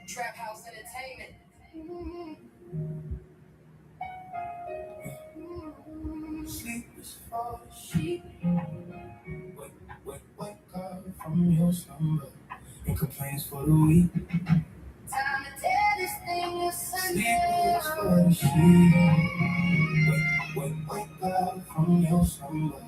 Trap House Entertainment. Sleep is for the sheep. Wake up from your slumber. And complaints for the week. Time to tell this thing is Sunday. Sleep is for the sheep. Wake up from your slumber.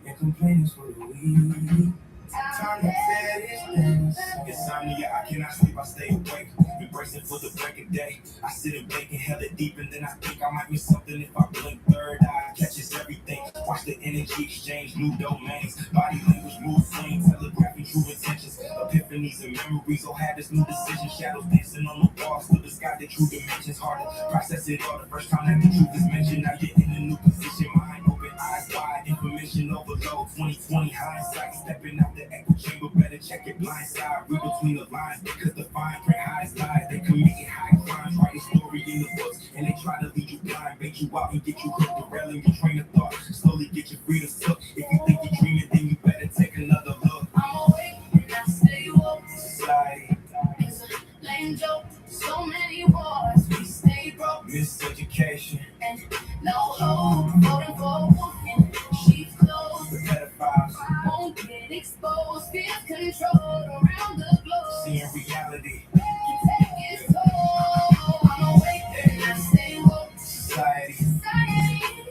And complaints for the week. Time to tell this thing. Insomnia, I cannot sleep, I stay awake. Been bracing for the break of day. I sit and bake and held it deep, and then I think I might miss something if I blink. Third eye catches everything. Watch the energy exchange, new domains. Body language, mood swings, telegraphing true intentions. Epiphanies and memories, oh, had this new decision. Shadows dancing on the walls, to the sky, the true dimensions. Hard to process it all the first time that the truth is mentioned. Now you're in a new position, mind open, eyes wide, information overload. 2020 hindsight, stepping out the echo chamber, better check it blind side. Read between the lines, because the fine print hides lies. They committing high crimes, write a story in the books, and they try to lead you blind, bait you out and get you hooked, derailing your train of thought. Slowly get your freedom took. If you think you're dreaming, then you better take another look. I'm awake and I stay woke. Society is a lame joke. So many wars, we stay broke. Miseducation and no hope. Voting for wolf in sheep's clothes. The pedophiles won't get exposed. Feel control around the globe. Seeing reality can take its toll. I'm awake and I stay woke. Society,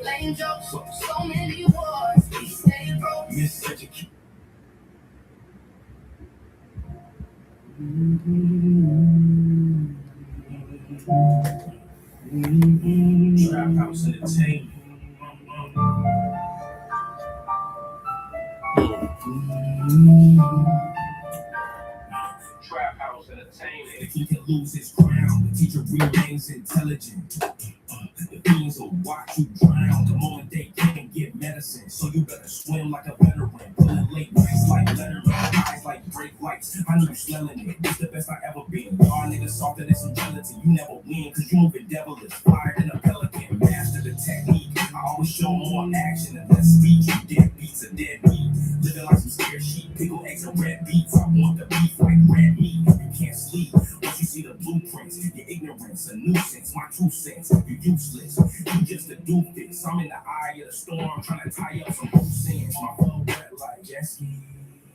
lame jokes. So many wars, we stay broke. Miseducation. Trap House Entertainment. Trap House Entertainment. If he can lose his crown, the teacher remains intelligent. The fiends will watch you drown the moment they can't get medicine. So you better swim like a veteran, pulling late nights like Letterman, eyes like brake lights. I know you smelling it. It's the best I ever been. Y'all niggas softer than some gelatin. You never win, cause you moving devilish. Fired in a pelican, master the technique. I always show more action and less speech. You dead beats a dead beat. Living like some scared sheep, pickle eggs and red beets. I want the beef like red meat. You can't sleep once you see the blueprints. Your ignorance a nuisance. My 2 cents, you useless. You just a doofus. I'm in the eye of the storm, trying to tie up some loose ends. My flow wet like jet skis.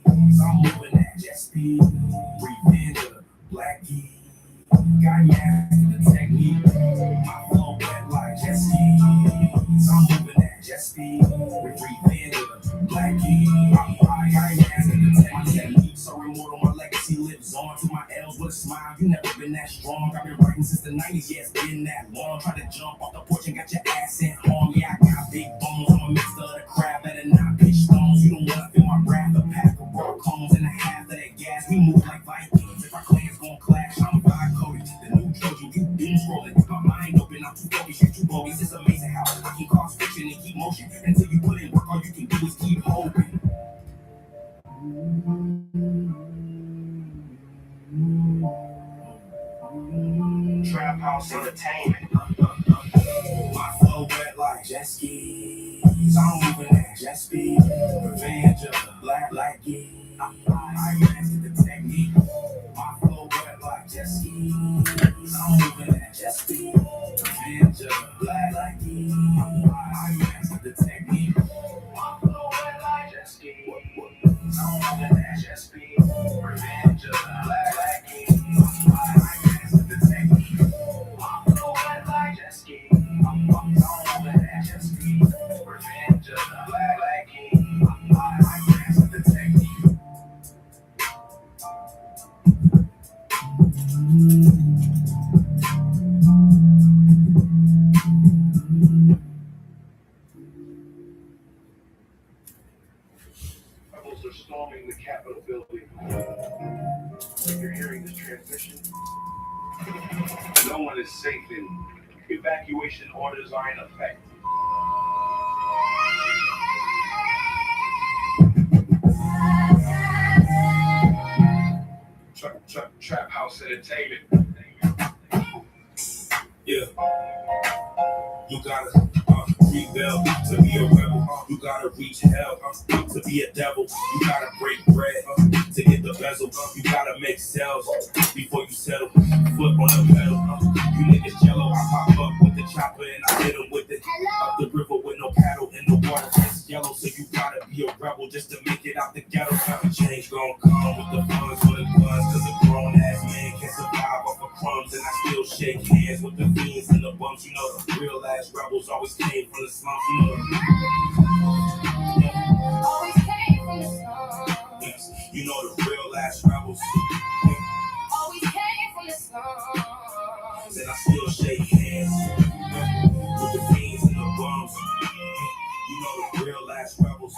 I'm moving at jet speed. Revenge of the black geese. Got mastered the technique. My flow wet like jet skis. I'm moving at jet speed. With revenge of the black geese. I mastered the technique. So immortal, my legacy lives on. To my L's with a smile. You never been that strong. I've been writing since the 90s. Yeah, it's been that long. Try to jump off the porch and got your ass sent home. Yeah, I got big bones. I'm a mixer of the crab. Better not pitch stones. You don't wanna feel my wrath. A pack of raw cones and a half of that gas. We move like Vikings. If our clans gon' clash, I'm vibe coded. The new Trojan, you doom scrolling. My mind open, I'm too focused, you too bogus. It's amazing how I can cause friction and keep motion. Until you put in work, all you can do is keep hoping. Trap House Entertainment. My flow wet like jet skis. I'm moving at jet speed. Revenge of the black geese. I mastered the technique. My flow just ski. I'm moving at jet speed. Revenge of the black like me. I mastered the technique. My flow wet like jet ski. I'm moving at jet speed. Revenge of the black like me. I mastered the technique. My flow wet like jet ski. I'm moving at jet speed. Revenge of the black like me. I mastered the technique. Rebels are storming the Capitol building. You're hearing this transmission? No one is safe and evacuation orders are in effect. Trap House Entertainment. Yeah. You gotta rebel to be a rebel. You gotta reach hell to be a devil. You gotta break bread to get the bezel. You gotta make sales before you settle. Foot on the pedal. You niggas jello. I pop up with the chopper and I hit them with it. Up the river with no paddle in the water. It's yellow, so you gotta be a rebel just to make it out the ghetto. Change gon' come with the funds for the guns. Cause a grown ass man can't survive off of crumbs. And I still shake hands with the fiends and the bumps. You know the real ass rebels always came from the slums. You know Always came from the slums. yes, you know the real ass rebels. Always came from the slums. And I still shake hands with the fiends and the bums. You know the real ass rebels.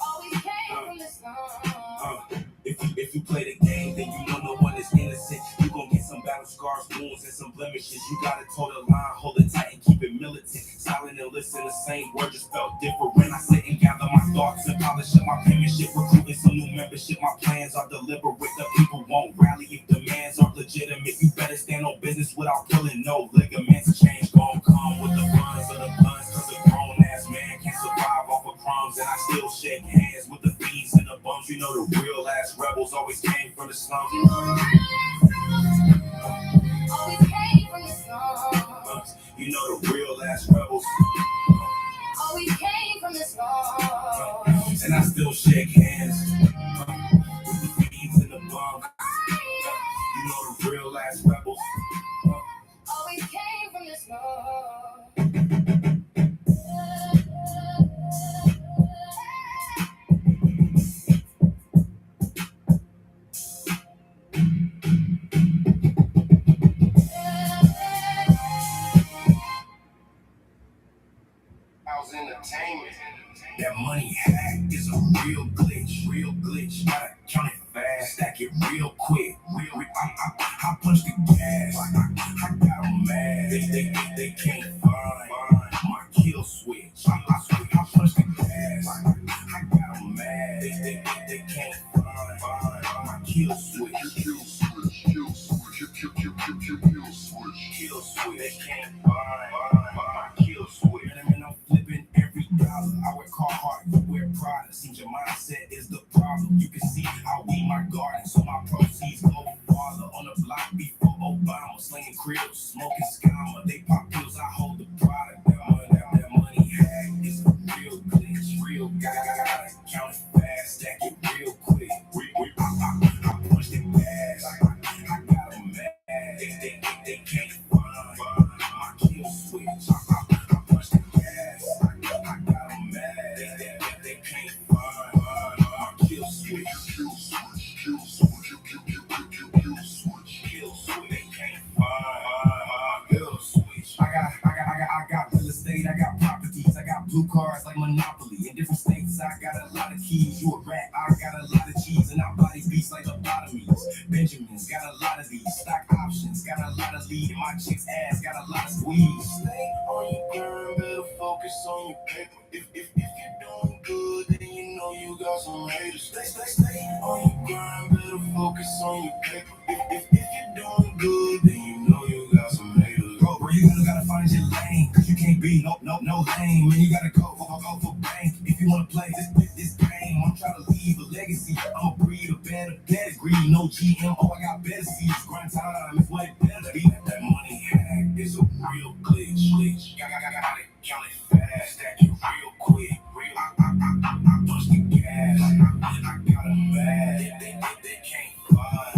Always came from the slums. If you play the game, then you know no one is innocent. You gon' get some battle scars, wounds, and some blemishes. You gotta toe the line, hold it tight, and keep it militant. Silent and listen, the same word just felt different. I sit and gather my thoughts and polish up my penmanship, recruiting some new membership. My plans are deliberate. The people won't rally if demands aren't legitimate. You better stand on business without pulling no ligaments. Change gon' come with the funds of the guns, cause a grown ass man can't survive off of crumbs. And I still shake hands with the fiends and the bums. You know the real ass rebels always came from the slums. You know the real always came from the slums. You know the real ass rebels. Always came from the slums. And I still shake hands with the fiends and the bums. You know the real ass rebels. Always came from the slums. House Entertainment. That money hack is a real glitch. Gotta count it fast, stack it real quick. I punch the gas, I got 'em mad. They can't find my kill switch. I punch the gas, I got 'em mad. They can't find my kill switch. Kill switch. They can't find my kill switch. And I'm flipping every dollar. I wear Carhartt, wear Prada. Seems your mindset is the problem. You can see how we my garden, so my proceeds go farther. On the block before Obama, slinging cribs, smoking scammer. They pop pills, I hold the product. That money hack is a real glitch, real guy. Count it fast, stack it real quick. I punch it fast, I got 'em mad. They can't find my kill switch. I punch the gas, I got 'em mad. They can't find my kill switch. Kill switch. They can't find my kill switch. I got real estate, I got properties, I got blue cards like Monopoly. In different states, I got a lot of keys. You a rat, I got a lot of cheese, and I body beats like lobotomies. Benjamins got a lot of these stock options, got a lot of lead, and my chick's ass got a lot of squeeze. Stay on your grind, better focus on your paper. If you're doing good, then you know you got some haters. Stay on your grind, better focus on your paper. If you're doing good, then you know you got some haters. Bro, you gotta find your lane, cause you can't be no lame. Man, you gotta go for bank if you wanna play this game. game. I'm trying to leave a legacy. I'm a breed of better pedigree. No GMO, I got better seeds. Grind time is what it better be. That money hack is a real glitch. Got it, count it fast. Stack it real quick. I bust the gas. I got a bad. They can't fly.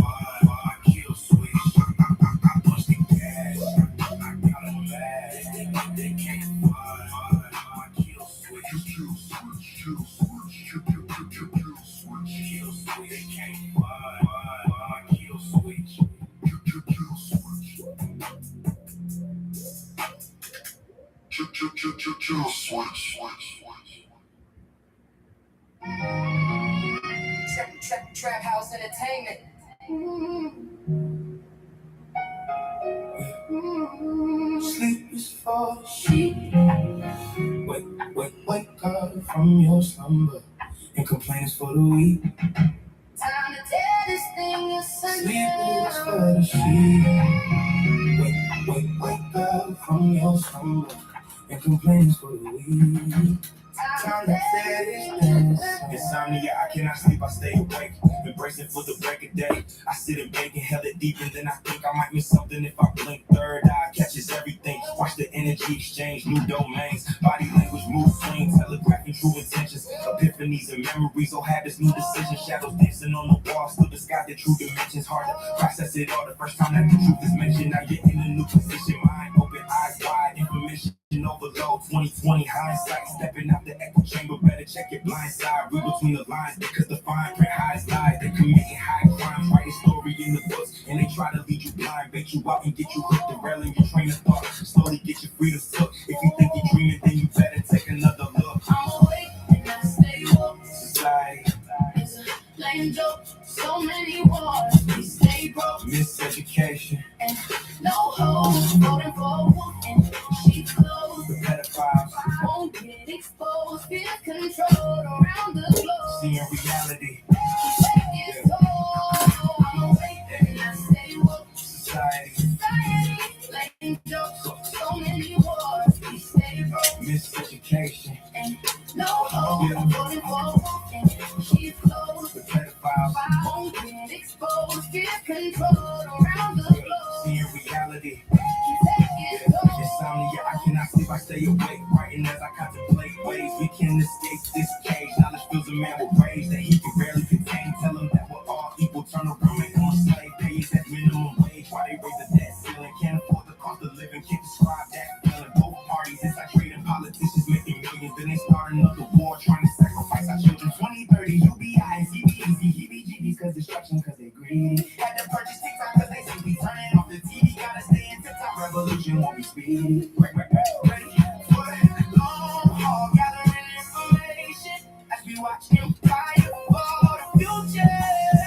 I kill switch. I bust the gas. I got a bad. They can't fly. I kill switch. Kill switch. They can't fly. I kill switch. Kill switch. Trap House Entertainment. Sleep is for the sheep. Wake up from your slumber. And complain is for the weak. Time to tear this thing Sleep is for asunder. the sheep. Wake up from your slumber. And complain is for the weak. Time to tear this thing asunder. Insomnia, I cannot sleep, I stay awake. Embracing for the break of day. I sit and bake and held it deep, and then I think I might miss something if I blink. Third eye catches everything. Watch the energy exchange, new domains. Body language, mood swing, telegraphing true intentions. Epiphanies and memories, old habits, new decisions. Shadows dancing on the wall, still the sky, the true dimensions. Hard to process it all the first time that the truth is mentioned. Now you're in a new position, mind open, eyes wide, information overload. 2020 hindsight, stepping out the echo chamber. Better check your blind side, read between the lines, because the fine print hides lies. They committing high crimes, write a story in the books, and they try to lead you blind, bait you out and get you hooked, derailing your train of thought. Slowly get your freedom took. If you think you're dreaming, then you better take another look. I'm awake and I stay woke. Society, It's a lame joke. So many wars, we stay broke. miseducation, And no hope. Voting for wolf and sheep clothes. the pedophiles, Won't get exposed. Feel controlled around the globe. seeing reality. Take it slow. I'm awake and I stay woke. Society, Society, lame jokes. So many wars, we stay broke. miseducation, And no hope. Voting for wolf and sheep clothes. the pedophiles, Won't get exposed. Feel controlled around the globe. seeing reality. Take it slow. Insomnia, I cannot sleep, I stay awake, writing as I contemplate ways we can escape this cage. Knowledge fills a man with rage that he can barely contain. Tell him that we're all equal, turn around, make him a slave. Pay us that minimum wage while they raise the debt ceiling. Can't afford the cost of living, can't describe that feeling. Both parties, it's like trading politicians making millions. Then they start another war, trying to sacrifice our children. 2030 UBI, CBEZ, heebie-jeebies, cause destruction, cause they greedy. Had to purchase TikTok, cause they see me turning off the TV. Gotta stay in TikTok, revolution won't be speedy. Ready for the long haul, gathering information as we watch empire fall. The future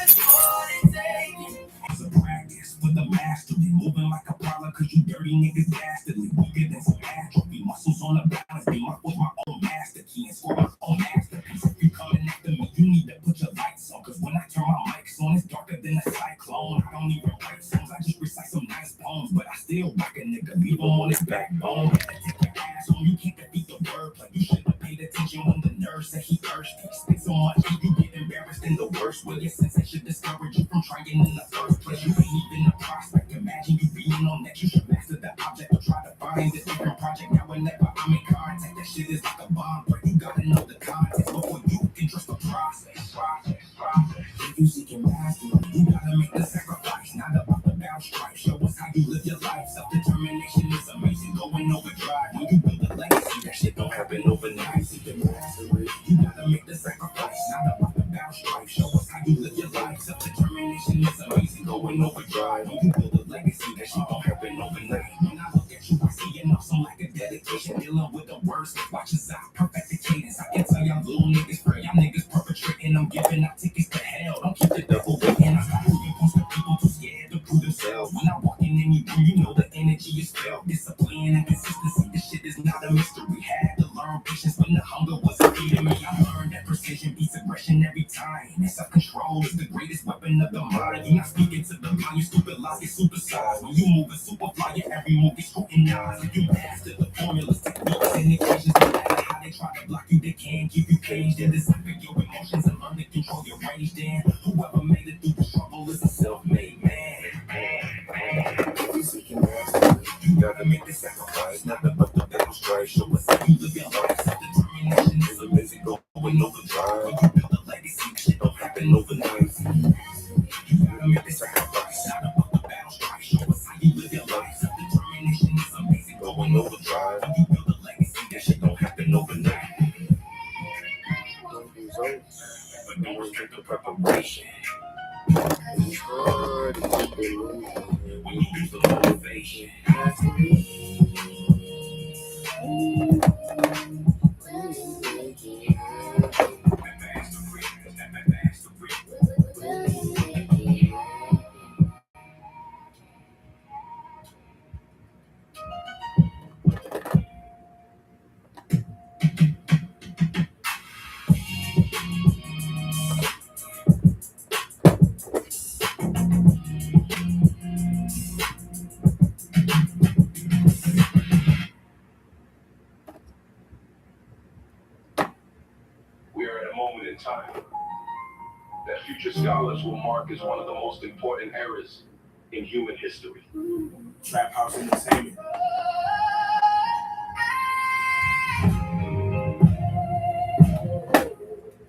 is for the taking. It's a practice with the mastery, moving like a prowler, cause you dirty niggas dastardly. Weaker than some atrophy, muscles on the balance beam. I put my own master key and score my own masterpiece. If you coming after me, you need to put your lights on, cause when I turn my mics on, it's darker than a cyclone. I don't even write songs, I just recite some nice poems, but I still rock a nigga, leave him on his backbone. Better take your ass home, you can't defeat the wordplay. You should have paid attention when the nurse said he urged me. Spit so much, you get embarrassed in the worst way. Your sensei should discourage you from trying in the first place. You ain't even a prospect, imagine you being on that. You should master the object or try to find a different project. Now whenever I'm in contact, that shit is like a bomb, but you gotta know the context before you can trust the process. If you seeking mastery, you gotta make the sacrifice. Not about the bounce stripe. Show us how you live your life. Self-determination is amazing, going overdrive. When you build a legacy, that shit don't happen overnight. Seeking mastery, you gotta make the sacrifice. Not about the bounce stripe. Show us how you live your life. Self-determination is amazing, going overdrive. When you build a legacy, that shit don't happen overnight. When I look at you, I see enough, some lack of dedication, dealing with the worst. Watch as I perfect the cadence. I can tell y'all little niggas pray, y'all niggas perpetrating. I'm giving out tickets to hell. Don't keep the devil waiting. I stop moving close to people too scared to prove themselves. When I walk in any room, you know the energy is felt. Discipline and consistency, this shit is not a mystery. Had to learn patience when the hunger wasn't feeding me. I learned that precision beats aggression every time. mind. And self-control is the greatest weapon of the mind. You're not speaking to the mind, your stupid lies get supersized. When you move a superfly, your every move gets scrutinized. If you master the formulas, techniques, and equations, no matter how they try to block you, they can't keep you caged. They decipher your emotions and learn to control your rage. Then whoever made it through the struggle is a self-made man. If you seeking mastery, you gotta make the sacrifice. Nothing but the battle strife. Show us how you live your life. Self-determination is amazing, going overdrive. When you build a legacy, shit don't happen overnight. You gotta make the sacrifice. Nothing but the battle strife. Show us how you live your life. Self-determination is amazing, going overdrive. When you build a legacy, that shit don't happen overnight. Don't results, but don't restrict the preparation. It's hard to keep it moving when you use the motivation. We are at a moment in time that future scholars will mark as one of the most important eras in human history. Trap House Entertainment.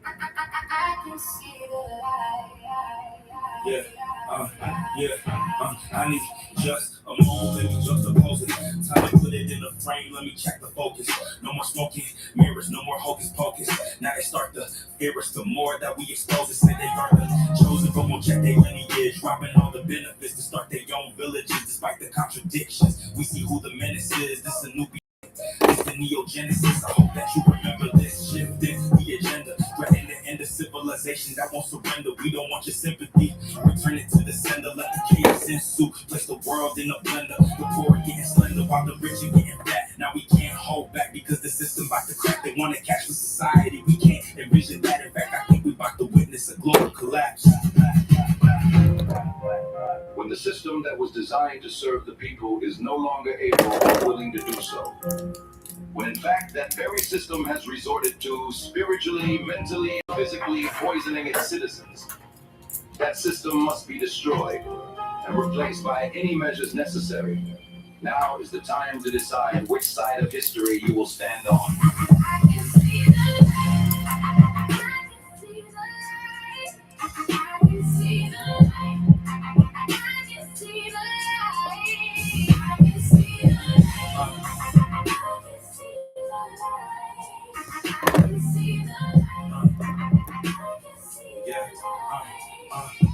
I can see the light. I need just a moment, let me juxtapose it. Time to put it in the frame, let me check the focus. No more smoking mirrors, no more hocus pocus. Now they start to fear us, the more that we expose it. Say they are the chosen, but won't check their lineage. Robbing all the benefits to start their own villages. Despite the contradictions, we see who the menace is. This is a new it's the neogenesis. I hope that you remember this. Shift this, the agenda. Threaten the end of civilization that won't surrender. We don't want your sympathy. Return it to the sender. Let the chaos ensue. Place the world in a blender. The poor are getting slender while the rich are getting fat. Now we can't hold back because the system about to crack. They want to catch the society. We can't envision that. In fact, I think we about to witness a global collapse. When the system that was designed to serve the people is no longer able or willing to do so. When in fact that very system has resorted to spiritually, mentally, physically poisoning its citizens. That system must be destroyed and replaced by any measures necessary. Now is the time to decide which side of history you will stand on. I can see the light. I can see the light. I can see the light. I can see the light. I can see the light.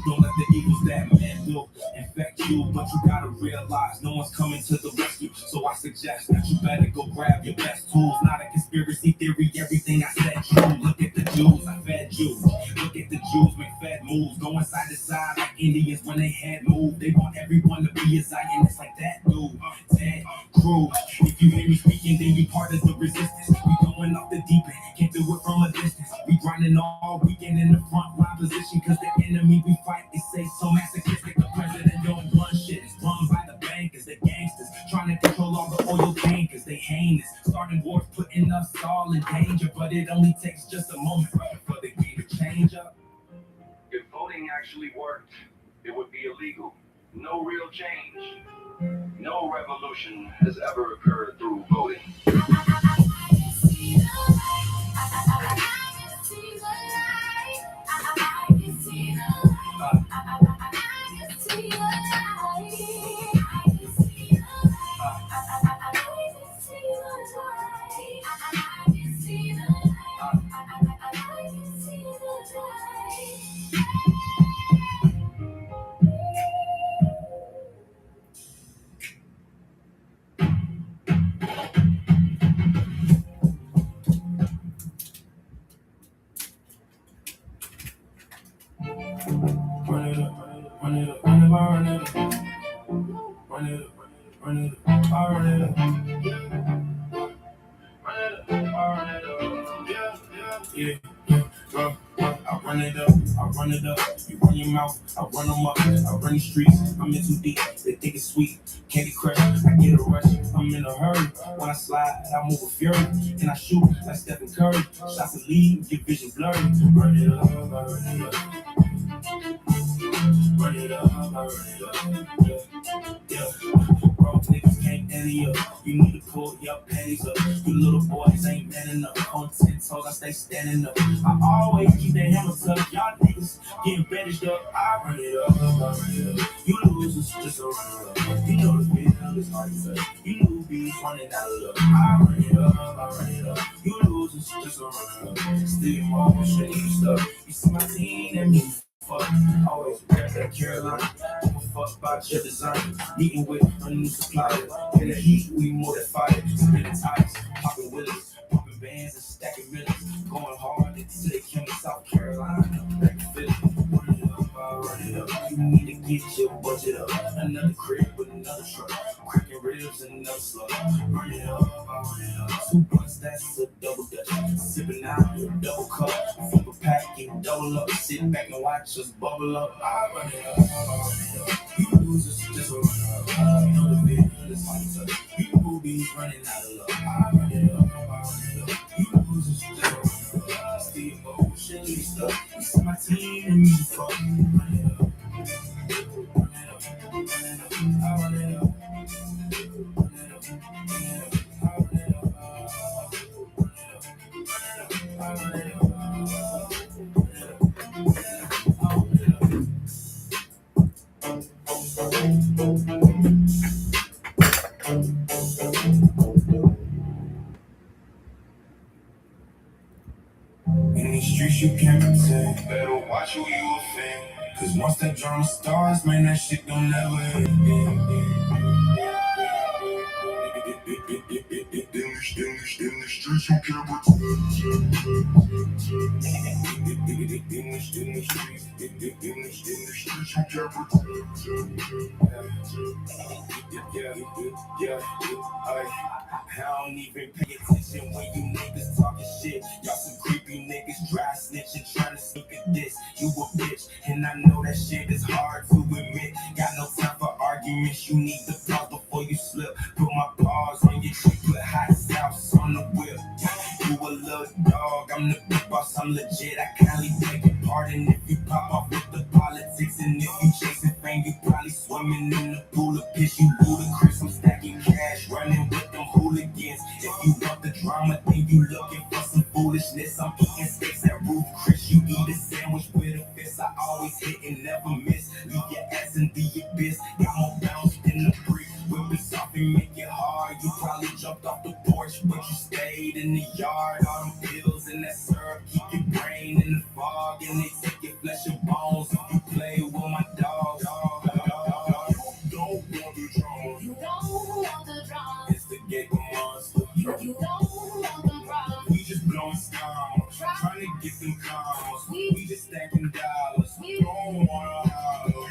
Don't let the evils that man do infect you, but you gotta realize no one's coming to the rescue. So I suggest that you better go grab your best tools. Not a conspiracy theory, everything I said true. Look at the Jews, I fed you. Look at the Jews make fed moves, going side to side like Indians when they had moved. They want everyone to be a Zionist like that dude, Ted Cruz. If you hear me speaking, then you part of the resistance. We going off the deep end, can't do it from a distance. We grinding all weekend in the front line position, cause the enemy we fight is say so masochistic. The president doing blunt shit, it's run by the bankers, the gangsters, trying to control all the oil tankers. They heinous, starting wars, putting us all in danger. But it only takes just a moment for the game to change up. If voting actually worked, it would be illegal. No real change. No revolution has ever occurred through voting. Run it up, run it up, run it up, run it up, run it up, run it up, I run it up, run it up, I run it up, yeah, I run it up. I run it up. You run your mouth, I run them up. I run the streets, I'm in too deep. They think it's sweet. Candy Crush, I get a rush. I'm in a hurry. When I slide, I move with fury. And I shoot like Stephen Curry. Shots to lead, get vision blurry. Run it up, I run it up. Run it up, I run it up. Yeah. Broke niggas can't any up. You need to pull your panties up. You little boys ain't man enough. On 10 toes, I stay standing up. I always keep that hammer tucked. Y'all niggas getting bandaged up. I run it up, I run it up. You losers just a run it up. You know the feel is hard to touch. You newbies running out of luck. I run it up, I run it up. You losers just a run it up. Still more shit you stuff. You see my team and me. Fuck, always rep that Carolina. Give a fuck about your design. Meeting with a new supplier. In the heat, we more than fire. Spinning tires, popping willies, pumping bands and stacking millions. Going hard until they came to South Carolina. Back to Philly. Run it up, I run it up. You need to get your budget up. Another crib with another truck. Cracking ribs and another slug. Run it up, I run it up. 2 blunts, that's a double dutch. Sipping out a double cup. Flip a pack and double up. Sit back and watch us bubble up. I run it up, I run it up. You losers just a run it up. You know the feel is hard to touch. You movies running out of luck. I run it up, I run it up. You losers just a run it up. Still emotionally stuck. You see my team and me fuck. Run it up. Run it up, run it up. I run it up. Run it up, run it up. I run it up. Run it up, I run it up. In these streets you can't pretend. Better watch who you offend. Cause once that drama starts, man, that shit don't never end. In the streets you can't pretend. In the streets you can't pretend. I don't even pay attention when you niggas talking shit. Y'all some creepy niggas, dry snitching, trying to sneak a diss. You a bitch, and I know that shit is hard to admit. Got no time for arguments, you need to pause before you slip. Put my paws on your cheek, put hot sauce on the whip. You a little dog, I'm the big boss, I'm legit. I kindly beg your pardon if you pop off with the politics. And if you chasing fame, you probably swimming in the pool of piss. You ludicrous, I'm stacking cash, running with them hooligans. If you want the drama, then you looking for some foolishness. I'm eating steaks at Ruth Chris. You eat a sandwich with a fist. I always hit and never miss. Leave your ass in the abyss. Got more bounce than the brick. Whip it soft and make it hard. You probably jumped off the porch, but you stayed in the yard. All them pills and that syrup keep your brain in the fog, and they take your flesh and bones if you play with my dog. Don't want the drama. You don't want the drama. Instigate the monster. You don't want the drama. We just blowing scums, trying to get them commas. We just stacking dollars. Don't wanna holler.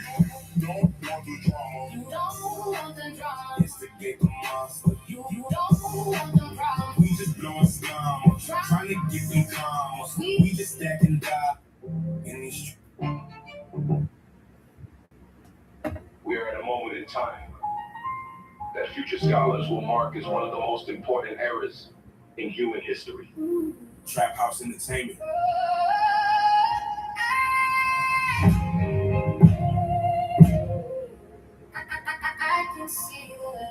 Don't want the drama. You don't want the drama. Instigate the monster. You don't want the drama. We just blowing scums, trying to get them commas. We just stacking dollars in these streets. We are at a moment in time that future scholars will mark as one of the most important eras in human history. Trap House Entertainment. I can see the light.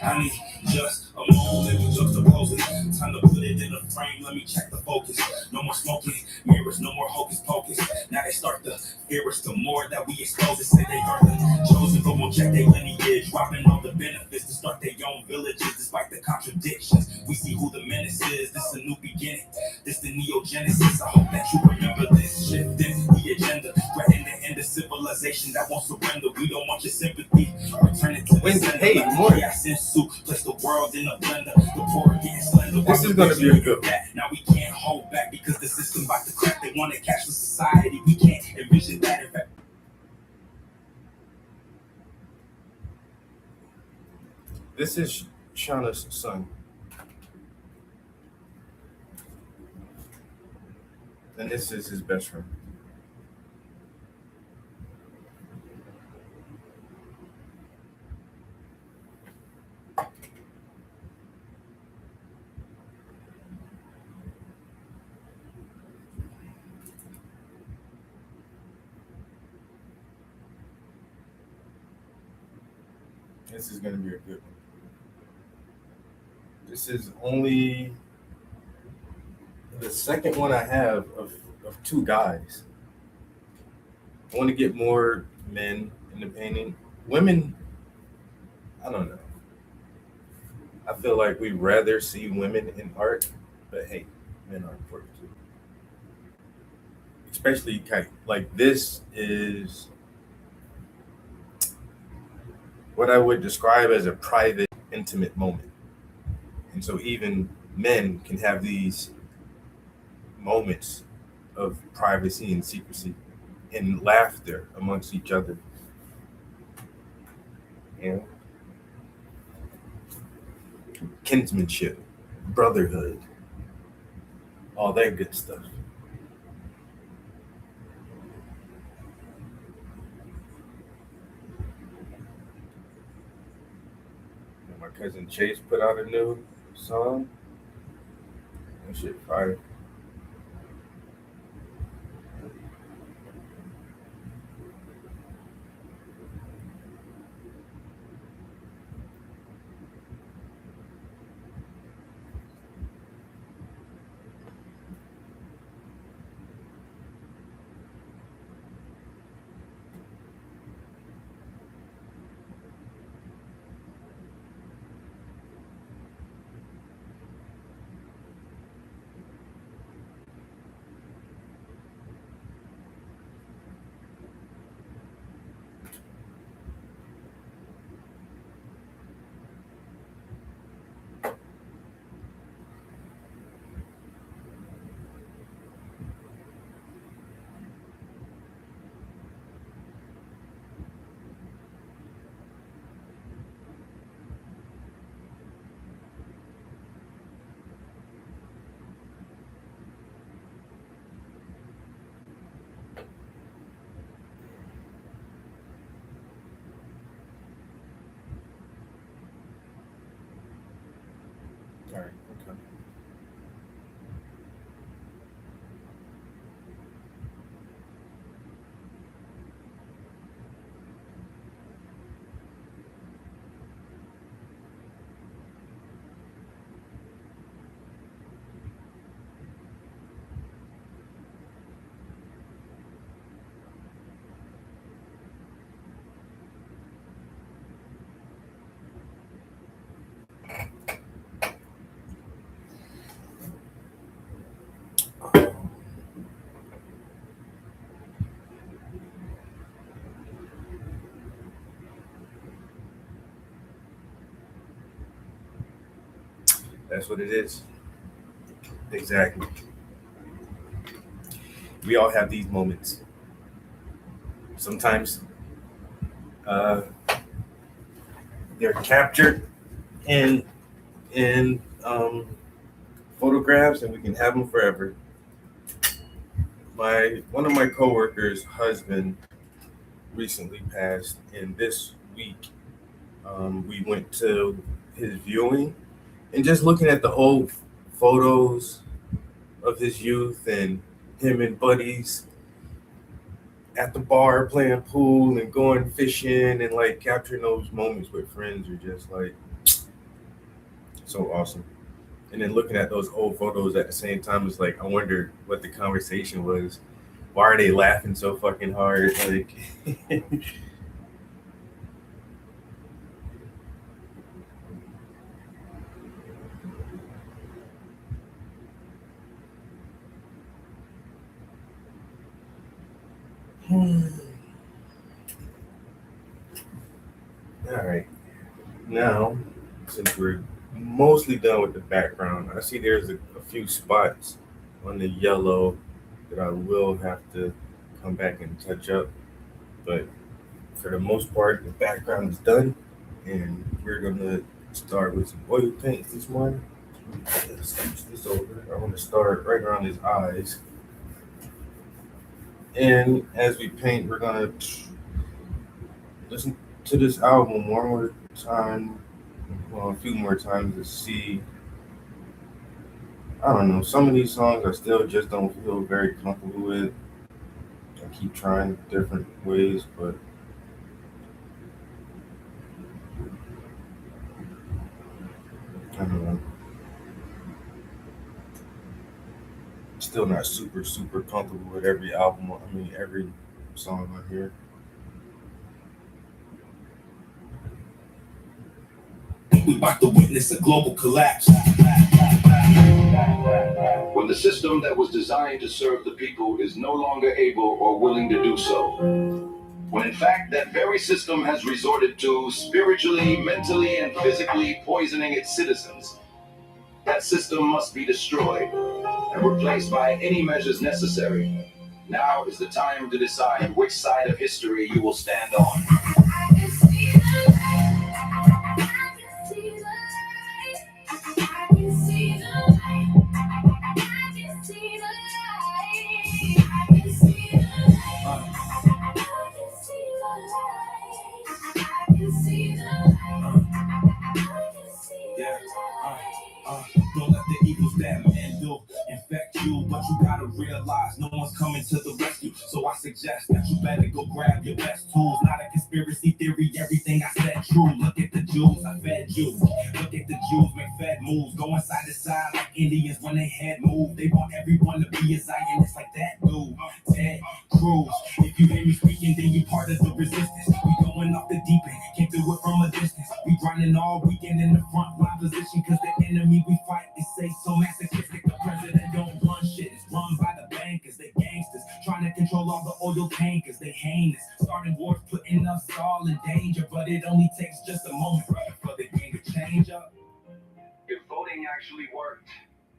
I need just a moment, let me juxtapose it. Time to put it in a frame, let me check the focus. No more smoking mirrors, no more hocus pocus. Now they start to fear us, the more that we expose it. Say they are the chosen, but won't check their lineage. Dropping all the benefits to start their own villages. Despite the contradictions, we see who the menace is. This a new beginning, this the neogenesis. I hope that you remember this shit, this the agenda. Threaten the end of civilization that won't surrender. We don't want your sympathy, return it to the center. Hey, more. Chaos and soup, place the world in a blender. The poor getting slender. This is gonna be a good one. Now we can't hold back because the system about to crack. They want to catch the society. We can't envision that. In fact, This is Shauna's son. And this is his best friend. This is gonna be a good one. This is only the second one I have of two guys. I want to get more men in the painting. Women, I don't know. I feel like we'd rather see women in art, but hey, men are important too. Especially like this is what I would describe as a private, intimate moment. And so even men can have these moments of privacy and secrecy and laughter amongst each other. You know, kinsmanship, brotherhood, all that good stuff. And my cousin Chase put out a new song. That shit fire. All right, okay. That's what it is. Exactly. We all have these moments. Sometimes uh, they're captured in photographs, and we can have them forever. One of my coworkers' husband recently passed, and this week we went to his viewing, and just looking at the old photos of his youth and him and buddies at the bar playing pool and going fishing and like capturing those moments with friends are just like so awesome. And then looking at those old photos at the same time is like I wonder what the conversation was. Why are they laughing so fucking hard? Like all right. Now, since we're mostly done with the background, I see there's a few spots on the yellow that I will have to come back and touch up. But for the most part, the background is done, and we're gonna start with some oil paints this morning. Let's switch this over. I want to start right around his eyes. And as we paint, we're gonna listen to this album one more time, well, a few more times to see. I don't know. Some of these songs I still just don't feel very comfortable with. I keep trying different ways, but I don't know. Still not super comfortable with every album. I mean, every song on here. We about to witness a global collapse. When the system that was designed to serve the people is no longer able or willing to do so. When in fact that very system has resorted to spiritually, mentally, and physically poisoning its citizens. That system must be destroyed and replaced by any measures necessary. Now is the time to decide which side of history you will stand on. I can see the light. I can see the light. I can see the light. I can see the light. I can see the light. I can see the light. I can see the light. I can see the light. Don't let the evils that men do infect you, but you gotta realize no one's coming to the rescue. So I suggest that you better go grab your best tools. Not a conspiracy theory, everything I said true. Look at the Jews, I fed you. Look at the Jews, make fed moves, going side to side like Indians when they head move. They want everyone to be a Zionist like that dude, Ted Cruz. If you hear me speaking, then you part of the resistance. We going off the deep end, can't do it from a distance. We grinding all weekend in the front line position, cause the enemy we fight is say so masochistic. The president don't run shit, it's run by the bankers. They gangsters, trying to control all the oil tankers. They heinous, starting wars, putting us all in danger. But it only takes just a moment for the game to change up. If voting actually worked,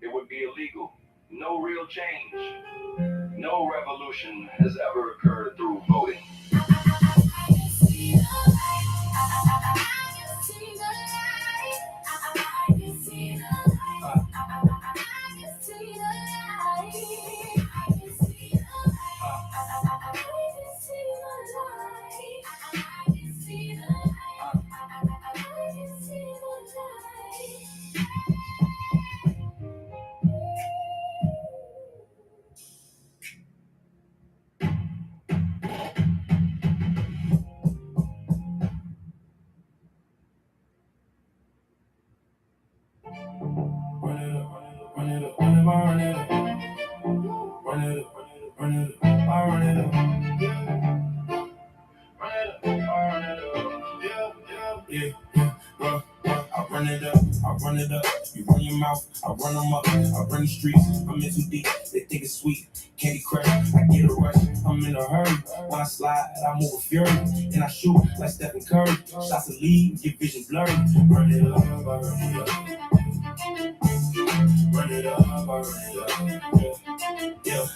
it would be illegal. No real change. No revolution has ever occurred through voting. I can see the light. I can see the light. I can see the light. I can see the light. I can see the light. I can see the light. I can see the light. I can see the light. Run it up, run it up, run it up, run it up, run it up, run it up, I run it up, yeah. Run it up, I run it up, yeah. I run it up, I run it up. You run your mouth, I run them up. I run the streets, I'm in too deep. They think it's sweet, Candy Crush. I get a rush, I'm in a hurry. When I slide, I move with fury, and I shoot like Stephen Curry. Shots of lead, get vision blurry. Run it up, I run it up. Run it up, I run it up. Yeah.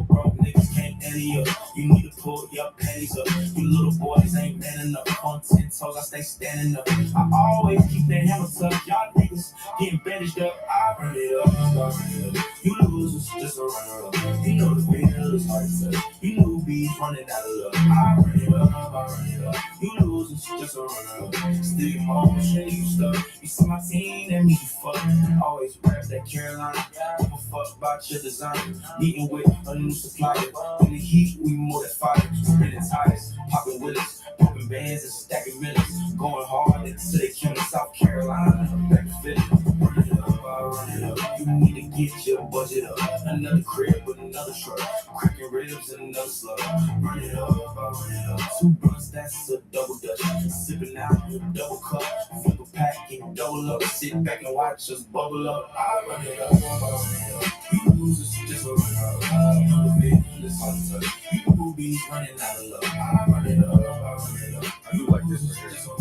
Broke niggas can't ante up. You need to pull your panties up. You little boys ain't man enough. On 10 toes, I stay standing up. I always keep the hammer tucked. Y'all niggas getting bandaged up. I run it up, I run it up. You losers just a runner up. You know the feel is hard to touch. You newbies running out of luck. I run it up, I run it up. You losers just a runner up. Still your mom, shit, you stuck. You see my team, that means you fuck. Always rap that Carolina. Give a fuck about your design. Meeting with a new supplier. In the heat, we more than fire. Spinning tires, popping willies, pumping bands and stacking millions. Going hard until they came to South Carolina. Back to Philly. Run it up, I run it up. You need to get your budget up. Another crib with another truck. Cracking ribs and another slug. Run it up, I run it up. 2 blunts, that's a double dutch. Sipping out, double cup. Flip a pack and double up. Sit back and watch us bubble up. I run it up, I run it up. You losers just a run up. You know the feel is hard to touch. You newbies running out of luck. I run it up, I run it up. You like this right here, so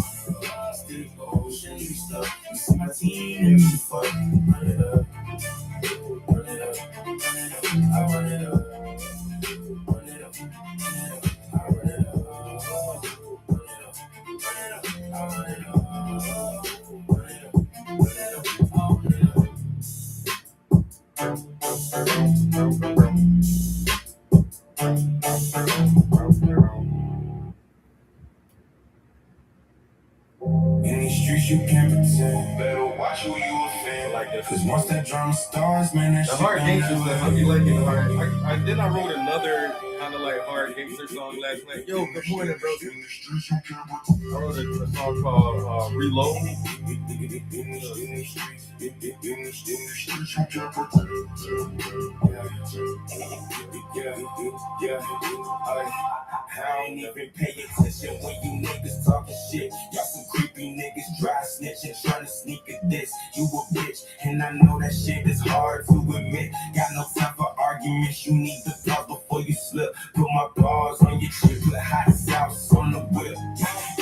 still ocean, you stuff. You see my team and you fuck. Run it up. Run it up. Run it up. I run it up. Run it up. Run it up. I run it up. Run it up. Run it up. I run it up. Run it up. Run it up. I run it up. streets, you can't pretend. Better watch who you offend. Like this. Cause once that drama starts, man, that The shit hard don't gangster never stuff, I be liking the hard. I wrote another kind of like hard gangster song last night. Yo, good morning, bro. I wrote a song called Reload. I ain't even pay attention when you niggas talking shit. Y'all some creepy niggas dry snitching, trying to sneak a diss. You a bitch, and I know that shit is hard to admit. Got no time for arguments, you need to pause before you slip. Put my paws on your chip, put hot sauce on the whip.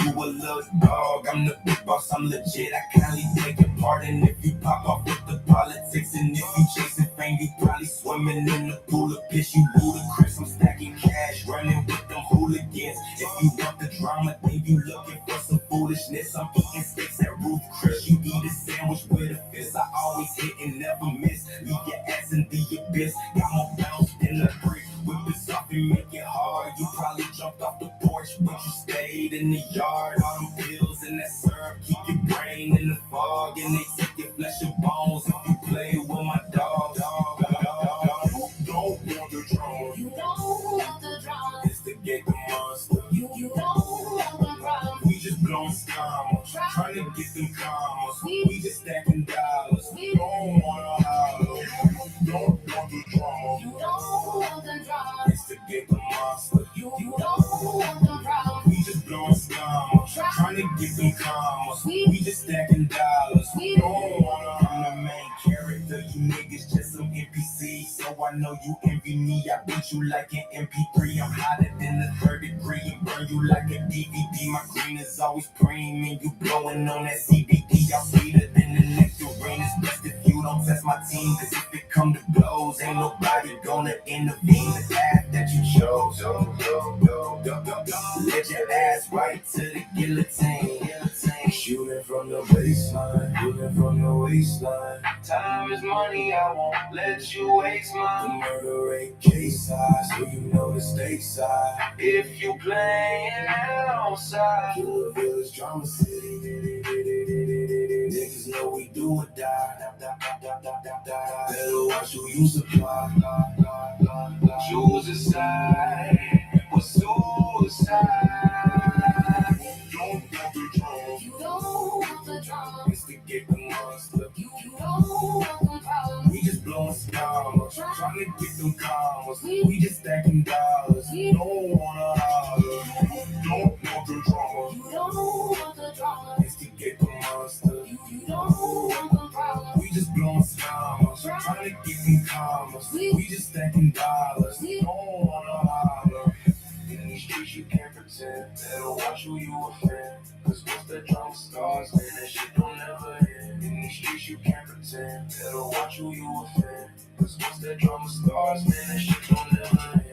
You a little dog, I'm the big boss, I'm legit. I kindly take your pardon if you pop off with the politics. And if you chasing fame, you probably swimming in the pool of piss. You ludicrous, I'm stacking cash, running with them hooligans. If you want the drama, then you looking for some foolishness. I'm eating steaks at Ruth Chris. You eat a sandwich with a fist. I always hit and never miss. Leave your ass in the abyss. Got more bounce than a brick. Whip this up and make it hard. You probably jumped off the porch, but you stayed in the yard. All them pills and that syrup keep your brain in the fog, and they take your flesh and bones if you play with my dog. You don't want the drama. You don't want the drama. It's to get the monster. You don't want the problem. We just blowing scammers, trying to get them commas. We just stacking dollars. We don't wanna holler. You don't want the drama. You don't want the drama. It's to get the monster. You don't want the problem. We just blowing scammers, trying to get them commas. We just stacking dollars. We don't wanna. I'm the main character. You niggas just some NPCs. So I know you envy me. I beat you like an MP3. I'm hotter than the third degree and burn you like a DVD. My green is always premium. You blowing on that CBD. I'm sweeter than the nectarine. It's best if you don't test my team. Cause if it come to blows, ain't nobody gonna intervene. The path that you chose. Let your ass right to the guillotine. Shooting from the baseline, shooting from the waistline. Time is money, I won't let you waste mine. The murder ain't case size, so you know the stakes side. If you playing outside, Killer Village, Drama City. Niggas know we do or die. Better watch who you supply. Choose a side for suicide. Don't want the drama. You don't want the drama. It's to get the monster. You don't want the problem. We just blowing scammers, trying to get them commas. We just stacking dollars. Don't wanna holler. Don't want the drama. You don't want the drama. It's to get the monster. You don't want the problem. We just blowing scammers, trying to get them commas. We just stacking dollars. Don't wanna holler. In these streets you can't pretend. Better watch who you offend. Cause once that drama starts, man, that shit don't never end. In these streets you can't pretend. Better watch who you offend. Cause once that drama starts, man, that shit don't never end.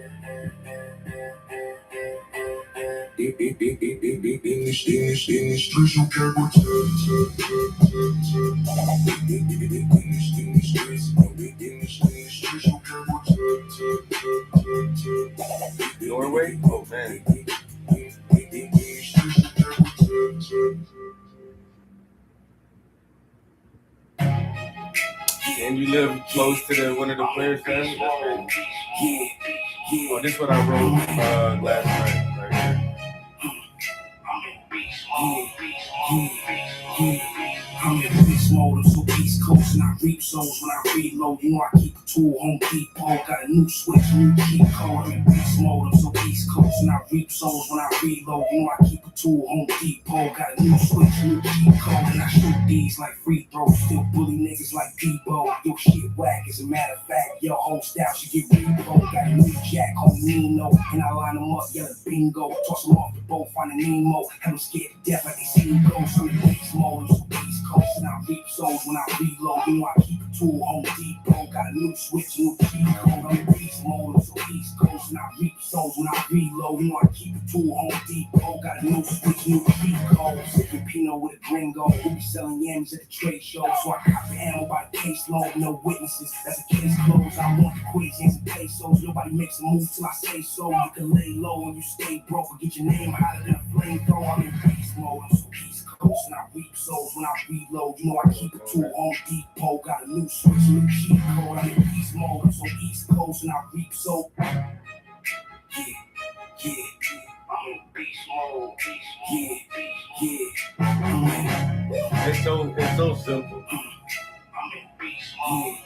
In the streets you can't pretend. In the streets you can't pretend. Norway? Oh, man. And you live close to one of the players' families? Oh, this is what I wrote last night, right here. I'm in beast mode, I'm so East Coast, and I reap souls when I reload. You know I keep a tool, Home Depot, got a new switch, new key code. I'm in beast mode, I'm so East Coast, and I reap souls when I reload. You know I keep a tool, Home Depot, got a new switch, new key code. And I shoot these like free throws, still bully niggas like Debo. Yo shit whack, as a matter of fact, yo whole style should get repo. Got a new jack, homie Nino, and I line them up, yelling bingo. Toss them off the boat, find a Nemo, have them scared to death like they see me go. So I'm in beast mode, I'm so East Coast, and I reap souls when I reload. You know I keep a tool, Home Depot, got a new switch, new key code. I'm in beast mode, I'm so East Coast, and I reap souls when I reload. You know I keep a tool, Home Depot, got a new switch, new key code. Sipping Pinot with a gringo, who be selling yams at the trade show. So I cop the ammo by the caseload, no witnesses, that's a case closed. I want the quiz, and some pesos, nobody makes a move till I say so. You can lay low when you stay broke, or get your name hotter than a flamethrower. I'm in beast mode, I'm so East Coast. coast and I reap souls when I reload. You know I keep it too Home Depot. Got a new switch, new cheat code. I'm in beast mode. I'm so East Coast and I reap so. Yeah. I'm in beast mode. Yeah. It's so simple. I'm in beast mode.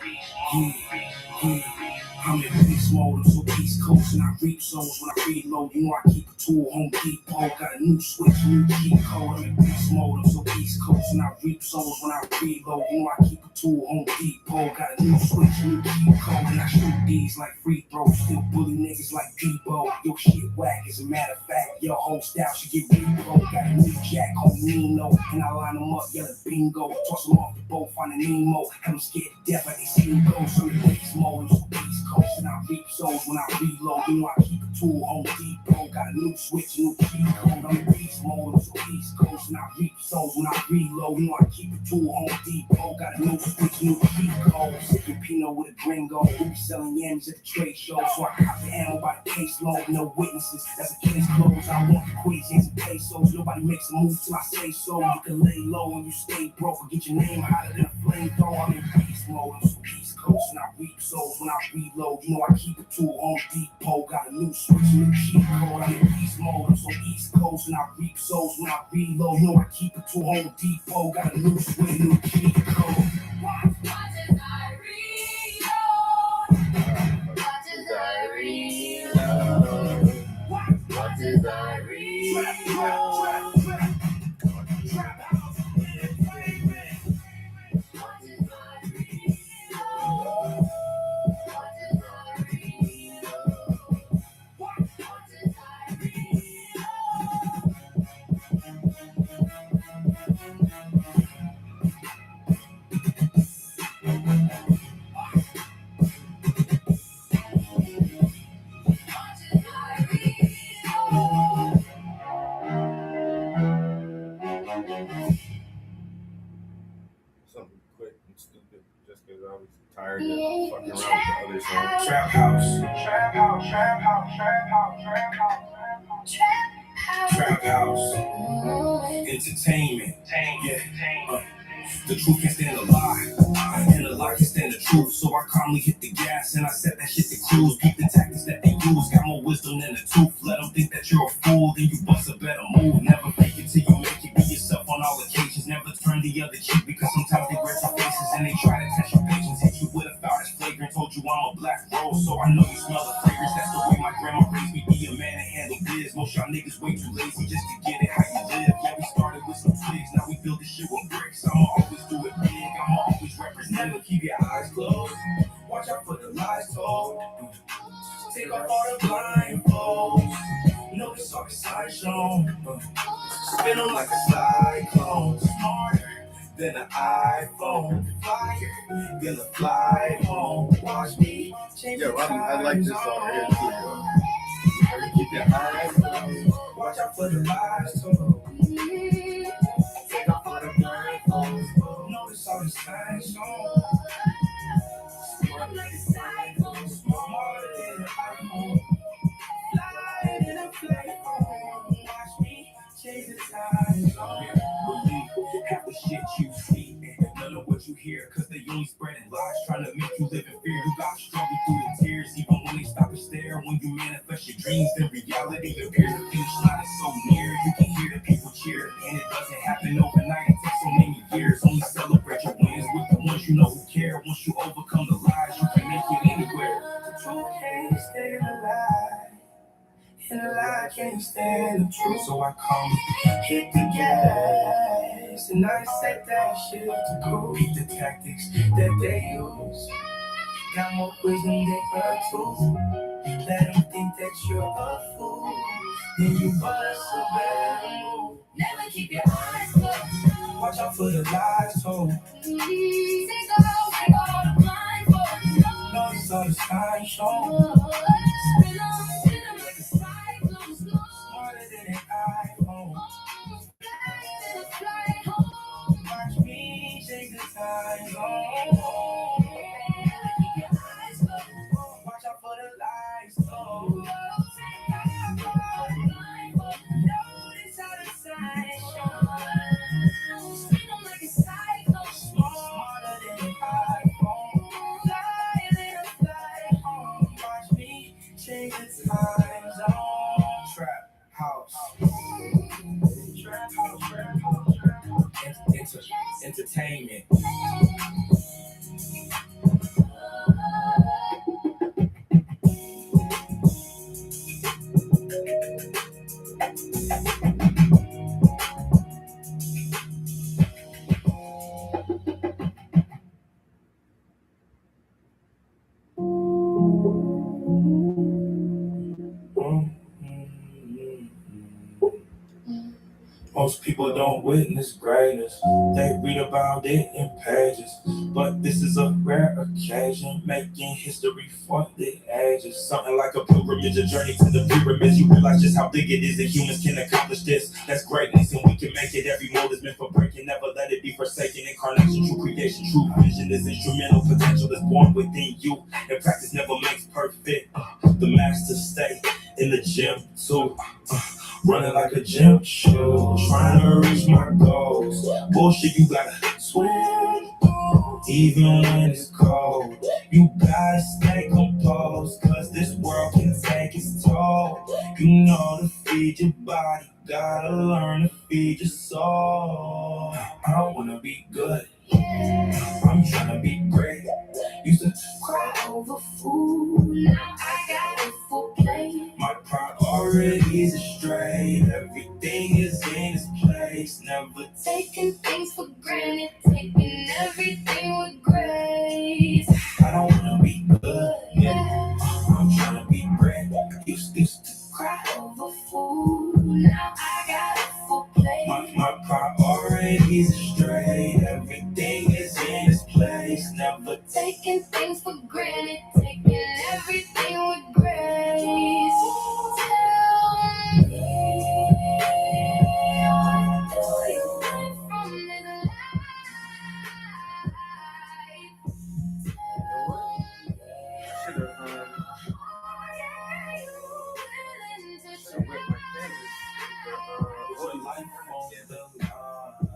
I'm in beast mode, I'm so East Coast and I reap souls when I reload. You know I keep a tool, Home Depot. Got a new switch, new cheat code. I'm in beast mode, I'm so East Coast and I reap souls when I reload. You know I keep a tool, Home Depot. Got a new switch, new cheat code. And I shoot these like free throws. Still bully niggas like Debo. Yo shit whack, as a matter of fact. Your whole style should get repo. Got a new jack, called Nino. And I line them up, yelling bingo. Toss them off the boat, find a Nemo. Have them scared to death like they see him go. So in beast mode, I'm so East Coast and I reap souls when I reload. You know I keep a tool, Home Depot. Got a new switch, new cheat code. I'm in beast mode, I'm so East Coast and I reap souls when I reload. You know I keep a tool, Home Depot. Got a new switch, new cheat code. Sipping Pinot with a gringo. Who be selling yams at the trade show. So I cop the ammo by the caseload. No witnesses, that's a case closed. I want the equations and pesos. Nobody makes a move till I say so. You can lay low and you stay broke or get your name hotter than a flamethrower. I'm in beast mode, I'm so East Coast and I reap souls when I reload. You know I keep it to Home Depot. Got a new switch, new cheat code. I'm in beast mode, I'm so East Coast and I reap souls when I reload. You know I keep it to Home Depot. Got a new switch, new cheat code. Watch as I reload. Watch as I reload. Watch as I reload. Something quick and stupid just because I was tired of fucking around with the other songs. Trap house. Trap house. Entertainment. Yeah. The truth can't stand a lie, and a lie can stand the truth. So I calmly hit the gas and I set that shit to cruise. Beat the tactics that they use, got more wisdom than a tooth. Let them think that you're a fool, then you bust a better move. Never fake it till you make it. Be yourself on all occasions. Never turn the other cheek because sometimes they rest your faces and they try to test your patience. Hit you with a foul that's flagrant. Told you I'm a black rose, so I know you smell the fragrance. That's the way my grandma raised me. Be a man and handle biz. Most y'all niggas way too lazy just to get it how you live. Yeah, we started with some twigs, now we build this shit with bricks. I'ma always do it big, I'ma always represent. Never keep your eyes closed. Watch out for the lies told. Take off all the blindfolds. Notice all the signs shown. Spin them like a cyclone. Smarter than an iPhone. Flyer than a fly home. Watch me change Yo, the I like this song here too, bro. Never keep your eyes closed. Watch out for the lies told. Take off all the blindfolds. Notice all the signs shown. I'm like a cyclone. Smarter than an iPhone. Flyer than a fly home. Watch me change the time zone. Believe half the shit you see and none of what you hear, cause they only spreading lies, trying to make you live in fear. You got to struggle through the tears, even when they stop and stare. When you manifest your dreams, then reality appears. The finish line is so near, you can hear the people cheer, and it doesn't happen overnight. It takes so many years. Only celebrate your wins with the ones you know who care. Once you overcome the lies, you can make it anywhere. The truth can't stand a lie, and a lie can't stand the truth. So I come, hit the gas, and I set that shit to go. Beat the tactics that they use. Got more wisdom than a tooth. Let them think that you're a fool. Then you bust a better move. Never keep your eyes closed. Watch out for the lies told. Take all the blindfolds. Notice all the signs shown. Spin 'em like a cyclone. Smarter than an iPhone. Fly to fly home. Watch me change the time zone. Never keep your eyes closed. Watch out for the lies told. Take all the blindfolds. Notice how the signs shown. Switching the time zone. Trap house. Trap house. Entertainment. Most people don't witness greatness. They read about it in pages. But this is a rare occasion, making history for the ages. Something like a pilgrimage, a journey to the pyramids. You realize just how big it is that humans can accomplish this. That's greatness and we can make it. Every mold is meant for breaking, never let it be forsaken. Incarnation, true creation, true vision is instrumental. Potential is born within you. And practice never makes perfect. The masters stay in the gym too. Running like a gym shoe, trying to reach my goals. Bullshit, you gotta swim through, even when it's cold. You gotta stay composed, cause this world can take its toll. You know to feed your body, gotta learn to feed your soul. I don't wanna be good, I'm trying to be great. Used to Cry over food, now I got a full plate. my priorities are straight, everything is in its place. Never Taking things for granted, taking everything with grace. I don't wanna be good, yeah. I'm trying to be great. Used to Cry over food, now I got a full plate. my priorities are straight, everything is in its place. Never Taking things for granted, taking everything with grace. Tell me, what do you want from this life? Tell me, Should have are you willing to should have whipped my try? fingers. put life on the line.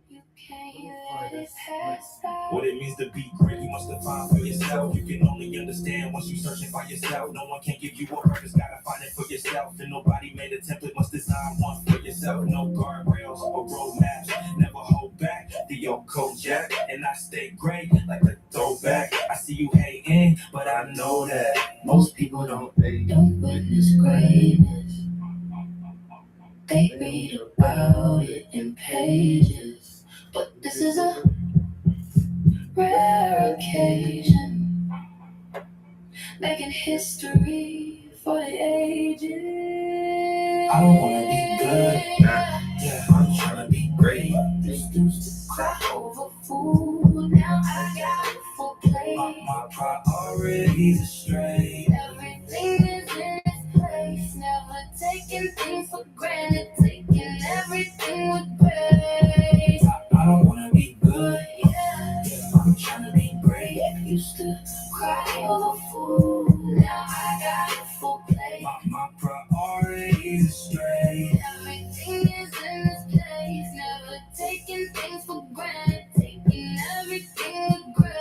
You can't let it pass by. What it means to be great, you must define for yourself. You can only understand once you searching for yourself. No one can give you a purpose, gotta find it for yourself. And nobody made a template, must design one for yourself. No guardrails or roadmaps, never hold back. The old Kojak, and I stay great like a throwback. I see you hating, but I know that most people don't. Don't witness greatness. They read about it in pages. But this is a rare occasion, making history for the ages. I don't wanna be good, yeah, I'm trying to be great. Used to cry over food, now I got a full plate. My priorities are straight. Everything is in its place, never taking things for granted, taking everything with grace. I don't wanna be good, Yeah, yeah, I'm trying to be great. used to cry over food, now I got a full plate. My priorities are straight. Everything is in its place, never taking things for granted, taking everything with grace.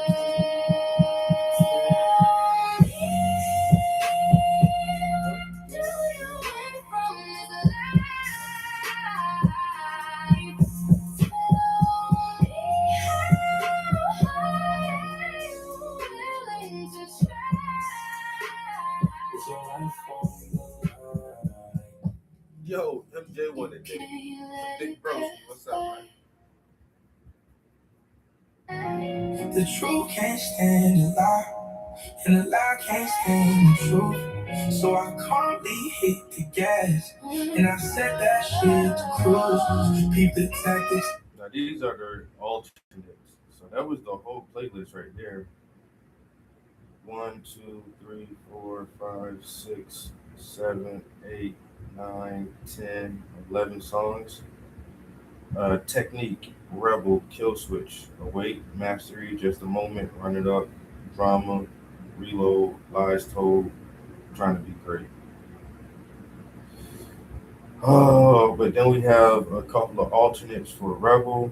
What do you want from this life? Tell me, how high are you willing to try? It's your life on the line. Yo, MJ wanted Can't it. let Big it bro, pass what's up, man? The truth can't stand the lie, and the lie can't stand the truth. So I calmly hit the gas, and I set that shit to cruise. Peep the tactics. Now these are the alternates. So that was the whole playlist right there. 1, 2, 3, 4, 5, 6, 7, 8, 9, 10, 11 songs. Technique, Rebel, Kill Switch, Await, Mastery, Just a Moment, Run It Up, Drama, Reload, Lies Told, Trying to Be Great. Oh, but then we have a couple of alternates for Rebel,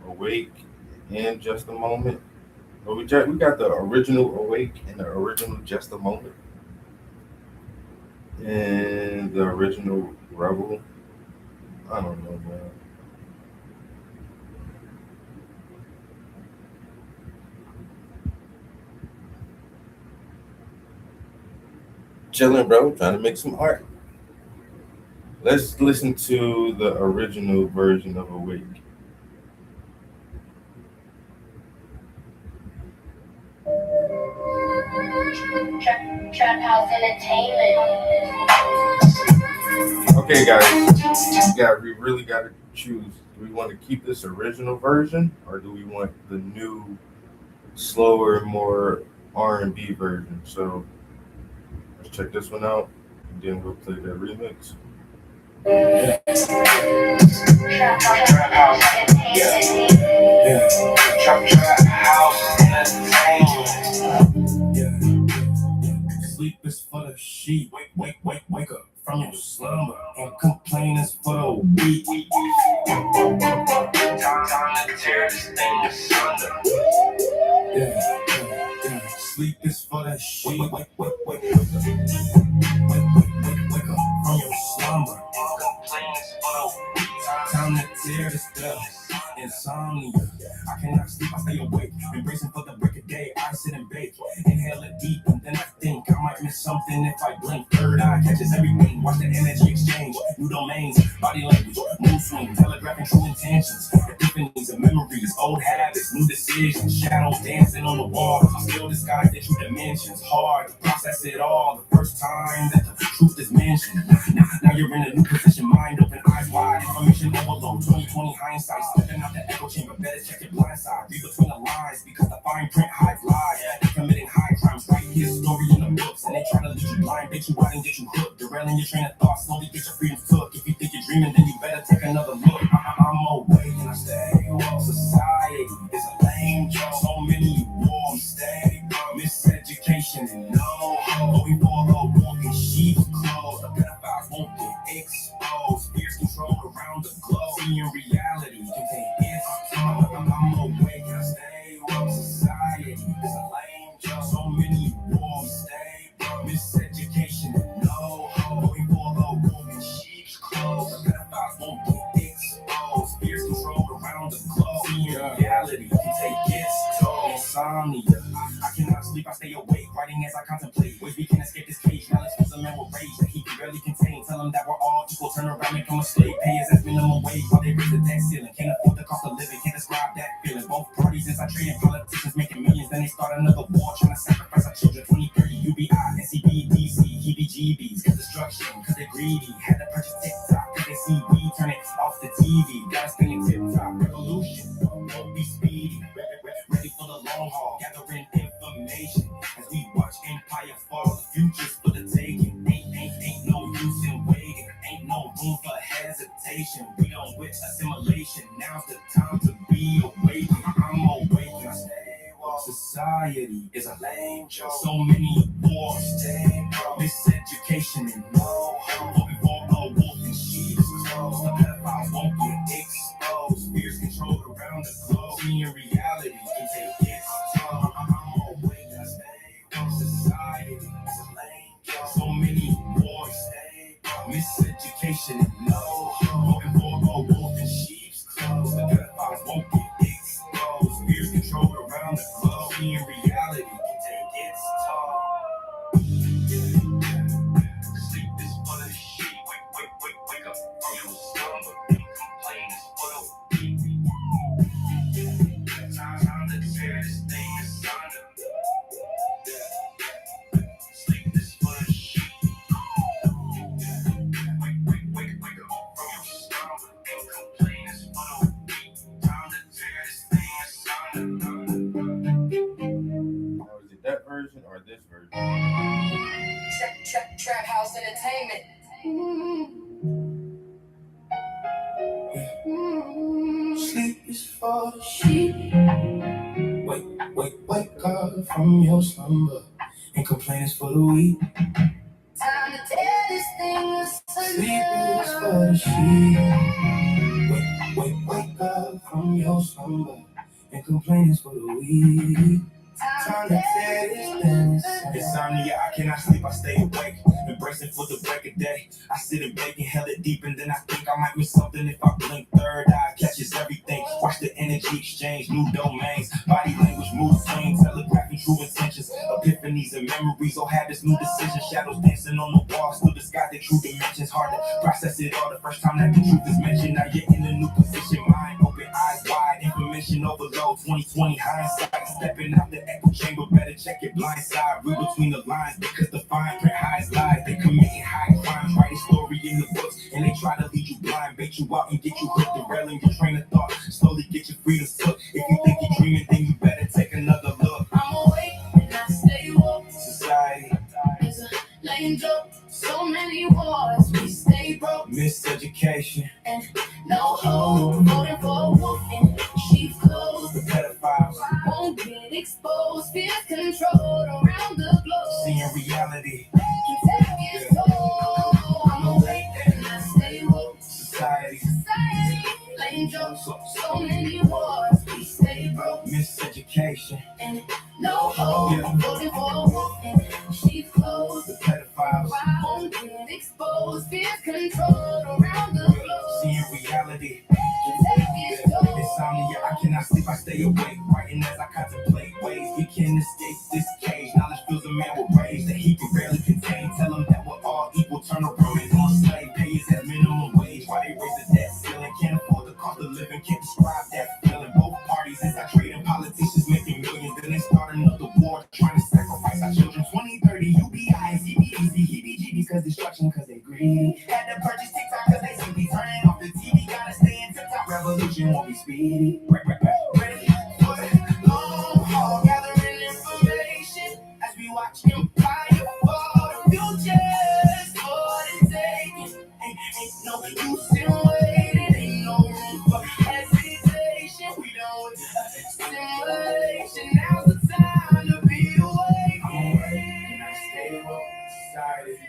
Awake, and Just a Moment. But we got the original Awake and the original Just a Moment and the original Rebel. I don't know, man. Chilling, bro. Trying to make some art. Let's listen to the original version of Awake. Trap House Entertainment. Okay, guys. We really got to choose. Do we want to keep this original version, or do we want the new, slower, more R&B version? So let's check this one out, and then we'll play the remix. Trap House Entertainment. Trap house entertainment. Sleep is for the sheep. Wake up from your slumber. And complain is for the weak. Time to tear this thing asunder. Sleep is for the sheep. Wake up from your slumber. Complain is for the weak. Time to tear this stuff. Insomnia. I cannot sleep, I stay awake. Embracing for the break of day. I sit and bake. Inhale it deep, and then I think I might miss something if I blink. Third eye catches everything. Watch the energy exchange. New domains, body language, mood swings, telegraphing true intentions. Epiphanies of memories, old habits, new decisions. Shadows dancing on the walls. Still disguised their true dimensions. Hard to process it all. The first time that the truth is mentioned. Now you're in a new position. Mind open, eyes wide. Information overload. 2020 hindsight. Stepping out the echo chamber. Better check your blind side. Read between the lines because the fine print hides lies. They're committing high crimes. Write his story in the books. And they try to lead you blind, bait you out and get you hooked. Derailing your train of thought. Slowly get your freedom took. If you think you're dreaming, then you better take another look. I'm awake and I stay on. Society is a lame joke. So many wars stay. Miseducation and no hope. We for the wolf in sheep's clothes. The pedophiles won't get exposed. Fierce control around the globe. Seeing reality contain its tone. I'm awake and I stay woke. Society is a lame joke. So many wars stay. Miseducation and no hope. We for the wolf in sheep's clothes. The pedophiles won't get exposed. Fierce control around the globe. Seeing reality can take its toll. Insomnia. I cannot sleep, I stay awake, writing as I contemplate ways we can escape this cage. Now let's feel the man with rage that he can barely contain. Tell him that we're all equal, turn around, become a slave. Pay his ass minimum wage while they raise the debt ceiling. Can't afford the cost of living, can't describe that feeling. Both parties inside trading, politicians making millions. Then they start another war, trying to sacrifice our children. 2030 UBI, NCB, DC, heebie-jeebies. Cause destruction, cause they're greedy. Had to purchase TikTok, cause they see we turn it off the TV. Gotta stay in tip-top, revolution, don't be speedy. Ready for the long haul, gathering information as we watch empire fall. The future's for the taking. Ain't no use in waiting. Ain't no room for hesitation. We don't wish assimilation. Now's the time to be awakened. I'm awake and I stay woke. Society is a lame joke. So many wars, stay broke. Miseducation and no hope. But before a wolf in sheep's clothes, the pedophiles won't get exposed. Fierce control around the globe. Seeing reality can take its toll. I'm awake and I stay woke. Society is a lame joke. So many wars, stay broke. Miseducation and no hope. But before a wolf in sheep's clothes, the pedophiles won't get exposed. Fierce control around the globe. Seeing reality can take its toll. Sleep is for the sheep. Wake up from your slumber. Complain is for the weak. Time to tear this thing asunder. Sleep is for the sheep. Wake up from your slumber. Complain is for the weak. Time to tear this thing asunder. Or is it that version or this version? Trap House Entertainment. Sleep is for the sheep. Wake up from your slumber. And complain is for the weak. Time to tear this thing Sleep is for asunder. the sheep. Wake up from your slumber. And complain is for the weak. Time to tear this thing. Insomnia, I cannot sleep, I stay awake. Embracing for the break of day. I sit and bake and held it deep, and then I think I might miss something if I blink. Third eye catches everything. Watch the energy exchange, new domains. Body language moves between, telegraphing true intentions. Epiphanies and memories, or habits, new decisions. Shadows dancing on the wall, still disguise the true dimensions. Hard to process it all the first time that the truth is mentioned. Now you're in a new position, mind open, eyes wide. Information overload, 2020 hindsight. Stepping out the echo chamber, better check your blind side. Read between the lines, because the fine print hides lies. They committing high crimes, writing story in the books, and they try to lead you blind, bait you out and get you hooked, derailing your train of thought. Slowly get your freedom took. If you think you're dreaming, then you better take another look. I'm awake and I stay woke. Society It's a lame joke. So many wars, we stay broke. miseducation, And no hope. Voting for a wolf in sheep's clothes. the pedophiles, Won't get exposed. Fear controlled around the globe. seeing reality. Can take its toll. I'm awake and I stay woke. Society Society, lame jokes. So many wars, we stay broke. miseducation, And no hope. Voting for a wolf in sheep's clothes. the pedophiles, Won't get exposed. Fear controlled around the globe. seeing reality. Can take its toll. Insomnia, I cannot sleep, I stay awake, writing as I contemplate ways we can escape this cage. Knowledge fills a man with rage that he can barely contain. Tell him that we're all equal, turn around and on slave. Pay is at minimum wage while they raise the debt ceiling. Can't afford the cost of living, can't describe that feeling. Both parties inside trading, politicians making millions. Then they start another war, trying to sacrifice our children. 2030 UBI, CBDC, heebie-jeebies, cause destruction, cause they greedy. Had to purchase TikTok, cause they simply turning off the TV. Gotta stay in TikTok, revolution won't be speedy. Ready for the long haul, gathering information as we watch empire fall. The future's for the taking. Ain't no use in waiting, ain't no room for hesitation. We don't stimulation. Now's the time to be awake. I'm awake and I stay woke. Society,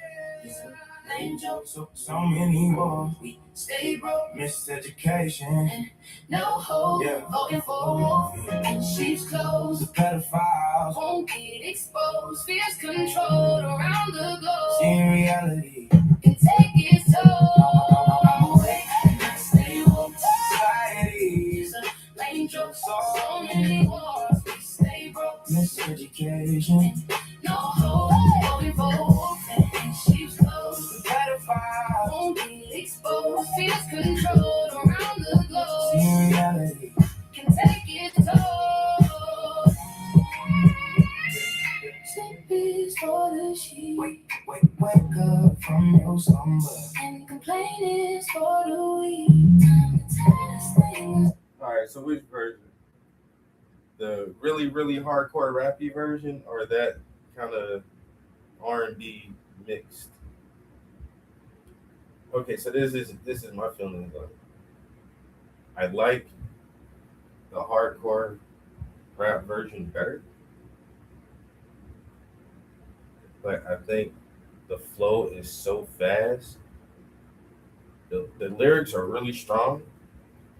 It's a lame joke. so many more. We stay broke. Miseducation, No hope. Yeah. Voting for a wolf in sheep's the clothes. pedophiles, Won't get exposed. Fears controlled around the globe. seeing reality. Can take its toll. I'm awake and I stay woke. Society, It's a lame joke. So many wars. We stay broke. miseducation, No hope. Voting for a wolf in sheep's clothes. the pedophiles, Won't get exposed. Fears controlled around the globe. seeing reality. Can take its toll. Sleep is for the sheep. Wake up from your slumber. And complain is for the weak. Time to tell us things. All right, so which version? The really, really hardcore rappy version, or that kind of R&B mixed? Okay, so this is my feelings on it. I like the hardcore rap version better, but I think the flow is so fast. The lyrics are really strong,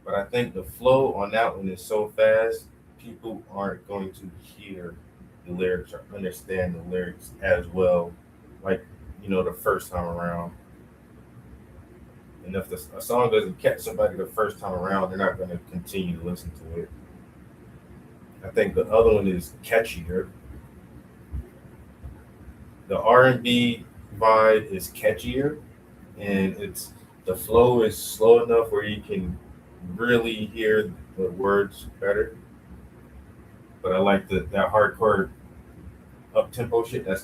but I think the flow on that one is so fast, people aren't going to hear the lyrics or understand the lyrics as well, like, the first time around. And if a song doesn't catch somebody the first time around, they're not going to continue to listen to it. I think the other one is catchier. The R&B vibe is catchier, and the flow is slow enough where you can really hear the words better. But I like that hardcore up tempo shit. I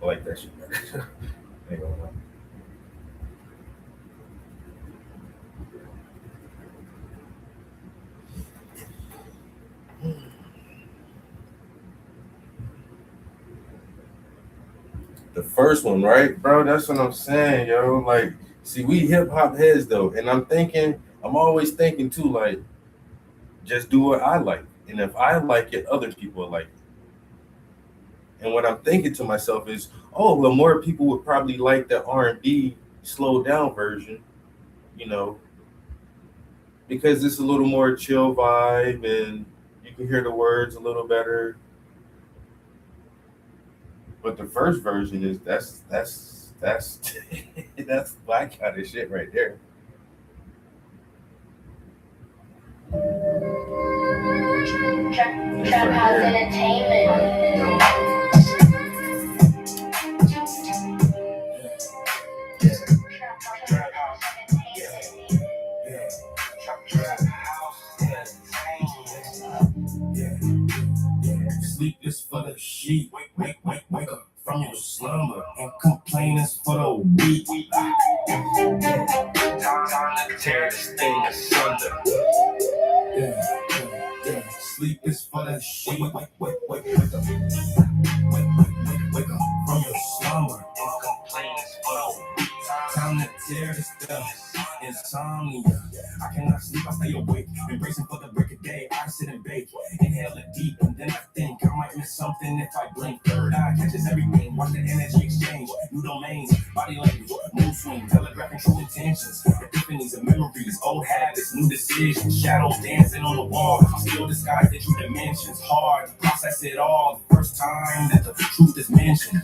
like that shit better. Ain't gonna lie. The first one, right, bro? That's what I'm saying, yo. Like, see, we hip hop heads though, and I'm always thinking too, like, just do what I like, and if I like it, other people like it. And what I'm thinking to myself is, oh, well, more people would probably like the R&B slowed down version, because it's a little more chill vibe, and you can hear the words a little better. But the first version is that's that's black kind of shit right there. Trap House Entertainment. Trap house. Yeah. Trap house. Sleep is for the sheep. Wake up from your slumber. And complain is for the weak. Time to tear this thing asunder. Yeah. Sleep is for the sheep. Wake up. Wake up from your slumber. And complain is for the weak. Time to tear this stuff. Insomnia. I cannot sleep, I stay awake. Embracing for the break of day. I sit and bake. Inhale it deep, and then I think I might miss something if I blink. Third eye catches everything. Watch the energy exchange. New domains, body language, mood swing, telegraphing true intentions. Epiphanies of memories, old habits, new decisions. Shadows dancing on the wall. Still disguised in true dimensions. Hard to process it all. The first time that the truth is mentioned.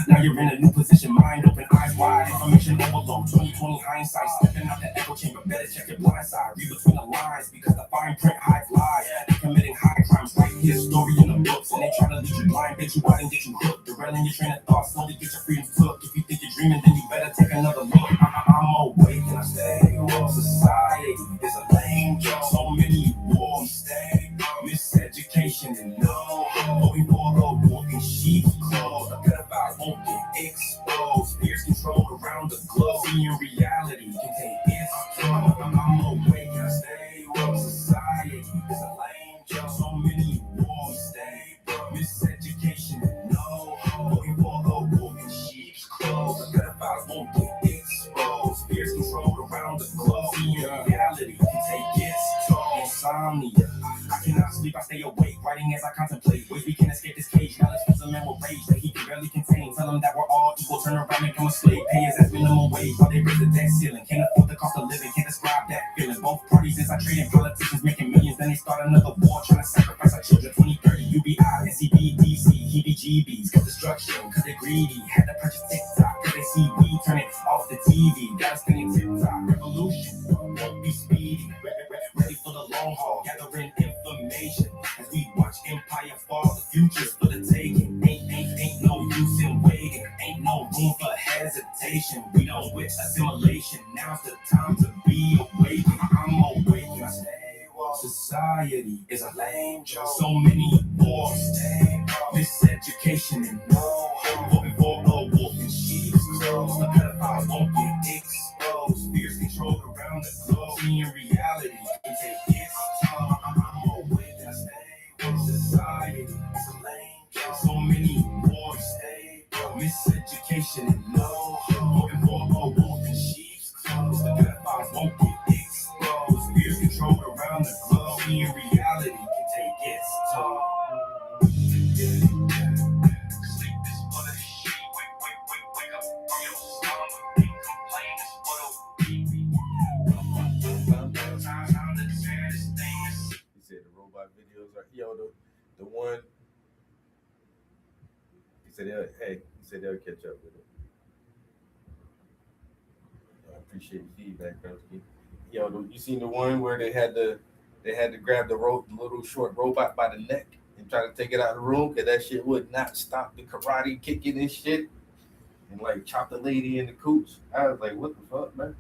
Now you're in a new position. Mind open, eyes wide. Information overload. 2020 hindsight. Stepping out the echo chamber. Better check your blind side. Read between the lines because the fine print hides lies. They're committing high crimes. Write his story in the books. And they try to lead you blind, bitch you out and get you hooked. Derailing your train of thought. Slowly get your freedom took. If you think you're dreaming, then you better take another look. I'm awake and I stay up. Society is a lame joke. So many wars. Stay up. Miseducation and no. Going for the wolf in sheep's clothes. The pedophiles won't get exposed. Fears controlled around the globe. Seeing reality can take its toll. I'm awake and I stay up. Society is a lame joke. So many wars. Stay up. Miseducation and no. Going for the wolf in sheep's clothes. The pedophiles won't get exposed. Fears controlled around the globe. Seeing reality can take its toll. Insomnia. I cannot sleep, I stay awake, writing as I contemplate ways we can escape this cage. Knowledge fills a man with rage that he can barely contain. Tell him that we're all equal, turn around and become a slave. Pay his ass minimum wage while they raise the debt ceiling. Can't afford the cost of living, can't describe that feeling. Both parties inside trading, politicians making millions. Then they start another war, trying to sacrifice our children. 2030, UBI, NCB, DC, heebie-jeebies. Cause destruction, cause they're greedy. Had to purchase TikTok, cause they see we turn it off the TV. Got us spinning TikTok, revolution, won't be speedy. Ready for the long haul, gathering information as we watch empire fall. The future's for the taking. Ain't no use in waiting. Ain't no room for hesitation. We don't wish assimilation. Now's the time to be awakened. I'm awake and I stay woke. Society is a lame joke. So many wars. Stay woke. Miseducation and no hope. Voting for a wolf in sheep's clothes. The pedophiles won't get exposed. Fears controlled around the globe. Seeing reality can take its toll. I'm awake and I stay woke. Society is a lame joke. So many wars. Stay woke. Miseducation and no hope. Voting for a wolf in sheep's clothes. The pedophiles won't get exposed. Fears controlled around the globe. Seeing reality can take its toll. Sleep is for the sheep. Wake up from your slumber. And complain is for the weak. Time to tear this thing asunder. He said the robot videos are the one. He said they'll catch up with it. I appreciate the feedback, Broski. You seen the one where they had to grab the little short robot by the neck and try to take it out of the room because that shit would not stop the karate kicking and shit and like chop the lady in the cooch. I was like, what the fuck, man?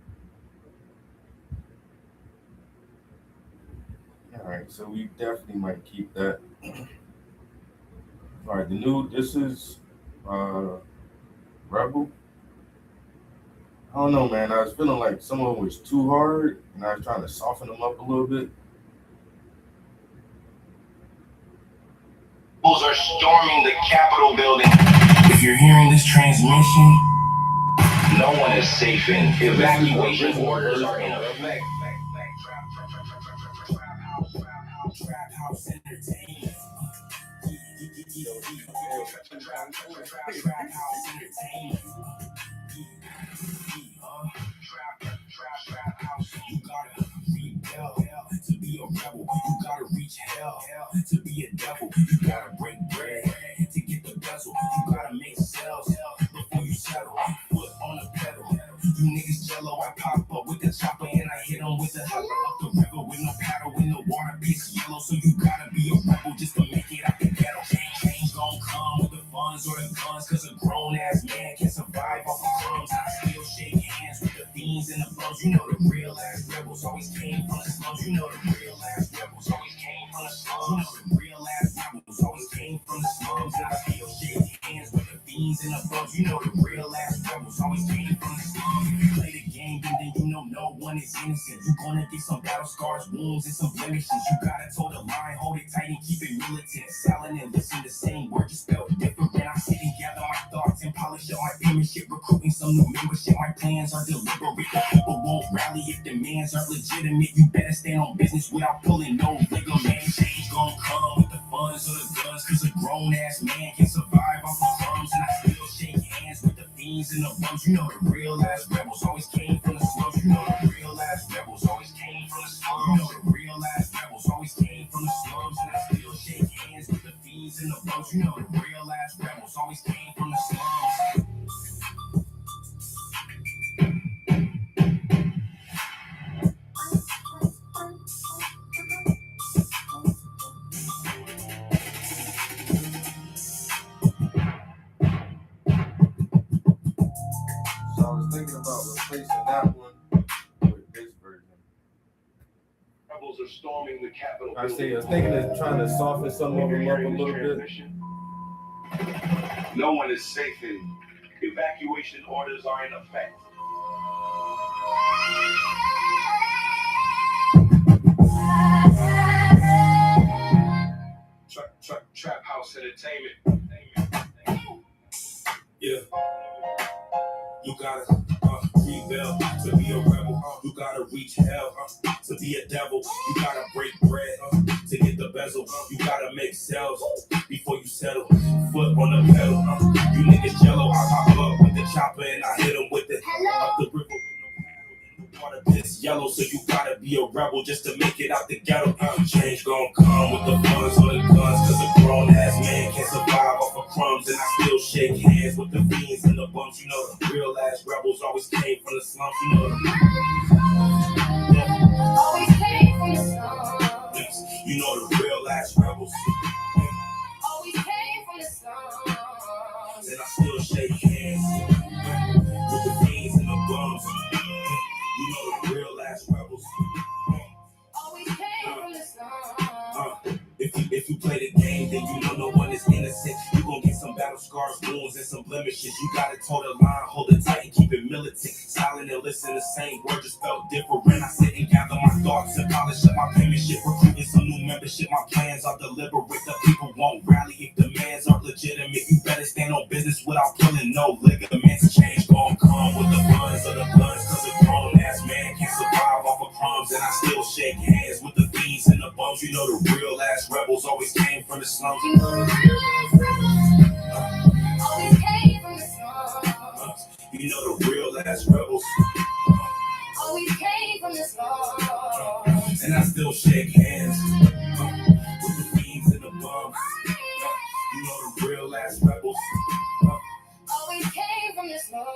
All right, so we definitely might keep that. All right, this is Rebel. I don't know, man. I was feeling like some of them was too hard, and I was trying to soften them up a little bit. Are storming the Capitol building. If you're hearing this transmission, No one is safe in. Evacuation orders are in effect. Trap House Entertainment. Trap House Entertainment. Trap House. You gotta rebel to be a rebel. You gotta reach hell to be a devil. You gotta break bread to get the bezel. You gotta make hit them with the hello. Up the river with no paddle, with no water, pitch yellow. So you gotta be a rebel just to make it out the ghetto. Change gon' come with the funds or the guns, cause a grown ass man can survive off of crumbs. I still shake hands with the fiends and the bums. You know the real ass rebels always came from the slums. You know the real ass rebels always came from the slums. You know the real ass rebels always came from the slums. And I still shake hands with the fiends and the bums. You know the real ass rebels always came from the slums. If you play the game, then you know no one is innocent. You gonna get some battle scars, wounds, and some blemishes. You gotta toe the line, hold it tight and keep it militant. Silent and listen, the same word just spelled different. When I sit and gather my thoughts and polish up my penmanship, recruiting some new membership. My plans are deliberate. The people won't rally if demands aren't legitimate. You better stand on business without pulling no ligament. Change gon' come with the funds or the guns, cause a grown ass man can survive off of crumbs. And I still shake hands with the fiends and the bums. You know the real ass rebels always came from the slums. You know the real ass rebels always came from the slums. You know the real ass rebels always came from the slums. And I still shake hands with the fiends and the bums. You know the real ass rebels always came from the slums. So I was thinking about replacing that one with this version. Rebels are storming the Capitol. I was thinking of trying to soften some of them up a little bit. No one is safe in. Evacuation orders are in effect. Trap House Entertainment. Yeah. You gotta rebel to be a rebel. You gotta reach hell to be a devil. You gotta break bread to get the bezel. You gotta make sales before you settle. Foot on the pedal. You niggas jello. I pop up with the chopper and I hit 'em with it. Up the river with no paddle and the water piss yellow. So you gotta be a rebel just to make it out the ghetto. Change gon' come with the funds or the guns, cause a grown ass man can't survive off of crumbs. And I still shake hands with the fiends and the bums. You know the real ass rebels always came from the slums. You know Always came from the slums. you know the real ass rebels. Always came from the slums. And I still shake hands with the fiends and the bums. You know the real ass rebels. Always came from the slums. If you play the game, then you know no one is innocent. You gon' get some battle scars, wounds, and some blemishes. You gotta toe the line, hold it tight, and keep it militant. Silent and listen, the same word just felt different. I sit and gather my thoughts and polish up my penmanship, recruiting some new membership. My plans are deliberate. The people won't rally if demands aren't legitimate. You better stand on business without pulling no ligaments. Change gon' come with the funds or the guns, cause a grown ass man can survive off of crumbs. And I still shake hands with the fiends and the bums. You know the real ass rebels always came from the slums. You know the real ass rebels. Always came from the slums. You know the real ass rebels. Always came from the slums. And I still shake hands with the fiends and the bums. You know the real ass rebels. Always came from the slums.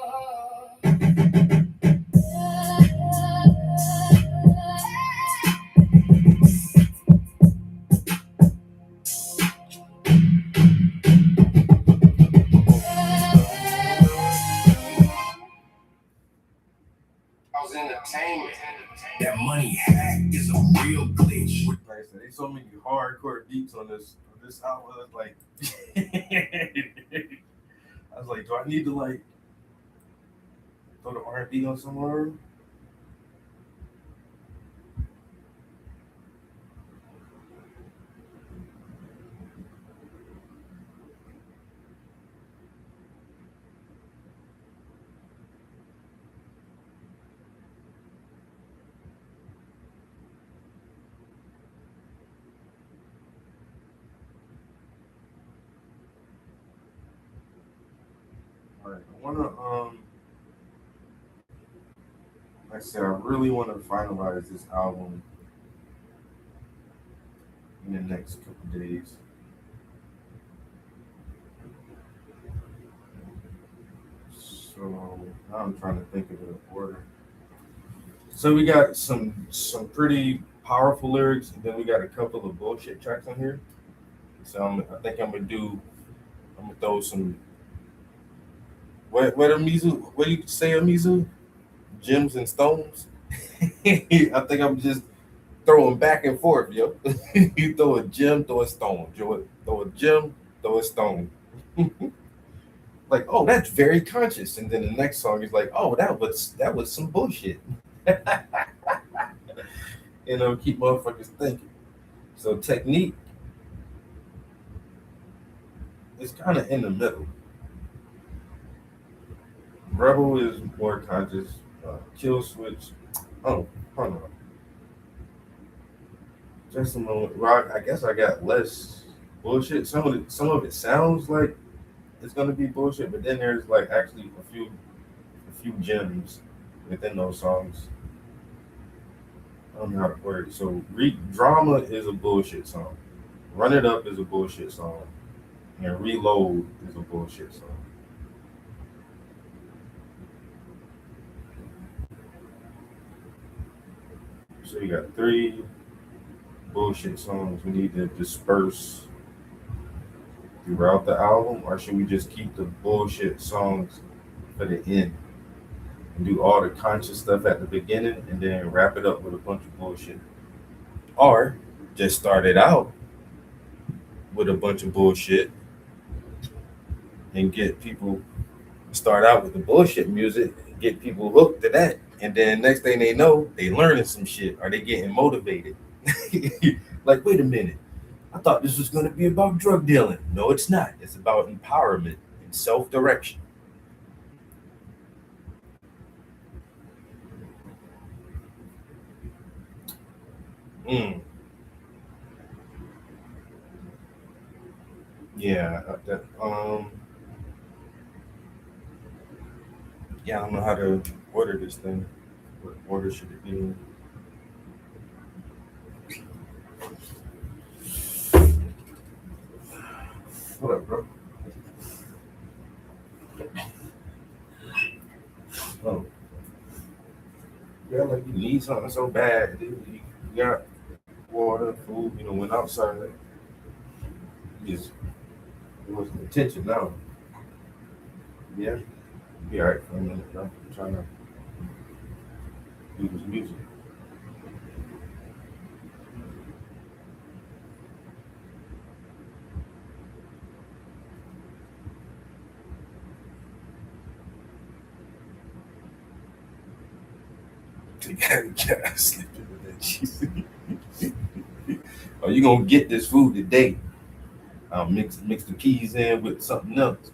Entertainment. That money hack is a real glitch. Like I said, there's so many hardcore beats on this album. I was like, do I need to like throw the R&B on somewhere? Alright, I wanna like I said, I really want to finalize this album in the next couple days. So now I'm trying to think of an order. So we got some pretty powerful lyrics, and then we got a couple of bullshit tracks on here. So I think I'm gonna throw some what a Mizu, what do you say a Mizu? Gems and stones. I think I'm just throwing back and forth, yo. You throw a gem, throw a stone. Throw a gem, throw a stone. Like, oh, that's very conscious. And then the next song is like, oh, that was some bullshit. Keep motherfuckers thinking. So technique is kind of in the middle. Rebel is more conscious. Kill switch. Oh, hold on. Just a moment. Rock. I guess I got less bullshit. Some of it sounds like it's gonna be bullshit, but then there's like actually a few gems within those songs. I don't know how to word it. So drama is a bullshit song. Run It Up is a bullshit song. And Reload is a bullshit song. So you got three bullshit songs we need to disperse throughout the album, or should we just keep the bullshit songs for the end and do all the conscious stuff at the beginning and then wrap it up with a bunch of bullshit? Or just start it out with a bunch of bullshit and get people start out with the bullshit music, get people hooked to that, and then next thing they know, they learning some shit or they getting motivated. Like, wait a minute, I thought this was going to be about drug dealing. No, it's not. It's about empowerment and self-direction. Mm, yeah, yeah, I don't know how to order this thing. What order should it be in? What up, bro? Oh, yeah, like you need something so bad. You got water, food, went outside. Just it wasn't attention now. Yeah, be all right for a minute. I'm trying to do this music. You gotta sleep with that cheese. Are you gonna get this food today? I'll mix the peas in with something else.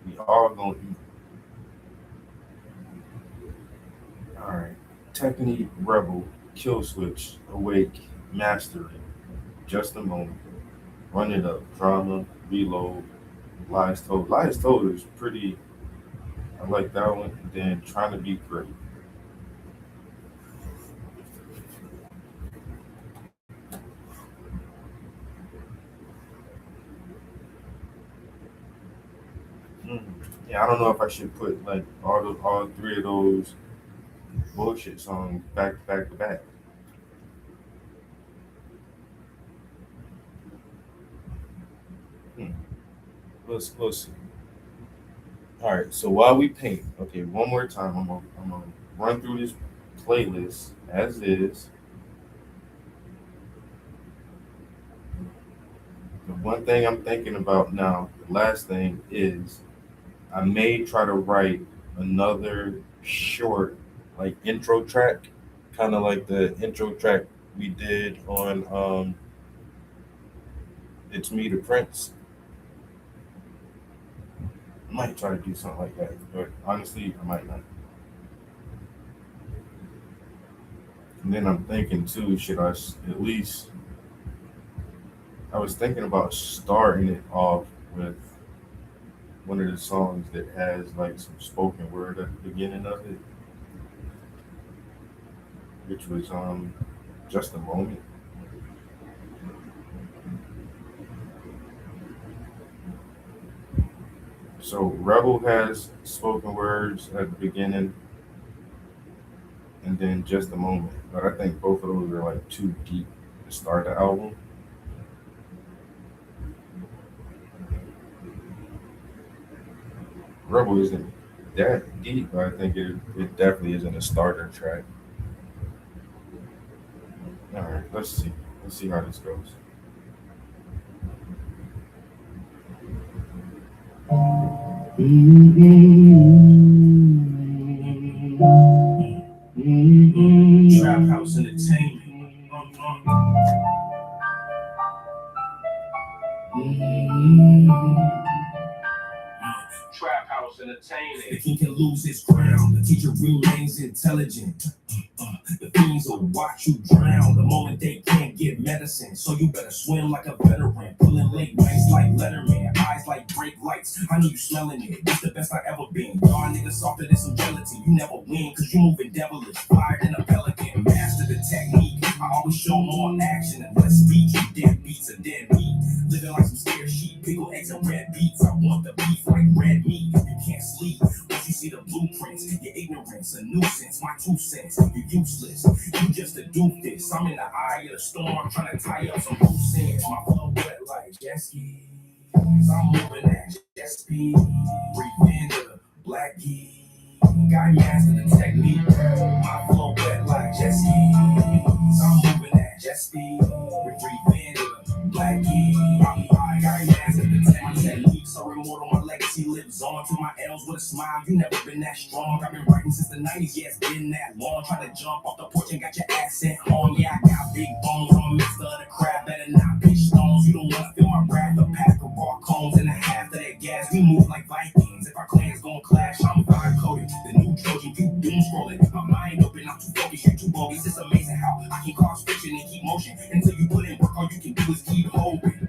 We all gonna eat. All right. Technique, Rebel, Kill Switch, Awake, Mastering, Just a Moment, Run It Up, Drama, Reload, Lies Told. Lies Told is pretty. I like that one. And then Trying to Be Great. Mm. Yeah, I don't know if I should put like all three of those bullshit songs back to back. Hmm. We'll see. All right. So while we paint, okay, one more time, I'm gonna run through this playlist as is. The one thing I'm thinking about now, the last thing is I may try to write another short, like intro track, kind of like the intro track we did on "It's Me, the Prince." I might try to do something like that, but honestly, I might not. And then I'm thinking too, should at least? I was thinking about starting it off with one of the songs that has like some spoken word at the beginning of it, which was "Just a Moment." So Rebel has spoken words at the beginning. and then Just a Moment. But I think both of those are like too deep to start the album. Rebel isn't that deep, but I think it definitely isn't a starter track. All right, let's see. Let's see how this goes. Trap House Entertainment. Trap House Entertainment. The king can lose his crown. The teacher remains intelligent. The fiends will watch you drown the moment they can't get medicine. So you better swim like a veteran. Pulling late nights like Letterman. Eyes like brake lights. I know you smelling it. It's the best I ever been. Y'all niggas softer than some gelatin. You never win cause you moving devilish. Fired in a pelican. Master the technique. I always show more action and less speech. Dead beats are dead meat. Living like some scared sheep. Pickle eggs and red beets. I want the beef like red meat. You can't sleep. Once you see the blueprints, your ignorance a nuisance. My 2 cents. You're useless. You just a doofus. I'm in the eye of the storm trying to tie up some loose ends. My flow wet like jet skis. I'm moving at jet speed. Revenge of the black key. Guy master the technique. My flow wet like jet skis. I'm moving at jet speed. Revenge of the black key. Guy master the technique. So immortal, my legacy lives on. To my L's with a smile. You never been that strong. I've been writing since the 90s. Yeah, it's been that long. Trying to jump off the porch and got your ass sent home. Yeah, I got big bones. I'm a mixer of the crab. Better not pitch stones. You don't wanna feel my wrath. A pack of raw cones and a half of that gas. We move like Vikings. If our clans gon' clash, I'm vibe coded. The new Trojan, you doom scrolling. My mind open, I'm too focused, you too bogus. It's amazing how I can cause friction and keep motion. Until you put in work, all you can do is keep hoping.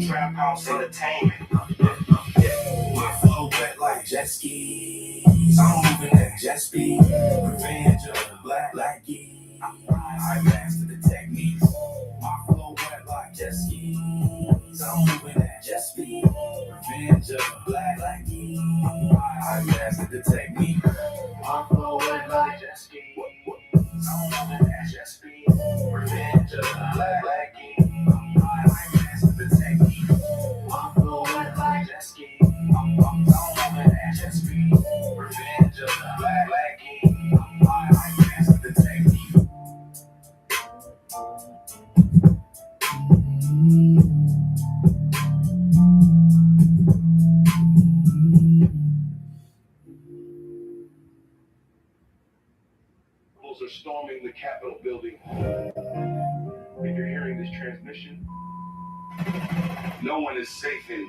Trap House Entertainment. My flow wet like jet skis. I'm moving at jet speed. Revenge of the black key. I mastered the technique. My flow wet like jet skis. I'm moving at jet speed. Revenge of the black key. I mastered the technique. My flow wet like jet skis. I'm moving at jet speed. Revenge of the black key. I mastered the technique. My flow wet like jet skis. I'm moving at jet speed. Revenge of the black key. I mastered the technique. Are storming the Capitol building. If you're hearing this transmission, no one is safe and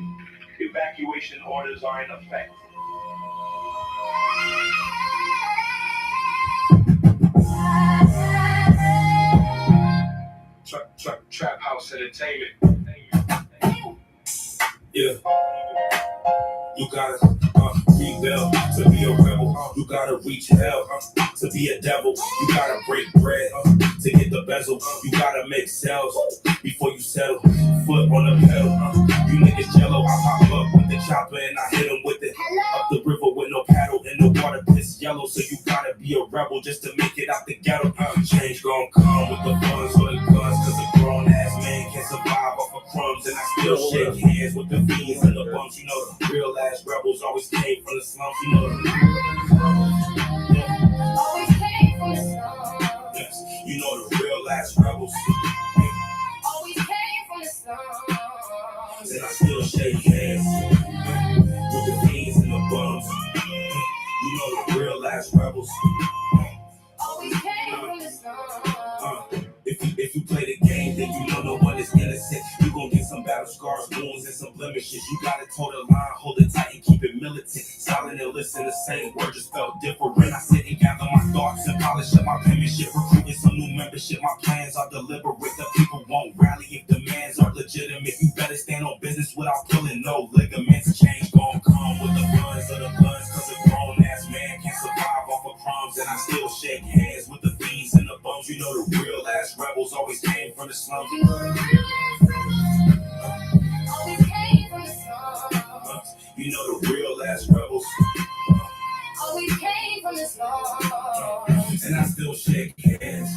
evacuation orders are in effect. Trap House Entertainment. Yeah. You gotta rebel to be a rebel. You gotta reach hell to be a devil. You gotta break bread to get the bezel. You gotta make sales before you settle. Foot on the pedal. You niggas jello. I pop up with the chopper and I hit 'em with it. Up the river with no paddle and the water piss yellow. So you gotta be a rebel just to make it out the ghetto. Change gon' come with the funds or the guns. Cause a grown ass man can't survive off of crumbs. And I still shake hands with the fiends and the bumps. You know the real ass rebels always came from the slums. You know the Always came from the slums. yes. You know the real ass rebels. Always came from the slums. And I still shake hands with the fiends and the bums. You know the real ass rebels. Always came from the slums. If you play the game, then you know no one is innocent. You gon' get some battle scars, wounds, and some blemishes. You gotta toe the line, hold it tight, and keep it militant. Silent and listen, the same word just felt different. I sit and gather my thoughts and polish up my penmanship. Recruiting some new membership, my plans are deliberate. The people won't rally if demands are legitimate. You better stand on business without pulling no ligaments. Change gon' come with the guns of the guns. Cause a grown ass man can't survive off of crumbs. And I still shake hands with the fiends and the bums. You know the real ass rebels always came from the slums. You know the real ass rebels always came from the slums. You know the real ass rebels. Oh, we came from this long. And I still shake hands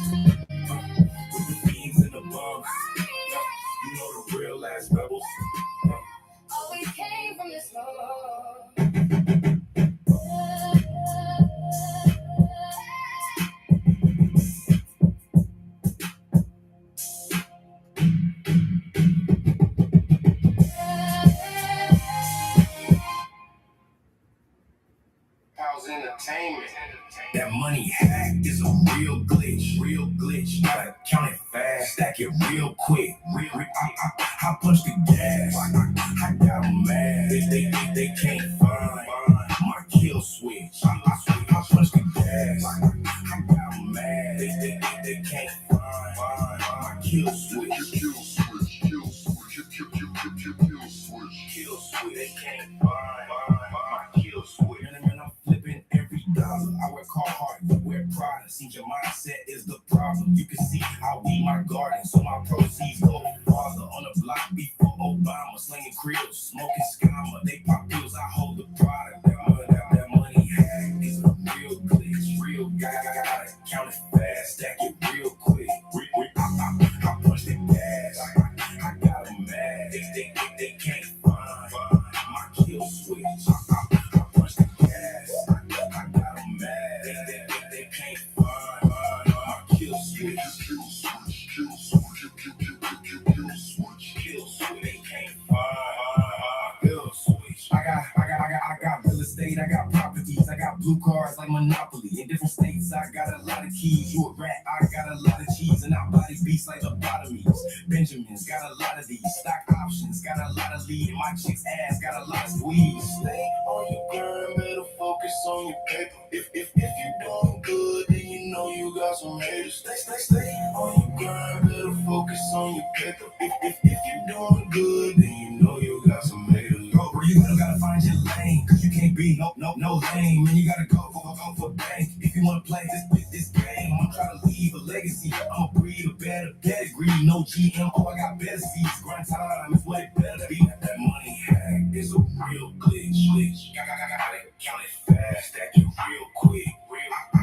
with the fiends and the bums. You know the real ass rebels. Oh, we came from this long. House entertainment. That money hack is a real glitch, real glitch. Gotta count it fast, stack it real quick. I punch the gas, I got 'em mad. They can't find my kill switch. I punch the gas, I got 'em mad. They can't find my kill switch. Kill switch. They can't find my kill switch. And I'm flipping every dollar. I work hard, you wear Prada. Seems your mindset is the problem. You can see I weed my garden, so my proceeds go farther. On the block before Obama, slinging krills, smoking scammer. They pop pills, I hold the product. That money hack is a real glitch, real guy. Gotta count it fast, stack it real quick. I punch the gas, I got 'em mad. They can't find my kill switch. I punch the gas, I got 'em mad. They can't find my kill switch. Kill switch. They can't find my kill switch. I got real estate, I got properties, I got blue cards like Monopoly. In different states, I got a lot of keys. You a rat, I got a lot of cheese. And I body beats like lobotomies. Benjamins, got a lot of these. Stock options, got a lot of lead. And my chick's ass got a lot of squeeze. Stay on your grind, better focus on your paper. If you doing good, then you know you got some haters. Stay on your grind, better focus on your paper. If you doing good, then you know you got some haters. Bro, you gotta find your lane. Cause you can't be no lame. Man, you gotta go for bank. If you wanna play this game, I'm trying to leave a legacy. I'ma breed a better pedigree. No GMO, I got better seeds. Grind time is what it better be. That money hack is a real glitch. Gotta count it fast, stack it real quick. I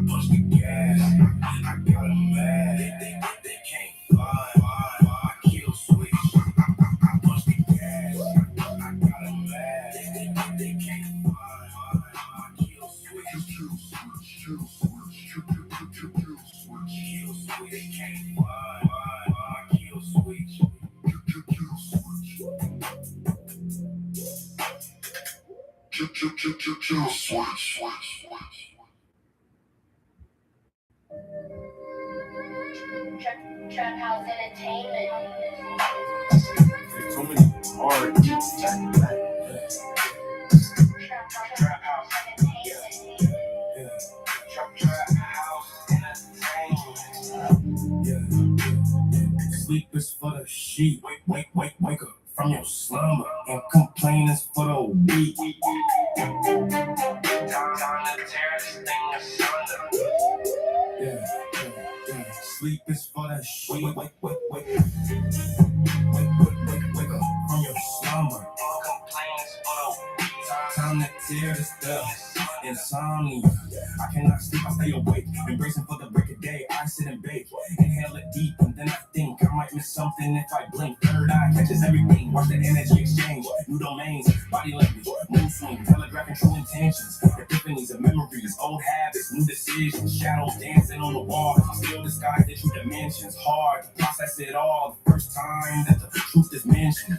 punch the gas, I got 'em mad. They can't find my kill switch. I punch the gas, I got 'em mad. They can't find my kill switch. Kill switch. They can't find my kill switch. Kill switch. Trap House Entertainment. There's so many hard. Trap House Entertainment. Trap house entertainment. Sleep is for the sheep. Wake up from your slumber. And complain is for the weak. Time to tear this thing asunder. Yeah. Sleep is for the sheep. Wake up from your slumber. Complaints for the weak. Time to tear this stuff. Insomnia. I cannot sleep, I stay awake. Embracing for the break of day. I sit and bake. Inhale it deep, and then I think I might miss something if I blink. Third eye catches everything. Watch the energy exchange. New domains, body language, mood swings, telegraphing true intentions. Epiphanies and memories, old habits, new decisions. Shadows dancing on the wall. Still disguised the true dimensions. Hard to process it all. The first time that the truth is mentioned.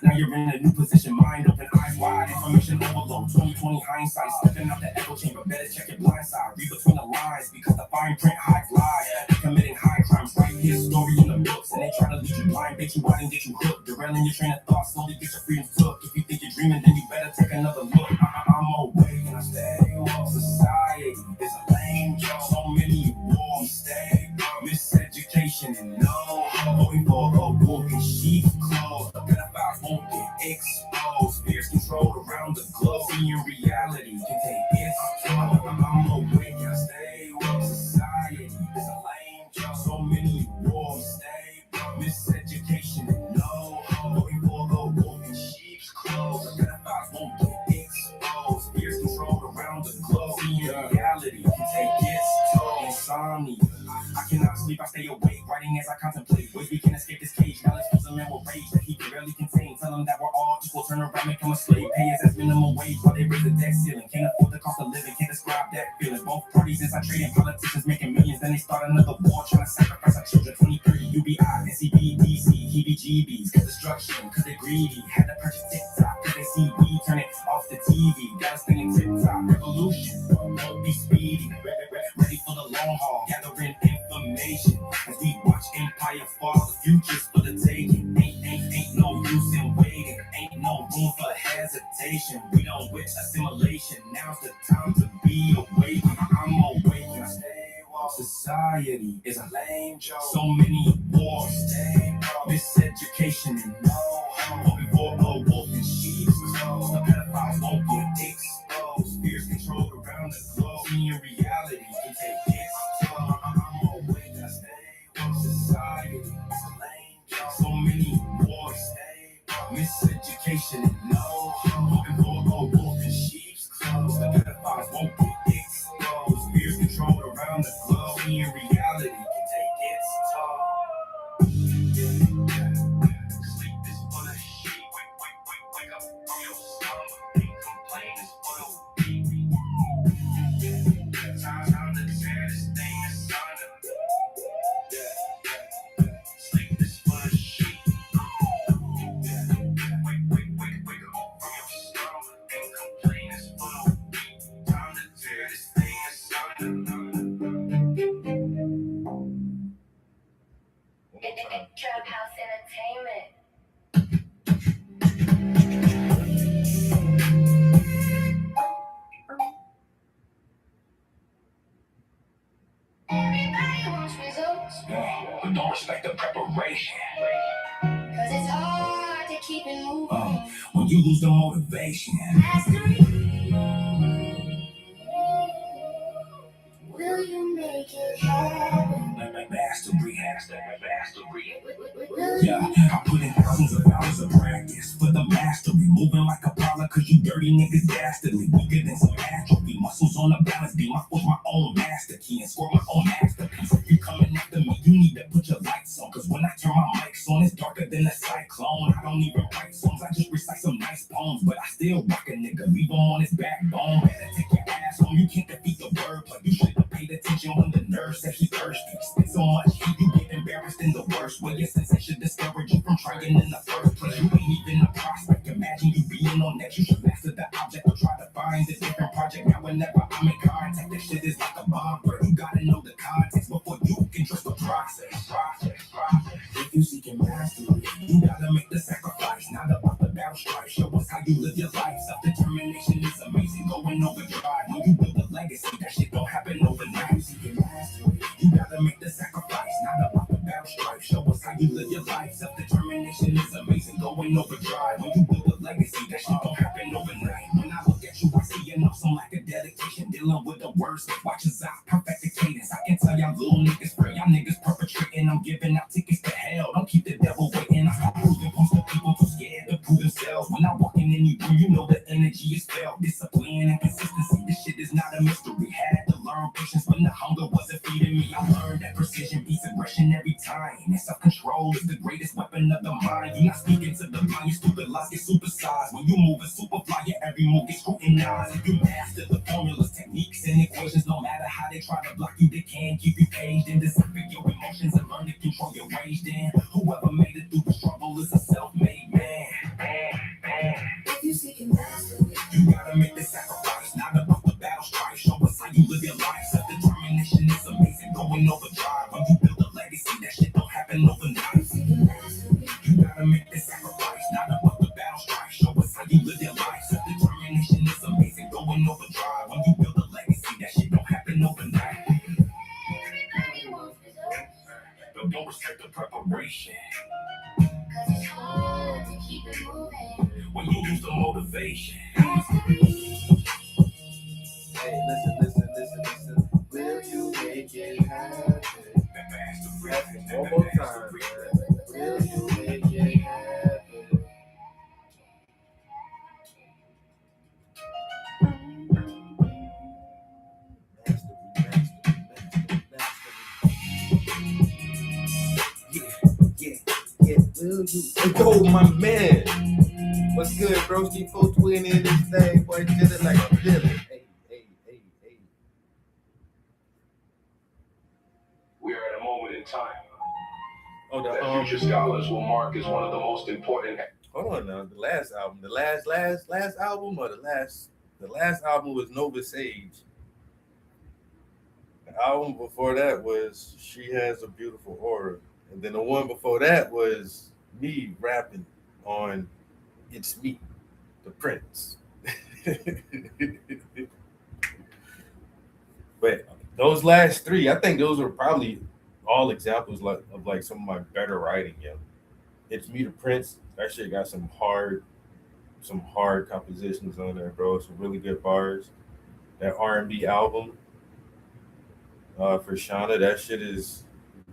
Now you're in a new position. Mind open, eyes wide. Information overload. 20/20 hindsight. Stepping out the echo chamber. Better check your blind side. Read between the lines because the fine print hides lies. Committing high crimes. Write his story in the books. And they try to lead you blind. Bait you out and get you hooked. Derailing your train of thought. Slowly get your freedom took. If you think you're dreaming, then you better take another look. I'm awake and I stay up. Society is a lame joke. So many wars. Stay up. Miseducation and no voting for a wolf in sheep's clothes. Pedophiles open, exposed. Fears controlled around the globe. Seeing reality can take its toll. I'm awake and I stay up. Society is a lame joke. So many wars. Stay up. Miseducation and no voting for a wolf in sheep's clothes. Pedophiles the man will rage that he can barely contain. Tell him that we're all equal, turn around, become a slave. Pay us as minimum wage while they raise the debt ceiling. Can't afford the cost of living, can't describe that feeling. Both parties inside trading, politicians making millions. Then they start another war, trying to sacrifice our children. 2030, UBI, NCB, DC, heebie-jeebies. Cause destruction, cause they're greedy. Had to purchase TikTok, cause they see we turn it off the TV. Gotta stay in TikTok, revolution, won't be speedy. Ready for the long haul, gathering information. As we watch empire fall, the future's for the taking. Ain't no use in waiting, ain't no room for hesitation. We don't wish assimilation, now's the time to be awake. I'm awake and I stay woke. Society is a lame joke, so many wars, miseducation and hoping for a wolf in sheep's clothes. The pedophiles won't get exposed, fears controlled around the globe. Seeing reality can take its toll. I'm awake and I stay woke. Society is a lame joke, so many wars, miseducation and hoping for a wolf in sheep's clothes. The pedophiles won't get exposed, fears controlled around the globe. Seeing reality can take its toll. Sleep is full of shit. Wake up from your slumber. Ain't complain is full of weed. Time to tear this thing asunder. Sleep is full of shit. Wake up from your slumber. Ain't complain is full of weed. Time to tear this thing asunder. Trap House Entertainment. Everybody wants results, But don't respect the preparation. cause it's hard to keep it moving. When you lose the motivation, Mastery. Will you make it happen? like mastery. Will Yeah, you? I put in thousands of hours of practice for the mastery. Moving like a prowler, cause you dirty niggas dastardly. Weaker than some atrophy. Muscles on the balance beam. I forge my own master key and score my own masterpiece. If you coming after me, you need to put your lights on. Cause when I turn my mics on, it's darker than a cyclone. I don't even write songs, I just recite some nice poems. But I still rock a nigga, leave him on his backbone. Better take your ass home, you can't defeat the wordplay. You should have paid attention when the nurse said he thirsty. Spit so much heat, you get embarrassed in the worst way. Your sensation discourage you from trying in the first place. You ain't even a prospect. Imagine you being on next. You should master the object or try to find a different project. Now whenever I'm in contact, this shit is like a bomb. But you gotta know the context before you can trust the process. If you seeking mastery, you gotta make the sacrifice. Not about the battle strife. Show us how you live your life. Self-determination is amazing. Going overdrive. When you build a legacy, that shit don't happen overnight. You seeking mastery, you gotta make the sacrifice. Not about the battle strife. Show us how you live your life. Self-determination is amazing. Going overdrive. When you build a legacy, that shit don't happen overnight. When I look at you, I see enough some lack of dedication. Dealing with the worst. Watch as I perfect the cadence. I can tell y'all little niggas free. Y'all niggas perpetrating. I'm giving out tickets to hell. Don't keep the devil waiting. I stop proving points to people too scared to prove themselves. When I walk in any room, you know the energy is felt. Discipline and consistency. This shit is not a mystery. Had to learn patience when the hunger wasn't feeding me. I learned that precision beats aggression every time. And self-control is the greatest weapon of the mind. You're not speaking to the blind. Your stupid lies get supersized. When you move a superfly, your every move gets scrutinized. If you master the formulas, techniques, and equations, no matter how they try to block you, they can't keep you caged in. Decipher your emotions and learn to control your rage. Then whoever made it through the struggle is a self-made man. If you seeking mastery, You gotta make the sacrifice, not about the battle strife. Show us how you live your life. Self-determination is amazing. Going overdrive. When you build a legacy, that shit don't happen overnight. seeking mastery, You gotta make the sacrifice, not about the battle strife. Show us how you live your life. Self-determination is amazing. Going overdrive. When you build a legacy, that shit don't happen overnight. everybody wants results, But don't respect the preparation. cause it's hard to keep it moving. When you lose the motivation. Mastery. Hey, listen. Will you make it happen? That mastery. One more time, man. Will you make it happen? Mastery. Yeah. tell you. Yo, my man. What's good, broski? 420 in this thing, boy. Did it like a villain. Hey. We are at a moment in time Oh, that future scholars will mark as one of the most important. Hold on now. The last album, the last album, or the last album was Nova Sage. The album before that was She Has a Beautiful Aura, and then the one before that was me rapping on It's Me, the Prince. But those last three, I think those are probably all examples of like some of my better writing. Yeah, It's Me, the Prince. That shit got some hard compositions on there, bro. Some really good bars. That R&B album for Shauna, that shit is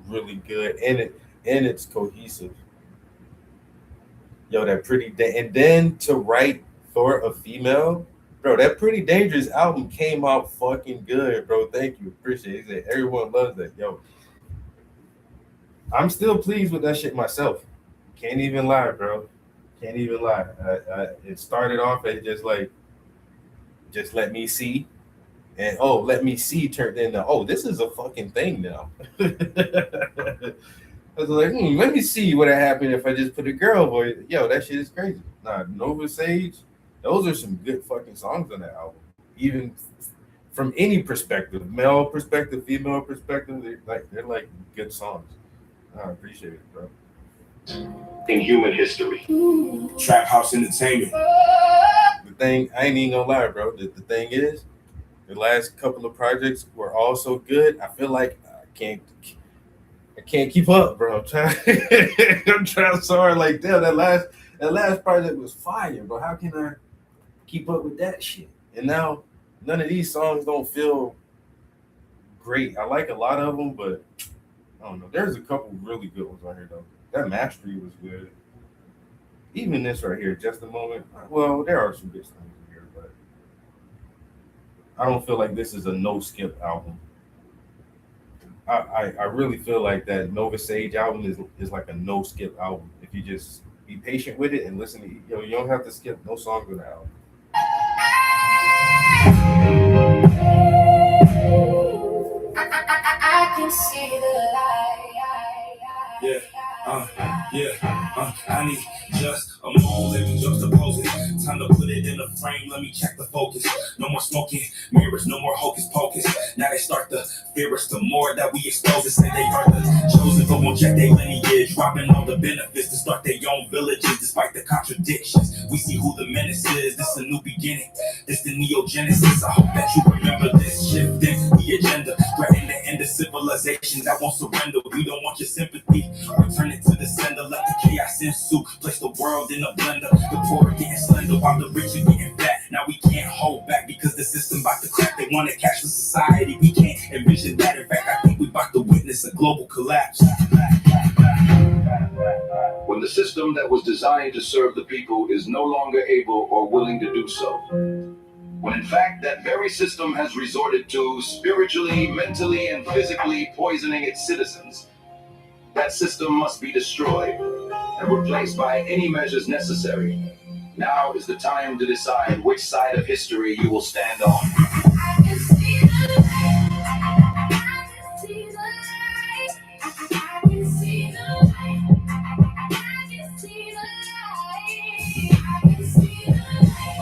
really good, and it's cohesive. Yo, that and then to write for a female, bro, that Pretty Dangerous album came out fucking good, bro. Thank you, appreciate it. Everyone loves that. Yo, I'm still pleased with that shit myself. Can't even lie, bro. Can't even lie. It started off as just let me see, and let me see turned into this is a fucking thing now. I was like, let me see what would happen if I just put a girl voice. Yo, that shit is crazy. Nah, Nova Sage, those are some good fucking songs on that album. Even from any perspective, male perspective, female perspective, they're like good songs. I appreciate it, bro. In human history. Trap House Entertainment. The thing, I ain't even gonna lie, bro. The thing is, the last couple of projects were all so good. I feel like I can't keep up, bro. I'm trying so hard. Like, damn, that last project was fire, bro. How can I keep up with that shit? And now none of these songs don't feel great. I like a lot of them, but I don't know. There's a couple really good ones on here though. That Mastery was good. Even this right here, Just a Moment. Well, there are some good songs in here, but I don't feel like this is a no skip album. I really feel like that Nova Sage album is like a no skip album. If you just be patient with it and listen to it, you don't have to skip no songs on the album. I can see the light. I need just a moment, let me juxtapose it. Time to put it in a frame, let me check the focus. No more smoking mirrors, no more hocus pocus. Now they start to fear us, the more that we expose it. Say they are the chosen, but won't check their lineage. Dropping all the benefits to start their own villages. Despite the contradictions, we see who the menace is. This a new beginning, this the neogenesis. I hope that you remember this. Shifting the agenda, threaten the end of civilization that won't surrender. We don't want your sympathy, return it to the sender. Let the chaos ensue, place the world in a blender. The poor getting slender while the rich are getting fat. Now we can't hold back because the system about to crack. They want to catch the society, we can't envision that. In fact, I think we about to witness a global collapse. When the system that was designed to serve the people is no longer able or willing to do so. When in fact that very system has resorted to spiritually, mentally, and physically poisoning its citizens, that system must be destroyed and replaced by any measures necessary. Now is the time to decide which side of history you will stand on. I can see the light. I can see the light. I can see the light. I can see the light. I can see the light. I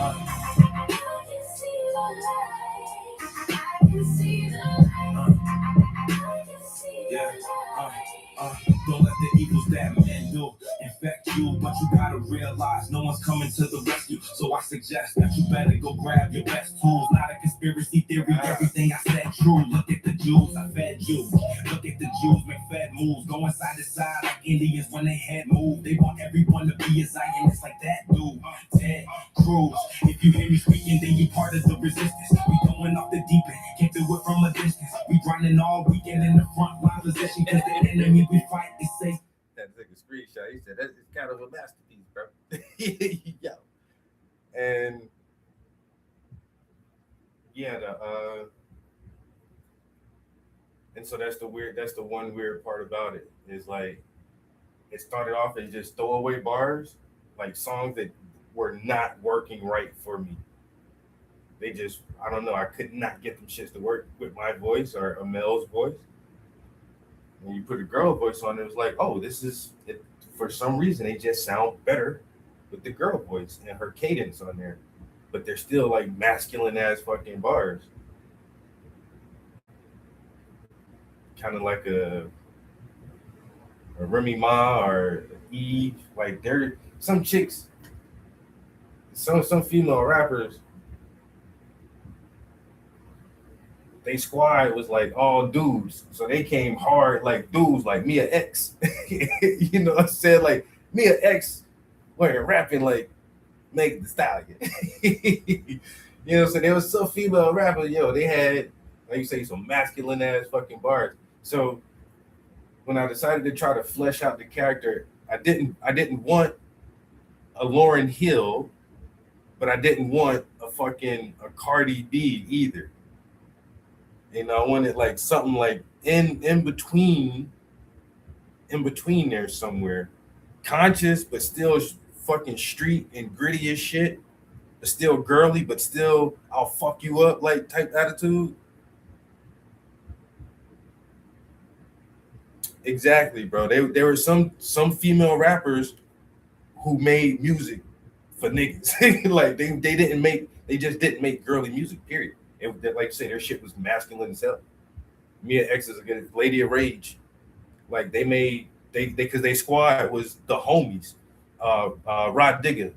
can see the light. I can see the light. I can see the light. Don't let the evils that men do infect you, but you gotta realize no one's coming to the rescue. So I suggest that you better go grab your best tools. Not a conspiracy theory, everything I said true. Look at the Jews, I fed you. Look at the Jews, make fed moves, going side to side like Indians when they head move. They want everyone to be a Zionist like that dude, Ted Cruz. If you hear me speaking, then you part of the resistance. We going off the deep end, can't do it from a distance. We grinding all weekend in the front line position, cause the enemy we fight is safe. Had to take a screenshot. He said that's kind of a masterpiece, bro. Yo. And yeah, and so that's the one weird part about it is like it started off as just throwaway bars, like songs that were not working right for me. They just, I don't know, I could not get them shits to work with my voice or a male's voice. When you put a girl voice on, it was like, oh, this is it. For some reason, they just sound better with the girl voice and her cadence on there, but they're still like masculine ass fucking bars, kind of like a Remy Ma or Eve. Like they're some chicks, some female rappers. They squad was like all dudes, so they came hard like dudes, like Mia X. You know what I'm saying? Like Mia X wearing rapping like Meg the Stallion. You know what I'm saying? There was some female rappers, yo, they had, like you say, some masculine ass fucking bars. So when I decided to try to flesh out the character, I didn't want a Lauryn Hill, but I didn't want a Cardi B either. You know, I wanted like something like in between there somewhere, conscious but still fucking street and gritty as shit, but still girly, but still I'll fuck you up like type attitude. Exactly, bro. There were some female rappers who made music for niggas. Like they just didn't make girly music. Period. Like I say, their shit was masculine as hell. Mia X is a good Lady of Rage. Like they because they squad was the homies. Rod Digger.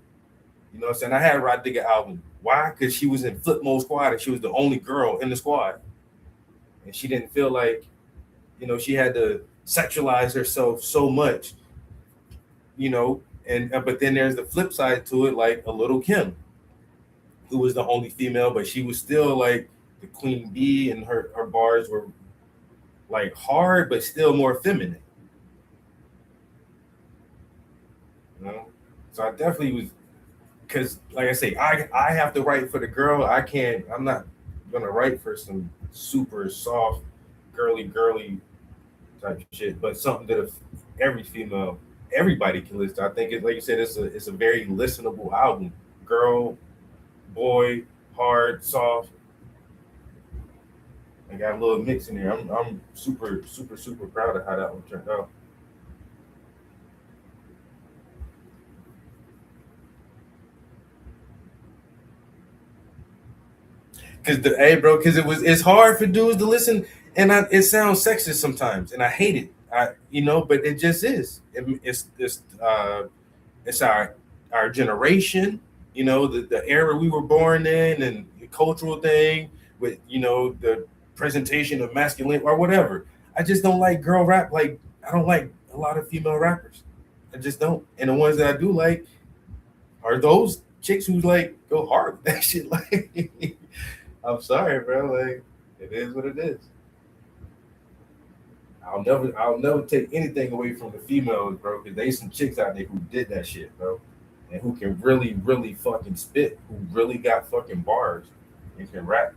You know what I'm saying? I had a Rod Digger album. Why? Because she was in Flip Mode Squad and she was the only girl in the squad. And she didn't feel like, you know, she had to sexualize herself so much, you know, and but then there's the flip side to it, like a Little Kim, who was the only female, but she was still like the queen bee, and her bars were like hard, but still more feminine. You know? So I definitely was, because like I say, I have to write for the girl. I'm not gonna write for some super soft, girly type shit, but something that everybody can listen to. I think it, like you said, it's a very listenable album. Girl, boy, hard, soft. I got a little mix in here. I'm super proud of how that one turned out. Because it's hard for dudes to listen, and it sounds sexist sometimes, and I hate it. But it just is. It's our generation. You know, the era we were born in, and the cultural thing with, you know, the presentation of masculine or whatever. I just don't like girl rap. Like I don't like a lot of female rappers. I just don't. And the ones that I do like are those chicks who like go hard with that shit. Like I'm sorry, bro. Like it is what it is. I'll never take anything away from the females, bro, because there's some chicks out there who did that shit, bro, and who can really fucking spit, who really got fucking bars and can rap.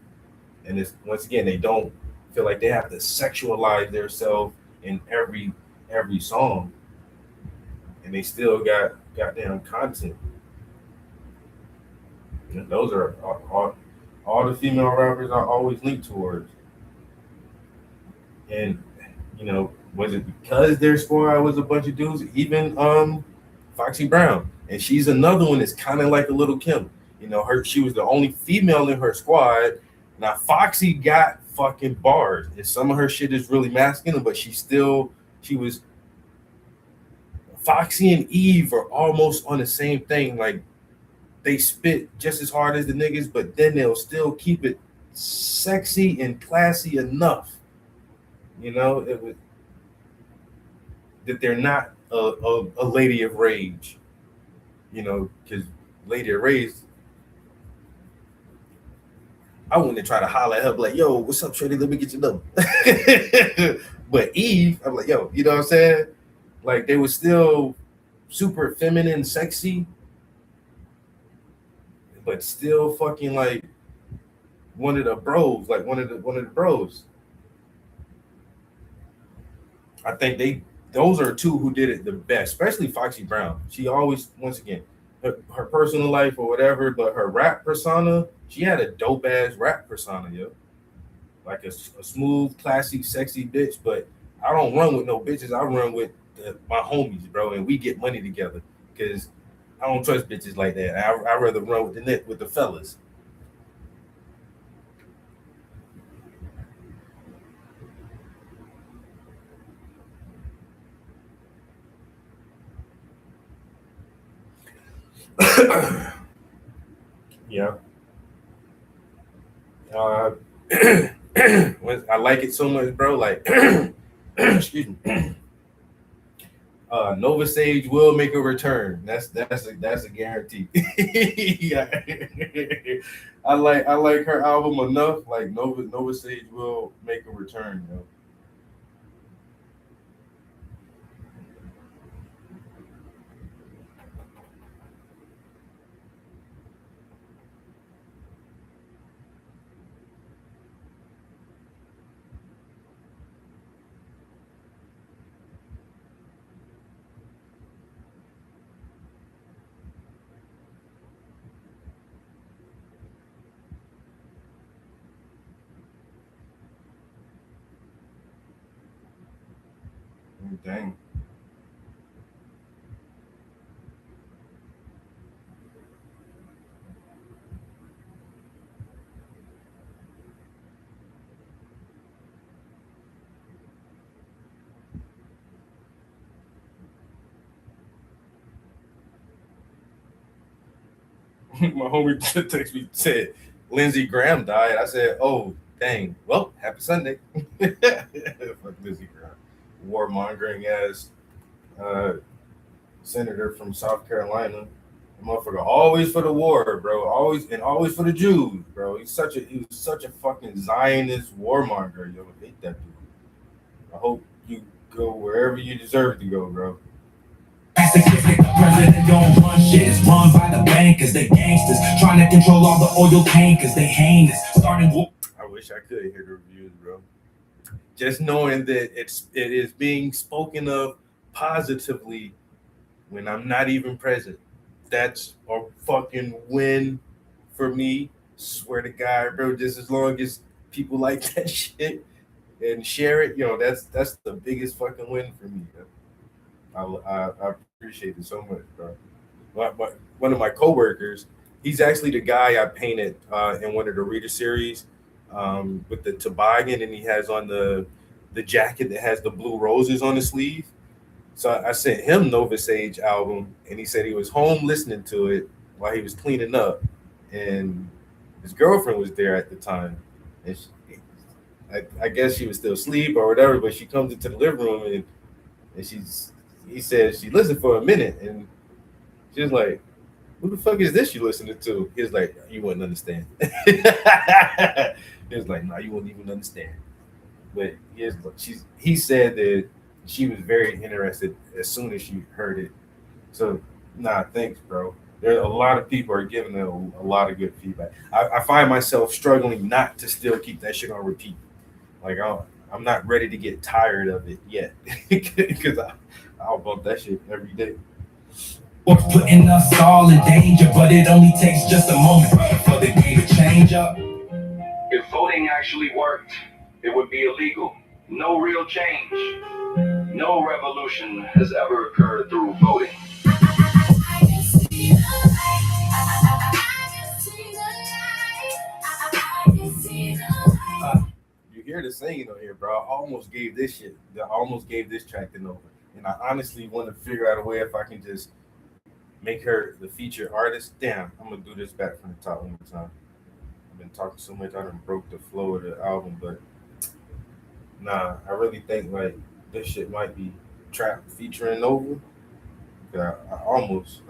And it's, once again, they don't feel like they have to sexualize themselves in every song, and they still got goddamn content. And those are all the female rappers I always lean towards. And you know, was it because their squad was a bunch of dudes? Even Foxy Brown, and she's another one that's kind of like a Little Kim. You know, she was the only female in her squad. Now Foxy got fucking bars, and some of her shit is really masculine, but she was Foxy and Eve are almost on the same thing. Like they spit just as hard as the niggas, but then they'll still keep it sexy and classy enough. You know, it was that they're not a Lady of Rage. You know, because Lady of Rage, I wouldn't try to holler at her like, "Yo, what's up, shorty? Let me get your number." But Eve, I'm like, "Yo," you know what I'm saying? Like they were still super feminine, sexy, but still fucking like one of the bros, like one of the bros. I think those are two who did it the best, especially Foxy Brown. She always, once again, her personal life or whatever, but her rap persona, she had a dope ass rap persona, yo. Like a smooth, classy, sexy bitch. But I don't run with no bitches. I run with my homies, bro, and we get money together because I don't trust bitches like that. I rather run with the fellas. Yeah. Uh, I like it so much, bro. Like, excuse me. Nova Sage will make a return. That's a guarantee. Yeah. I like her album enough. Like Nova Sage will make a return, yo. Dang. My homie texted me, said Lindsey Graham died. I said, "Oh, dang. Well, happy Sunday." Fuck Lindsey Graham, warmongering ass uh, senator from South Carolina. The motherfucker always for the war, bro. Always for the Jews, bro. He was such a fucking Zionist warmonger. Yo, I hate that dude. I hope you go wherever you deserve to go, bro. The president don't run shit, it's run by the bankers, they gangsters, trying to control all the oil tankers, they heinous, starting with. I wish I could hear the reviews, bro. Just knowing that it is being spoken of positively when I'm not even present, that's a fucking win for me. Swear to God, bro. Just as long as people like that shit and share it, that's the biggest fucking win for me. I appreciate it so much, bro. But one of my coworkers, he's actually the guy I painted in one of the reader series with the toboggan, and he has on the jacket that has the blue roses on the sleeve. So I sent him Nova Sage album, and he said he was home listening to it while he was cleaning up, and his girlfriend was there at the time, and I guess she was still asleep or whatever. But she comes into the living room and he said she listened for a minute, and she was like, "Who the fuck is this you listening to?" He was like, "You wouldn't understand." He was like, "No, you wouldn't even understand." But he said that she was very interested as soon as she heard it. So, nah, thanks, bro. There are a lot of people are giving it a lot of good feedback. I find myself struggling not to still keep that shit on repeat. Like I'm not ready to get tired of it yet, because I'll bump that shit every day. Putting us all in danger, but it only takes just a moment for the game to change up. If voting actually worked, it would be illegal. No real change. No revolution has ever occurred through voting. I can see the light. I can see the light. I can see the light. You hear the singing on here, bro. I almost gave this track to Nova. And I honestly want to figure out a way if I can just make her the featured artist. Damn, I'm gonna do this back from the top one more time. I've been talking so much, I done broke the flow of the album, but nah, I really think like this shit might be Trap featuring Nova. I almost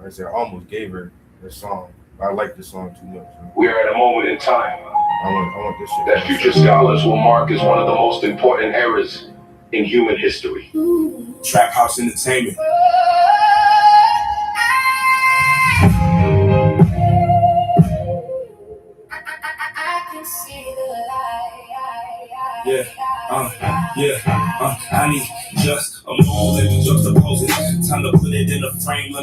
gave her this song. I like this song too much. So We are at a moment in time I want this shit. that future scholars will mark as one of the most important eras in human history. Trap House Entertainment. I can see the light. I need just a moment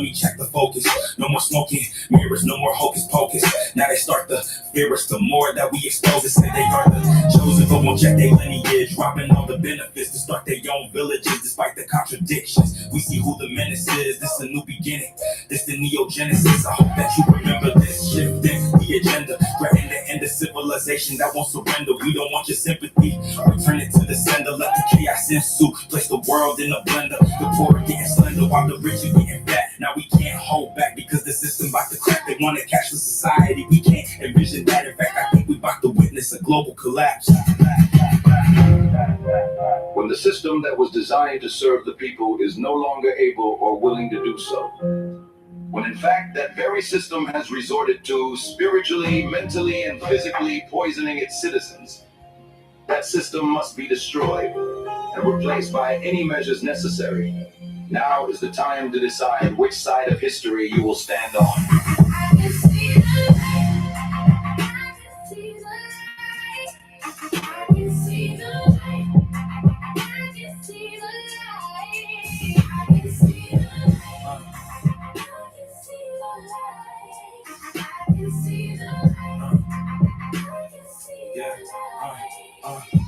let me check the focus. No more smoking mirrors, no more hocus pocus. Now they start to fear us the more that we expose it. Say they are the chosen, but won't check their lineage. Robbing all the benefits to start their own villages. Despite the contradictions, we see who the menace is. This a new beginning, this the Neo-Genesis. I hope that you remember this. Shifting the agenda, threaten the end of civilization that won't surrender. We don't want your sympathy. Return it to the sender, let the chaos ensue. Place the world in a blender. The poor are getting slender while the rich are getting fat. Now we can't hold back because the system about to crack. They want to catch the society. We can't envision that. In fact, I think we about to witness a global collapse. When the system that was designed to serve the people is no longer able or willing to do so. When in fact that very system has resorted to spiritually, mentally, and physically poisoning its citizens. That system must be destroyed and replaced by any measures necessary. Now is the time to decide which side of history you will stand on. I can see the light. I can see the light. I can see the light. I can see the light. I can see the light. I can see the light. I can see the light. I can see Yeah. the light.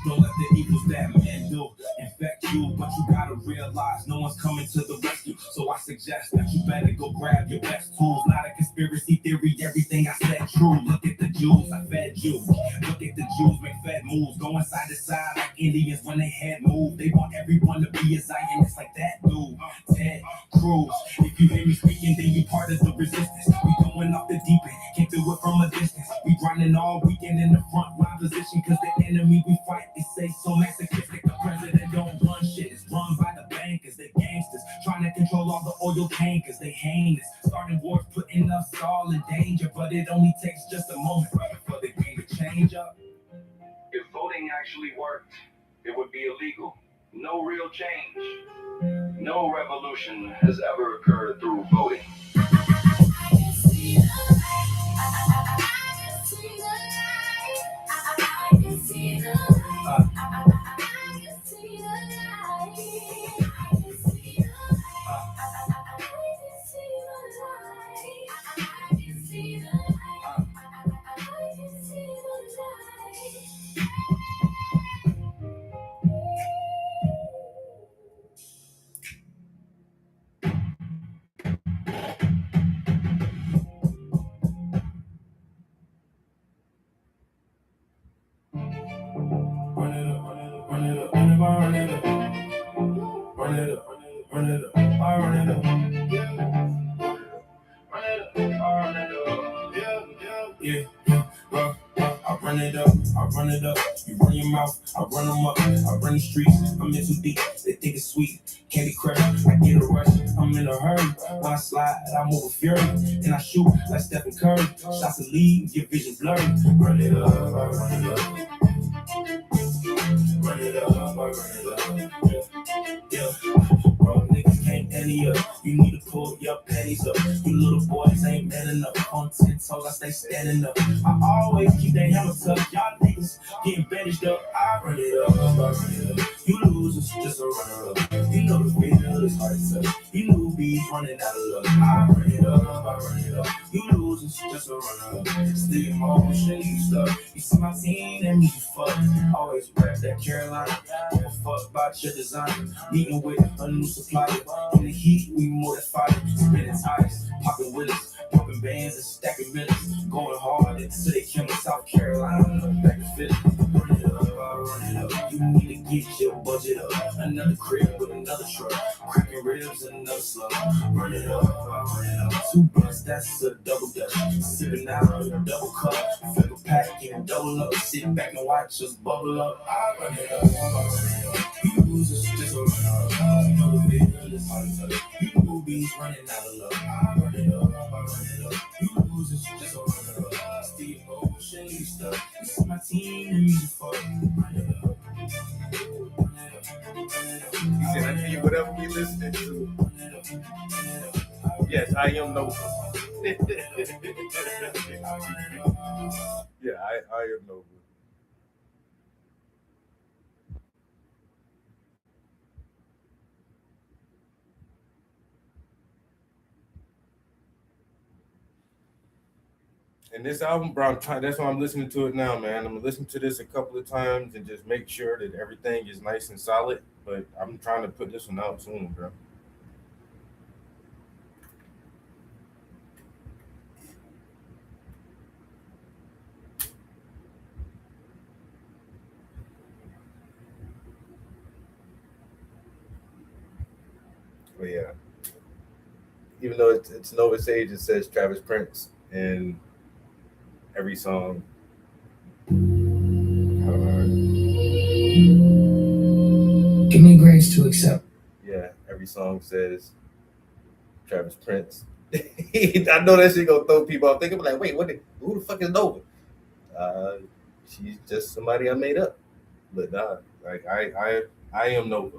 Don't let the evils that men do infect you, but you gotta realize no one's coming to the rescue. So I suggest that you better go grab your best tools. Not a conspiracy theory, everything I said true. Look at the Jews, I fed you. Look at the Jews, make fed moves, going side to side like Indians when they head move. They want everyone to be a Zionist like that dude, Ted Cruz. If you hear me speaking, then you part of the resistance. We going off the deep end, can't do it from a distance. We grinding all weekend in the front line position, cause the enemy we fight is say so masochistic. The president don't run shit, it's run by the bankers. They gangsters, trying to control all the oil tankers. They heinous, starting wars, putting us all in danger. But it only takes just a moment for the game to change up. If voting actually worked, it would be illegal. No real change. No revolution has ever occurred through voting. I can see the light. I can see the light. I can see the light. I can see the light. I can see the light. I can see the light. I can see the light. I can see the light. Run it up, run it up, run it up, run it up, run it up, run it up, I run it up, I run it up, I run it up, you run your mouth, I run them up, I run the streets, I'm in too deep, they think it's sweet, can't be crushed, I get a rush, I'm in a hurry, when I slide, I move with fury, and I shoot like Stephen Curry, shots to leave, your vision blurry, run it up, I run it up. Run it up, I run it up. Yeah. Bro, niggas can't any up. You need to pull your panties up. You little boys ain't man enough. On 10 toes, I stay standing up. I always keep that hammer tough. Y'all niggas getting bandaged up. I run it up, I run it up. You losers, just a runner up. You know the feel is hard to touch. You newbies running out of luck. I run it up, I run it up. You losers, just a runner up. Still emotion, you stuck. You see my team, that means you fuck. Always rap that Carolina. Give a fuck about your design. Meeting with a new supplier. In the heat, we more than fire. Spinning tires, popping willies, pumping bands and stacking minutes. Going hard until they came to South Carolina. Back to Philly. Run it up, I run it up. You need to get your budget up. Another crib with another truck. Cracking ribs and another slug. Run it up, I run it up. 2 blunts, that's a double dutch. Sipping out of a double cup. Flip a pack and double up. Sit back and watch us bubble up. I run it up, I run it up. You losers just a runner up. You know the video is hard to touch. You newbies running out of luck. I run it up, I run it up. You losers just a runner up. Steve Ocean, you stuck. This is my team and me fuck. Run it up. He said, I need whatever we listening to. Yes, I am Nova. Yeah, I am Nova. And this album, bro, that's why I'm listening to it now, man. I'm gonna listen to this a couple of times and just make sure that everything is nice and solid. But I'm trying to put this one out soon, bro. But yeah, even though it's Nova Sage, it says Travis Prince in every song. Give me grace to accept. Yeah, every song says Travis Prince. I know that shit gonna throw people off. Thinking like, wait, who the fuck is Nova? She's just somebody I made up. But nah, like I am Nova.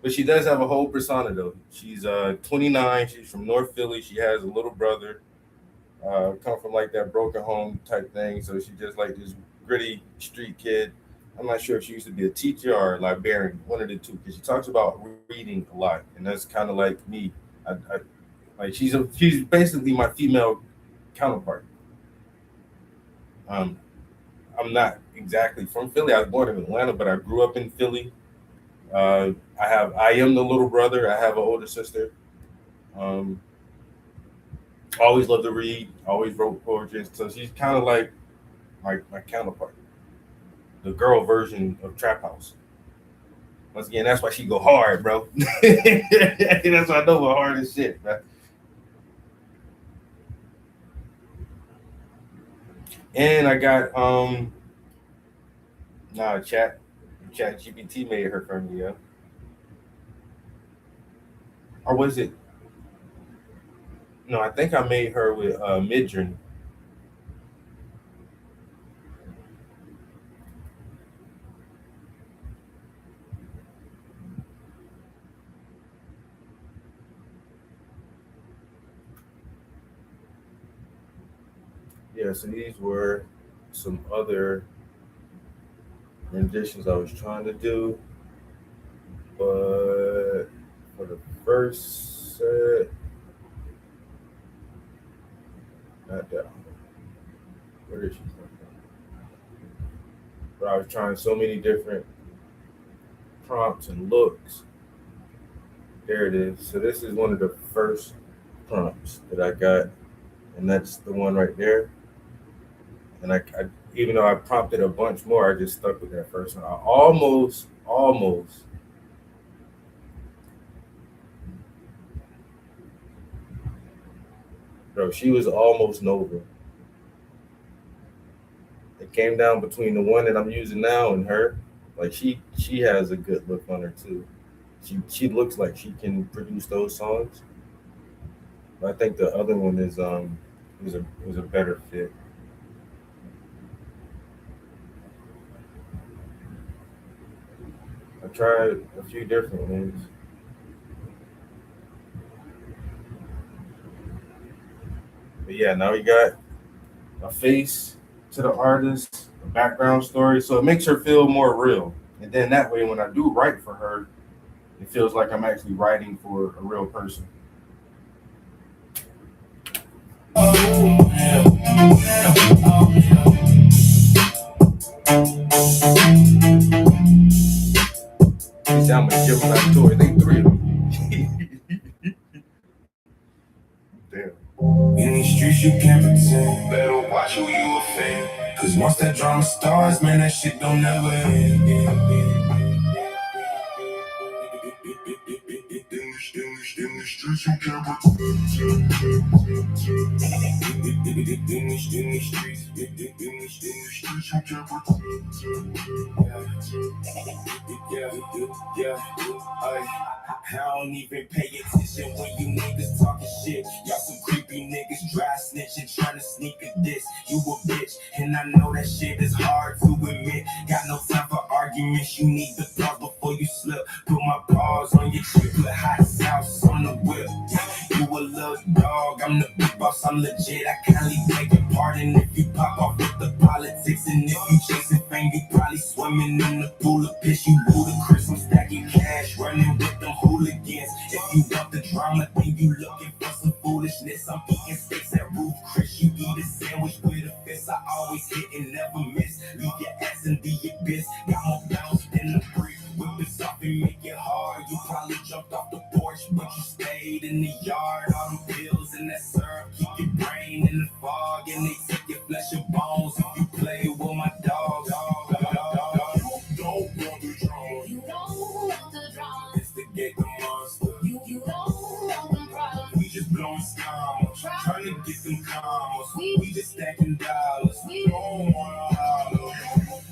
But she does have a whole persona though. She's 29. She's from North Philly. She has a little brother. Come from like that broken home type thing. So she's just like this gritty street kid. I'm not sure if she used to be a teacher or a librarian, one of the two, because she talks about reading a lot, and that's kind of like me. I like she's basically my female counterpart. I'm not exactly from Philly. I was born in Atlanta, but I grew up in Philly. I am the little brother. I have an older sister. Always loved to read. Always wrote poetry. So she's kind of like my counterpart, the girl version of Trap House. Once again, that's why she go hard, bro. That's why I know her hard as shit, bro. And I got chat GPT made her for me, yeah. Or was it? No, I think I made her with Midjourney. Yeah, so these were some other renditions I was trying to do, but for the first set, not that one. Where is she from? But I was trying so many different prompts and looks. There it is. So this is one of the first prompts that I got, and that's the one right there. And I even though I prompted a bunch more, I just stuck with that first one. I almost, bro, she was almost Nova. It came down between the one that I'm using now and her. Like she has a good look on her too. She looks like she can produce those songs. But I think the other one is was a better fit. I tried a few different ones. But yeah, now we got a face to the artist, a background story. So it makes her feel more real. And then that way, when I do write for her, it feels like I'm actually writing for a real person. You sound like Gemini Toy. They three of them. Damn. In these streets you can't pretend. Better watch who you offend. Cause once that drama starts, man, that shit don't never end. In the streets you can't pretend. In the streets you can't pretend. I don't even pay attention when you niggas talking shit. Y'all some creepy niggas, dry snitching, trying to sneak a diss. You a bitch, and I know that shit is hard to admit. Got no time for arguments, you need to pause before you slip. Put my paws on your chip, put hot sauce on the whip. You a little dog, I'm the big boss, I'm legit. I kindly beg your pardon if you pop off with the politics. And if you chasing fame, you probably swimming in the pool of piss. You ludicrous, I'm stacking cash, running with them hooligans. If you want the drama, then you looking for some foolishness. I'm eating steaks at Ruth Chris. always hit and never miss. Leave your ass in the abyss. Got more bounce than the brick. Whip it off and make it hard. You probably jumped off the porch, but you stayed in the yard. All them pills and that syrup keep your brain in the fog, and they take your flesh and bones if you play with my dog. You don't want the drama. You don't want the drama. Instigate the monster. You don't want them problems. We just blowing scums, trying to get them commas. We just stacking dollars. We don't wanna holler.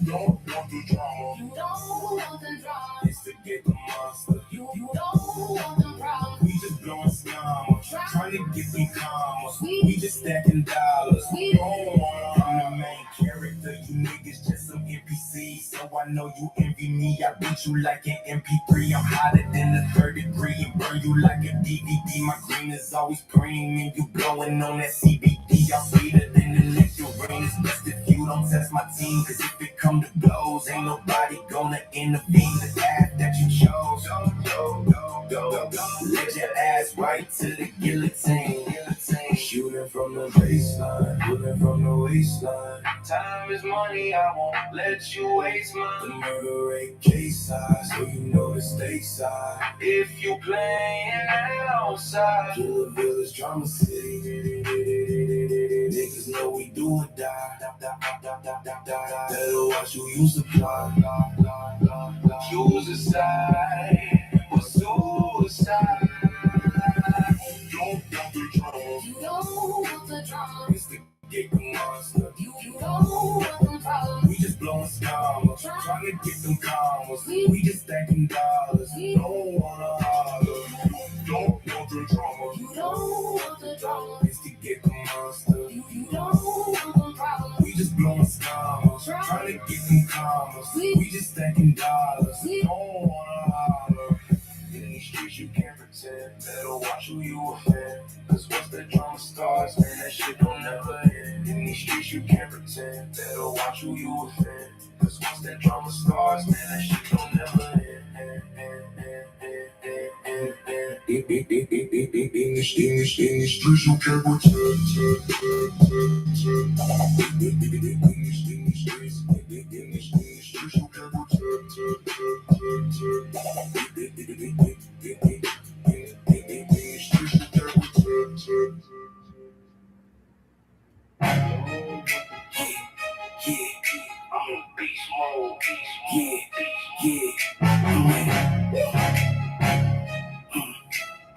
Don't want the drama. You don't want the drama. Instigate the monster. You don't want them problems. We just blowing scums, trying to get them commas. We just stacking dollars. We don't wanna. I'm the main character. You niggas just some NPCs. So I know you envy me. I beat you like an MP3. I'm hotter than the third degree and burn you like a DVD. My green is always green and you blowing on that CBD. I'm sweeter than the nectarine. It's best if you don't test my team. Cause if it come to blows, ain't nobody gonna intervene. The path that you chose. Let your ass right to the guillotine. Shooting from the baseline, shooting from the waistline. Time is money, I won't let you waste The mine. murder rate case size, so you know the stakes high. If you playing outside, Killer Village, Drama City. Niggas know we do or die. Better watch who you supply. choose a side for suicide. Don't want the drama. You don't want the drama. Instigate the monster. You don't want them problems. We just blowing scums, trying to get them commas. We just stacking dollars. Don't wanna holler. Don't want the drama. You don't want the drama. Instigate the monster. You don't want them problems. We just blowing scums, trying to get them commas. We just stacking dollars. Don't wanna holler. In these streets you can't pretend. Better watch who you offend. Cause once that drama starts, man, that shit don't never end. In these streets you can't pretend. Better watch who you offend. Cause once that drama starts, man, that shit don't never end. In the streets you can't pretend. I'm in beast mode, Yeah.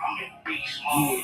I'm in beast mode,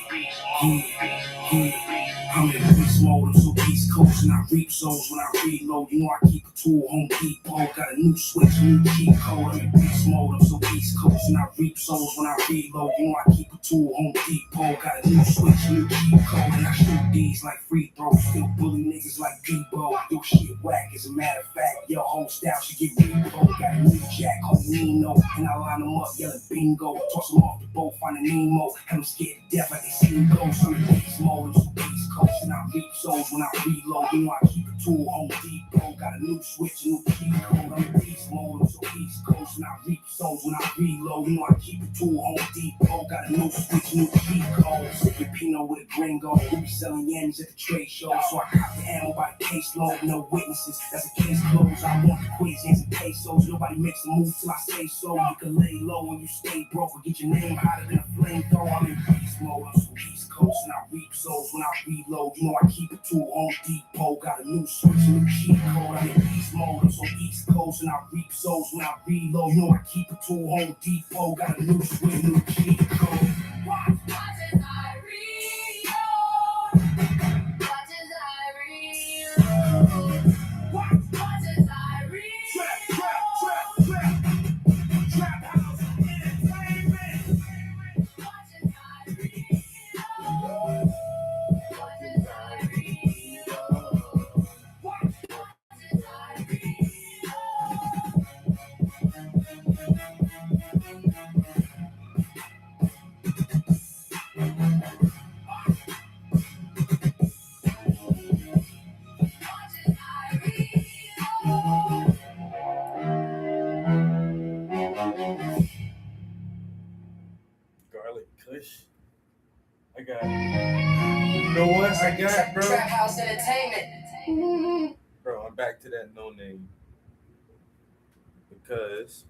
I'm in beast mode, I'm so East Coast and I reap souls when I reload. You know I keep a tool, Home Depot, got a new switch, new cheat code. I'm in beast mode, I'm so East Coast and I reap souls when I reload. You know I keep a tool, Home Depot, got a new switch, new cheat code. And I shoot these like free throws, still bully niggas like Debo. Your shit whack, as a matter of fact, your whole style should get repo. Got a new jack, homie Nino, and I line them up, yelling bingo. Toss them off the boat, find a Nemo, have them scared to death like they seen ghosts. I'm in beast mode, I'm so East Coast and I reap souls when I reload. You know I keep a tool, Home Depot, got a new switch, new cheat code. I'm in beast mode, I'm so East Coast and I reap souls when I reload. You know I keep a tool, Home Depot, got a new switch, new cheat code. Sipping Pinot with a gringo, we be selling yams at the trade show. So I cop the ammo by the caseload, no witnesses, that's the case closed. I want the equations and pesos, nobody makes a move till I say so. You can lay low when you stay broke or get your name hotter than a flamethrower. I'm in beast mode, I'm so East Coast and I reap souls when I reload. You know I keep it to Home Depot, got a new switch, new cheat code. I'm in beast mode, I'm so East Coast and I reap souls when I reload. You know I keep it to Home Depot, got a new switch, new cheat code. Watch as I reload. Watch as I reload. Watch as I reload. Trap house entertainment. Watch as I reload. Watch as I reload. Watch as I reload. Garlic Kush. I got. You know what I got, bro? Trap House Entertainment. Bro, back to that no name because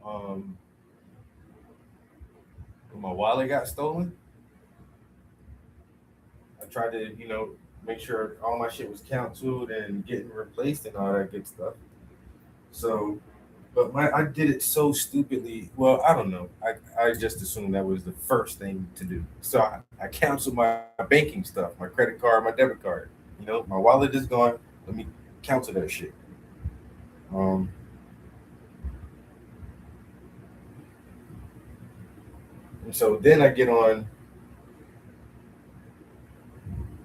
when my wallet got stolen, I tried to, make sure all my shit was counted and getting replaced and all that good stuff. So, but I did it so stupidly. Well, I don't know. I just assumed that was the first thing to do. So I canceled my banking stuff, my credit card, my debit card. My wallet is gone. Let me cancel that shit. Um, and so then I get on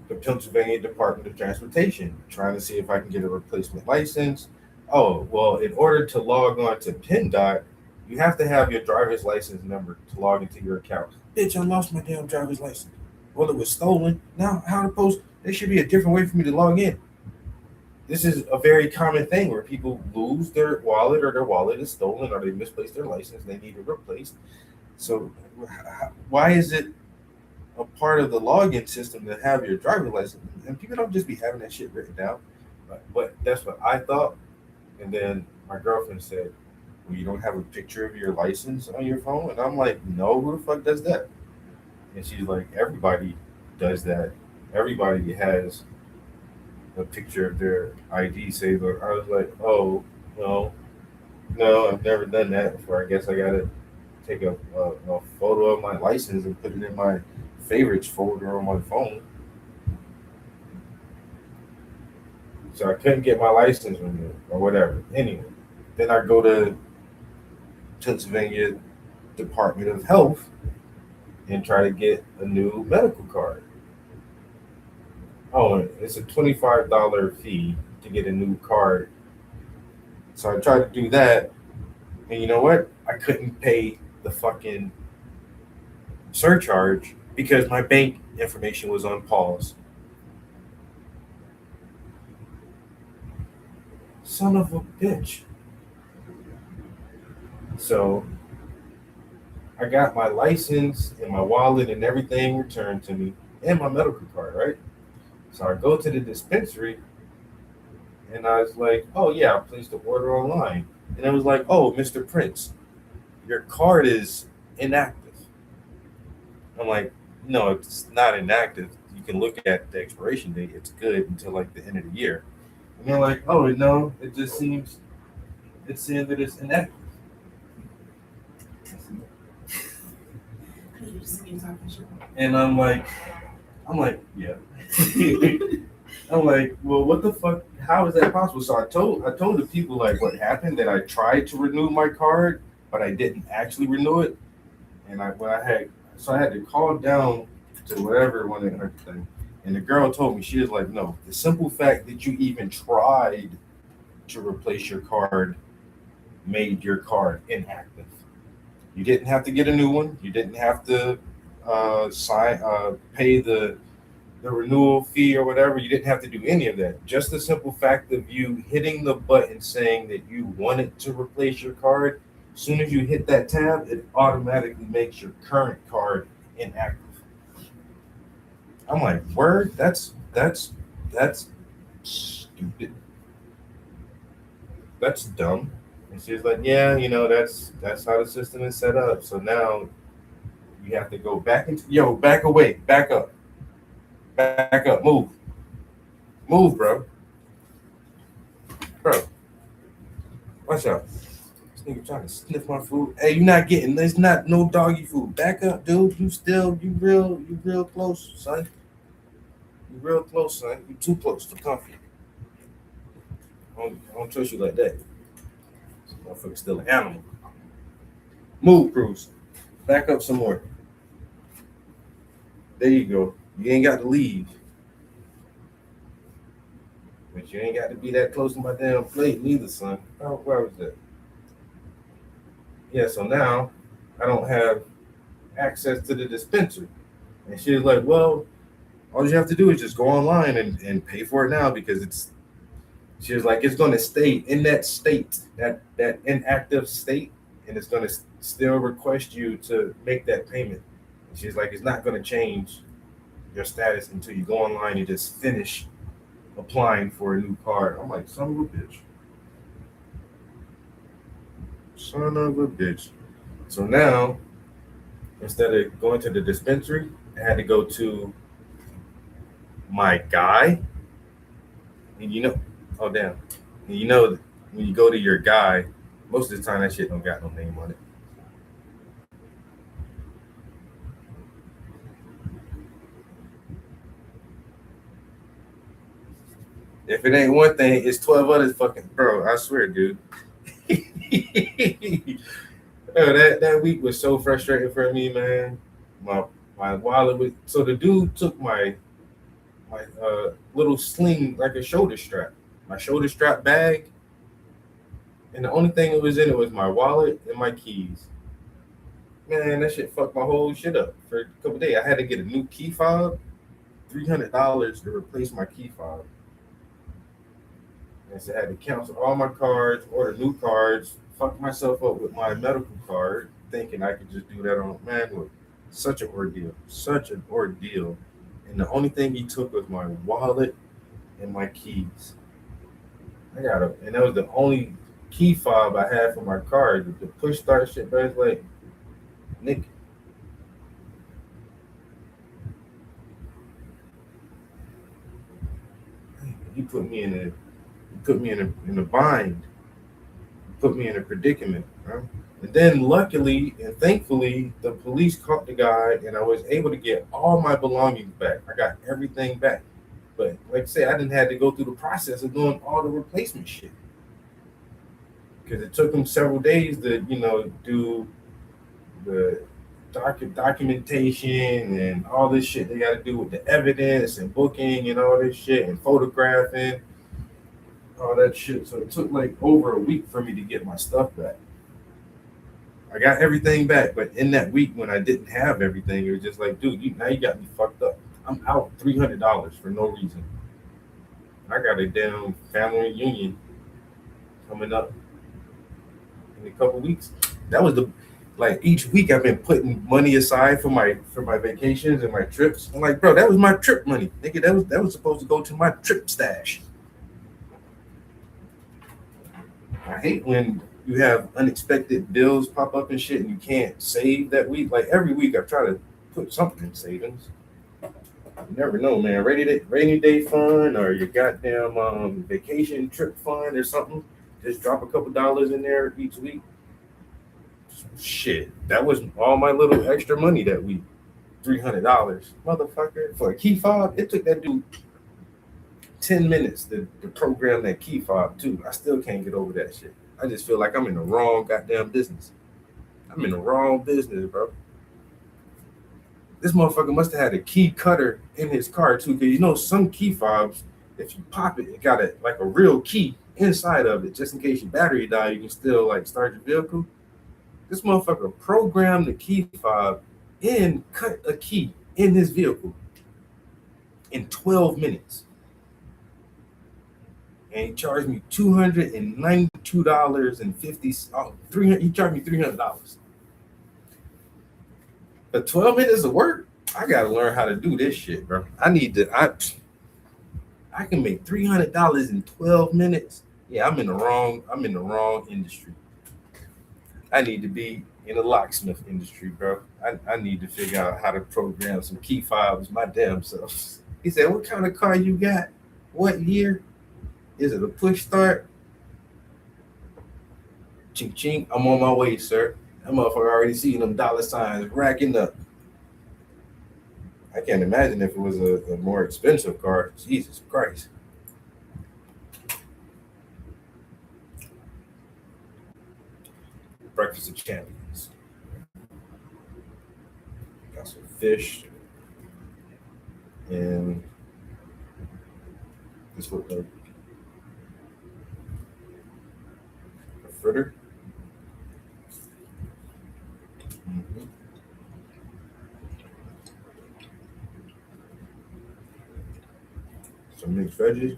the Pennsylvania Department of Transportation, trying to see if I can get a replacement license. Oh, well, in order to log on to PennDOT, you have to have your driver's license number to log into your account. Bitch, I lost my damn driver's license. Well, it was stolen. Now, how to post? There should be a different way for me to log in. This is a very common thing where people lose their wallet or their wallet is stolen or they misplaced their license. They need it replaced. So why is it a part of the login system to have your driver's license? And people don't just be having that shit written down. But that's what I thought. And then my girlfriend said, well, you don't have a picture of your license on your phone? And I'm like, no, who the fuck does that? And she's like, everybody does that. Everybody has a picture of their ID saved. I was like, oh, no, I've never done that before. I guess I got to take a photo of my license and put it in my favorites folder on my phone. So I couldn't get my license renewed or whatever. Anyway, then I go to Pennsylvania Department of Health and try to get a new medical card. Oh, it's a $25 fee to get a new card. So I tried to do that. And you know what? I couldn't pay the fucking surcharge because my bank information was on pause. Son of a bitch. So I got my license and my wallet and everything returned to me and my medical card, right? So I go to the dispensary and I was like, oh yeah, I placed the order online. And it was like, oh, Mr. Prince, your card is inactive. I'm like, no, it's not inactive. You can look at the expiration date. It's good until like the end of the year. And they're like, oh, no, it just seems it's saying that it's inactive. And I'm like, yeah. I'm like, well, what the fuck? How is that possible? So I told the people like what happened, that I tried to renew my card, but I didn't actually renew it. And I had to call down to whatever 1-800 thing. And the girl told me, she was like, no, the simple fact that you even tried to replace your card made your card inactive. You didn't have to get a new one. You didn't have to pay the renewal fee or whatever. You didn't have to do any of that. Just the simple fact of you hitting the button saying that you wanted to replace your card, as soon as you hit that tab, it automatically makes your current card inactive. I'm like, word? That's stupid. That's dumb. And she's like, yeah, that's how the system is set up. So now you have to go back into back away, back up, move, bro. Watch out. This nigga trying to sniff my food. Hey, you're not getting. There's not no doggy food. Back up, dude. You real close, son. You real close, son. You too close for comfort. I don't trust you like that. This motherfucker's still an animal. Move, Cruz. Back up some more. There you go. You ain't got to leave. But you ain't got to be that close to my damn plate neither, son. Oh, where was that? Yeah, so now I don't have access to the dispensary. And she was like, well, all you have to do is just go online and pay for it now, because she was like, it's going to stay in that state, that inactive state, and it's going to still request you to make that payment. She's like, it's not going to change your status until you go online and just finish applying for a new car. I'm like, son of a bitch. Son of a bitch. So now, instead of going to the dispensary, I had to go to my guy. And oh damn. And when you go to your guy, most of the time that shit don't got no name on it. If it ain't one thing, it's 12 others fucking bro. I swear, dude. Oh, that week was so frustrating for me, man. My wallet was so the dude took my little sling, like a shoulder strap, my shoulder strap bag, and the only thing that was in it was my wallet and my keys. Man, that shit fucked my whole shit up for a couple days. I had to get a new key fob, $300 to replace my key fob. And so I had to cancel all my cards, order new cards, fuck myself up with my medical card, thinking I could just do that on man. Such an ordeal, such an ordeal. And the only thing he took was my wallet and my keys. And that was the only key fob I had for my car. The push start shit, but it's like, Nick. You put me in a bind. You put me in a predicament, right? And then luckily and thankfully, the police caught the guy, and I was able to get all my belongings back. I got everything back. But like I said, I didn't have to go through the process of doing all the replacement shit. Because it took them several days to, do the documentation and all this shit they got to do with the evidence and booking and all this shit and photographing, all that shit. So it took like over a week for me to get my stuff back. I got everything back, but in that week when I didn't have everything, it was just like, dude, now you got me fucked up. I'm out $300 for no reason. I got a damn family reunion coming up in a couple weeks. That was each week I've been putting money aside for my vacations and my trips. I'm like, bro, that was my trip money, nigga. That was supposed to go to my trip stash. I hate when you have unexpected bills pop up and shit and you can't save that week. Like every week I try to put something in savings. You never know, man. Rainy day fund or your goddamn vacation trip fund or something. Just drop a couple dollars in there each week. Shit, that was all my little extra money that week. $300, motherfucker, for a key fob. It took that dude 10 minutes to program that key fob too. I still can't get over that shit. I just feel like I'm in the wrong goddamn business. I'm in the wrong business, bro. This motherfucker must have had a key cutter in his car too, because some key fobs, if you pop it, it got a real key inside of it, just in case your battery die, you can still start your vehicle. This motherfucker programmed the key fob and cut a key in his vehicle in 12 minutes. And he charged me $292.50. He charged me $300. But 12 minutes of work, I gotta learn how to do this shit, bro. I can make $300 in 12 minutes. Yeah, I'm in the wrong industry. I need to be in the locksmith industry, bro. I need to figure out how to program some key fobs my damn self. He said, what kind of car you got? What year? Is it a push start? Ching ching, I'm on my way, sir. That motherfucker already seeing them dollar signs racking up. I can't imagine if it was a more expensive car. Jesus Christ. Breakfast of Champions. Got some fish. And this looked like a fritter. Mm-hmm. Some mixed veggies.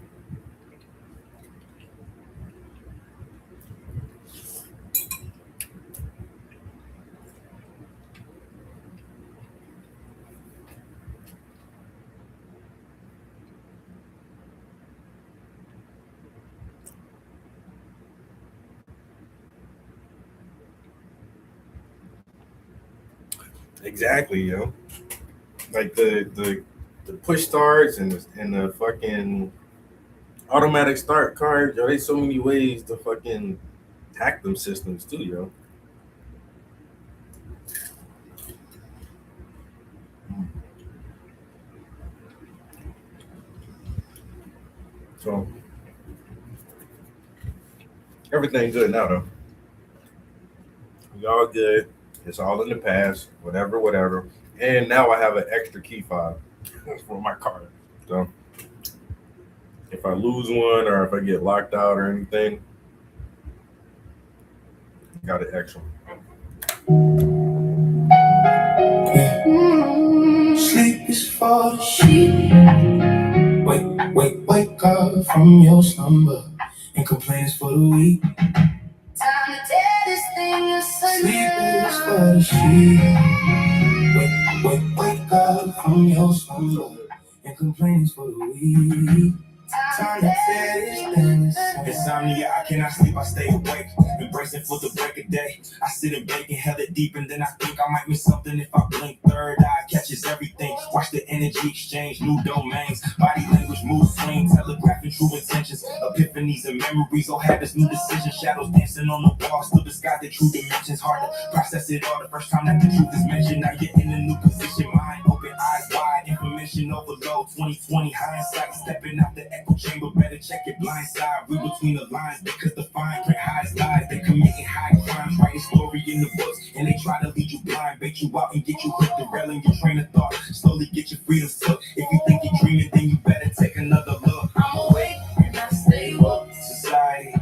Exactly, yo. Like the push starts and the fucking automatic start cards, yo. There's so many ways to fucking hack them systems too, yo. So everything good now though. We all good. It's all in the past. Whatever, whatever. And now I have an extra key fob for my card. So if I lose one or if I get locked out or anything, I got an extra. Sleep is for the sheep. Wake up from your slumber and complaints for the weak. Time to tear this thing Sleep is for asunder. the sheep. Wake up from your slumber and complaints for the weak. Time to tear this thing asunder. Insomnia, I cannot sleep, I stay awake. Embracing for the break of day. I sit and bake and held it deep, and then I think I might miss something if I blink. Third eye catches everything. Watch the energy exchange, new domains. Body language, mood swing, telegraphing true intentions. Epiphanies and memories, all habits, new decisions. Shadows dancing on the wall, still disguise the true dimensions. Hard to process it all the first time that the truth is mentioned. Now you're in a new position, mind open, eyes wide, information overload. 2020 hindsight, stepping out the echo chamber, better check your blind side. Read between the lines because the fine print hides lies. They committing high crimes, writing story in the books, and they try to lead you blind, bait you out and get you hooked, derailing your train of thought. Slowly get your freedoms took. If you think you're dreaming, then you better take another look. I'm awake and I stay woke. Society,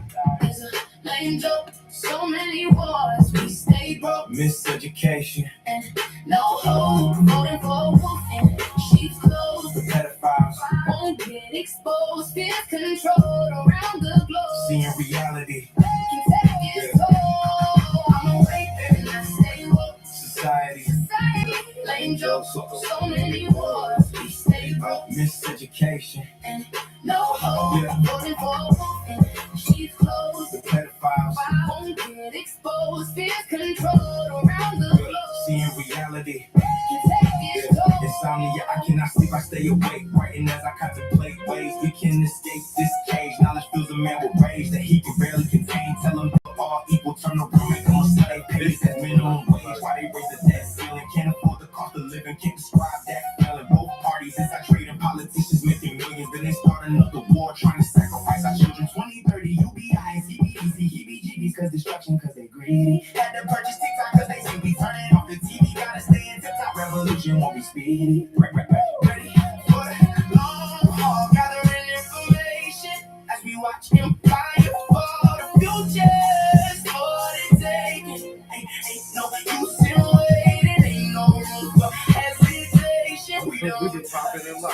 It's a lame joke. So many wars, we stay broke. miseducation, And no hope. Voting for a wolf in sheep's clothes. the pedophiles, Won't get exposed. Fear controlled around the globe. seeing reality, Can take its toll. I'm awake and I stay woke. society, Society, lame jokes. So many wars, we stay broke. miseducation, And no hope. Yeah. Voting for a wolf in sheep's clothes. the pedophiles, Won't get exposed. Fear controlled around the globe. seeing reality. Can take its toll. Insomnia, I cannot sleep, I stay awake, writing as I contemplate ways we can escape this cage. Knowledge fills a man with rage that he can barely contain. Tell him we're all equal, turn around and come on slave. Pays as minimum wage, why they raise the debt ceiling? Can't afford the cost of living, can't describe that feeling. Both parties inside trading, politicians making millions, then they start another war, trying to sacrifice our children. 2030 UBI, CBDC, heebie-jeebies, cause destruction, cause they greedy. Had to purchase TikTok, cause they say we turning off the TV. Gotta stay in TikTok, revolution won't be speedy. Ready for the long haul, gathering information as we watch empire fall. The future's for the taking. Ain't no use in waiting, ain't no room for hesitation. We We don't just popping in luck.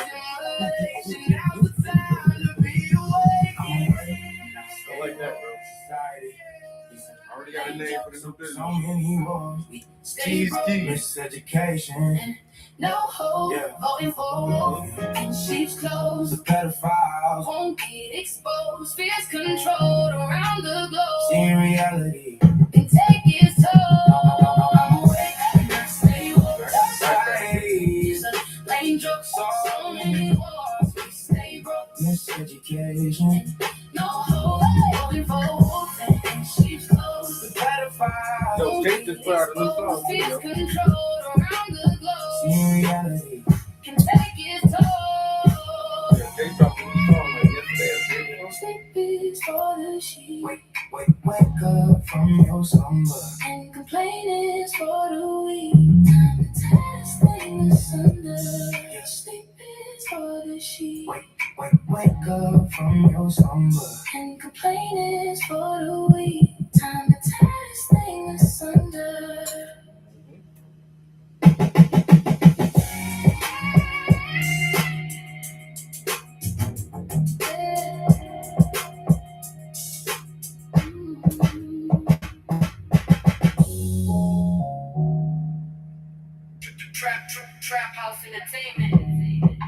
Simulation, now's the time to be awake. I like that, bro. Society, I already got a name for the new business. so many wars, Stay Cheese broke. key. miseducation, No hope. Yeah. Voting for a wolf in sheep's clothes. the pedophiles, Won't get exposed. Fears controlled around the globe. seeing reality. Can take its toll. I'm awake and I stay woke. Society, It's a lame joke. So many wars. We stay broke. miseducation, No hope. Voting for a wolf in sheep's clothes. the pedophiles, Yo, Kate just put out a new song. Fears Yo. controlled around the globe. seeing reality. Can take its toll. Yeah, they dropped a new song like yesterday. Sleep is for the sheep. Wake up from your slumber. And complain is for the weak. Time to tear this thing asunder. Sleep is for the sheep. Wake up from your slumber. And complain is for the weak. Time to tear this thing asunder. Trap house entertainment.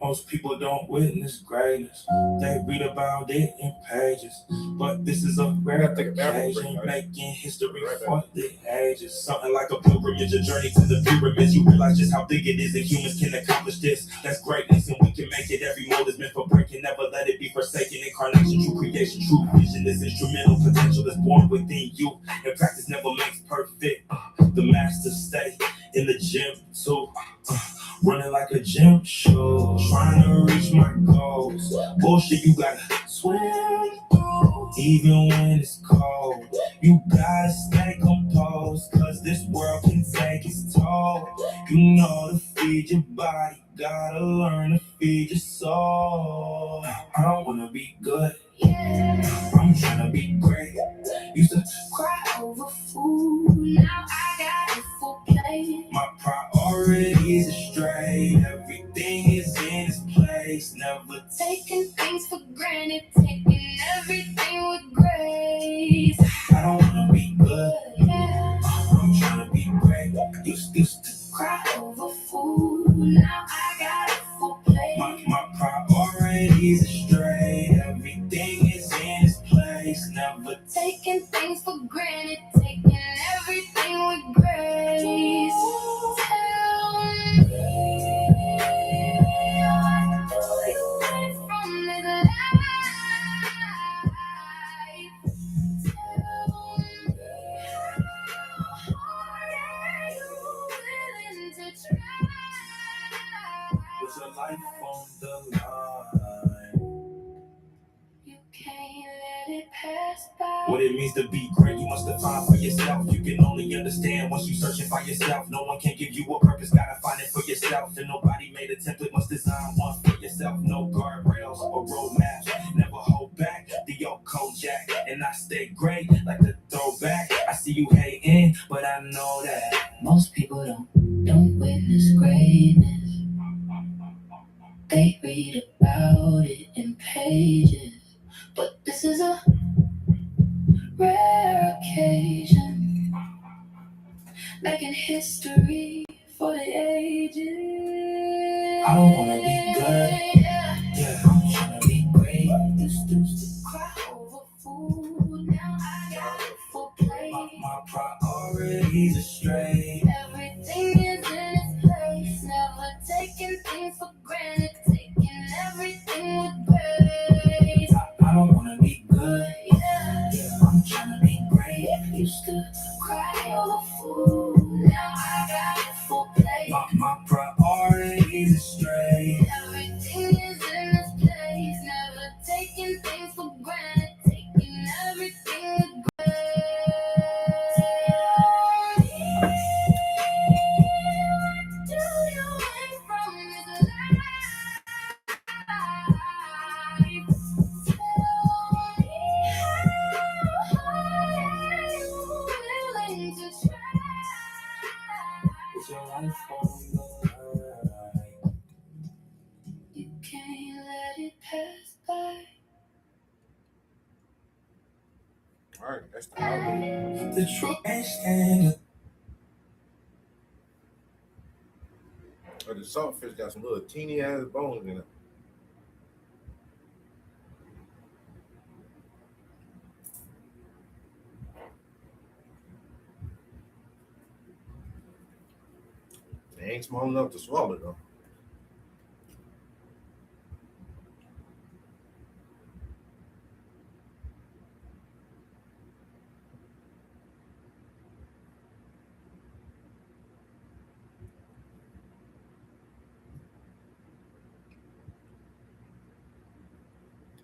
Most people don't witness greatness. They read about it in pages. But this is a rare occasion, making history for the ages. Something like a pilgrimage, a journey to the pyramids. You realize just how big it is that humans can accomplish this. That's greatness and we can make it. Every mold is meant for breaking. Never let it be forsaken. Incarnation, true creation, true vision. This instrumental potential is born within you. And practice never makes perfect. The masters stay in the gym too. Running like a gym show, trying to reach my goals. Bullshit, you gotta swim through, even when it's cold. You gotta stay composed, cause this world can take its toll. You know to feed your body, gotta learn to feed your soul. I don't wanna be good, I'm trying to be great. Used to cry over food, now I got a full plate. My priorities are straight, everything is in its place. Never taking things for granted, taking everything with grace. I don't wanna be good, I'm trying to be great. Used to cry over food, now I got a full plate. My priorities are straight, everything is in its place. Never taking things for granted, taking everything with grace. Tell me what do you want from this life? Tell me how hard are you willing to try? Put your life on the line. You can't let it pass by. What it means to be great, you must define for yourself. You can only understand once you searching by yourself. No one can give you a purpose, gotta find it for yourself. And nobody made a template, must design one for yourself. No guardrails or roadmaps, never hold back. The old Kojak, and I stay great like the throwback. I see you hating, but I know that most people don't witness greatness. They read about it in pages, but this is a rare occasion, making history for the ages. I don't wanna be good, I'm trying to be great. Used to cry over food, now I got a full plate. My priorities are straight, everything is in its place. Never taking things for granted, taking everything with grace. I don't wanna be good, I'm trying to be great. Used to cry over food, now I got a full plate. My priorities are straight, everything is in its place. Never taking things for granted, taking everything with grace. What do you want from this life? Tell me how hard are you willing to try? Put your life on the line. You can't let it pass by. All right, that's the album. The truth ain't standing. But the saltfish got some little teeny ass bones in it. They ain't small enough to swallow though.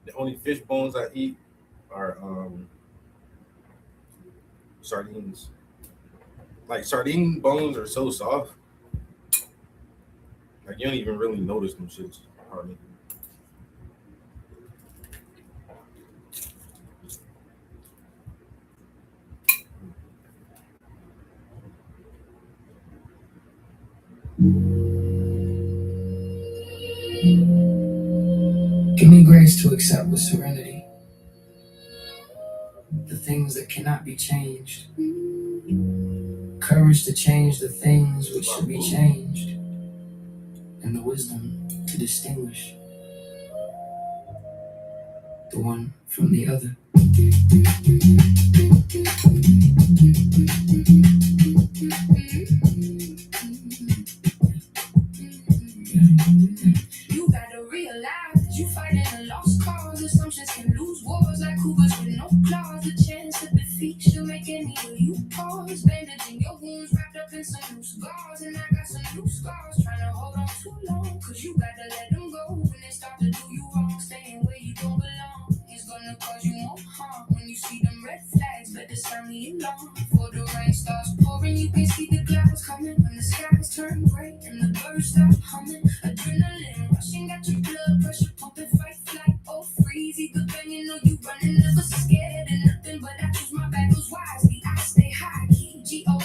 The only fish bones I eat are sardines. Like sardine bones are so soft. Like you don't even really notice them shits hardly. Give me grace to accept with serenity the things that cannot be changed. Courage to change the things which should be changed. and the wisdom to distinguish the one from the other. You gotta realize that you fighting a lost cause. Assumptions can lose wars like cougars with no claws. The chance to defeat you make any of you pause. Bandaging your wounds wrapped up in some new scars. And I got some new scars trying to hold on too long. Cause you gotta let them go when they start to do you wrong. Staying where you don't belong is gonna cause you more harm. When you see them red flags, better sound the alarm. Before the rain starts pouring, you can see the clouds coming. When the skies turn gray and the birds start humming, adrenaline rushing, got your blood pressure pumping, fight, flight, or freeze. Either then you know you running, never scared of nothing. But I choose my battles wisely. I stay high key, GOAT,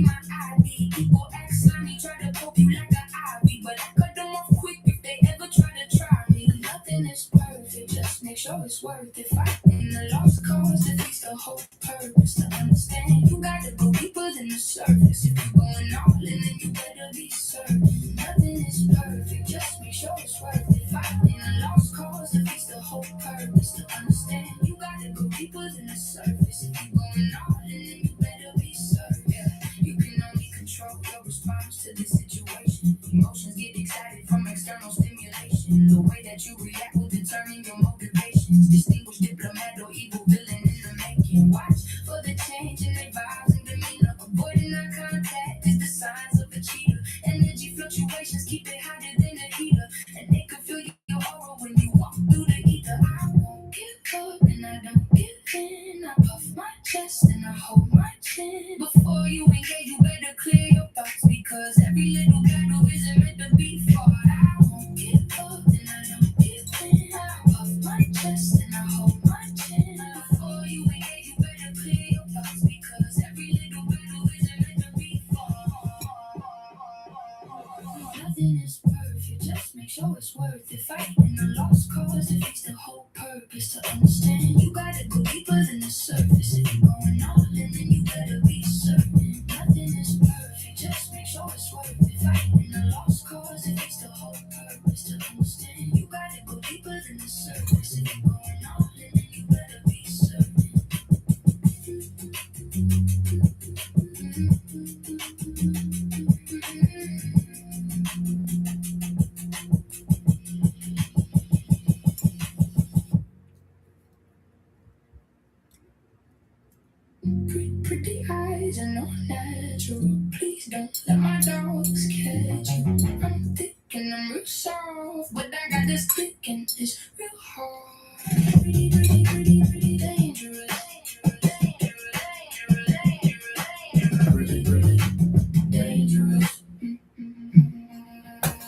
my ID. People act slimy, try to poke you like an ivy, but I cut them off quick if they ever try to try me. Nothing is perfect, just make sure it's worth it. Fighting the lost cause defeats the whole purpose. To understand, you gotta go deeper than the surface. If you're going all in, then you better be certain. Nothing is perfect, just make sure it's worth it. Fighting a lost cause defeats the whole purpose. To understand, you gotta go deeper than the surface. If you're going all in, then you better be certain. Yeah. You can only control your response to the situation. Emotions get excited from external stimulation. The way that you react will determine your motivations. Distinguish diplomat or evil villain in the making. Watch for the change in their vibes and demeanor. Avoiding eye contact is the signs of a cheater. Energy fluctuations keep it hotter than a heater. And they can feel your aura when you walk through the ether. I won't give up and I don't give in. I puff my chest and I hold my chin. Before you engage, you better clear your thoughts, because every little battle isn't meant to be fought. I won't give up and I don't give in. I puff my chest and I hold my chin. Before you engage, you better clear your thoughts, because every little battle isn't meant to be fought. Nothing is perfect, just make sure it's worth it. Fighting the lost cause defeats the whole purpose. To understand, you gotta go deeper than the surface. If you're going all in, then you better be certain. Nothing is perfect, just make sure it's worth it. Fighting the lost cause defeats the whole purpose. To understand, you gotta go deeper than the surface. If you're going all in, then you better be certain. Pretty eyes and all natural. Please don't let my dogs catch you. I'm thick and I'm real soft, but I got this thick and it's real hard. Pretty dangerous. Dangerous.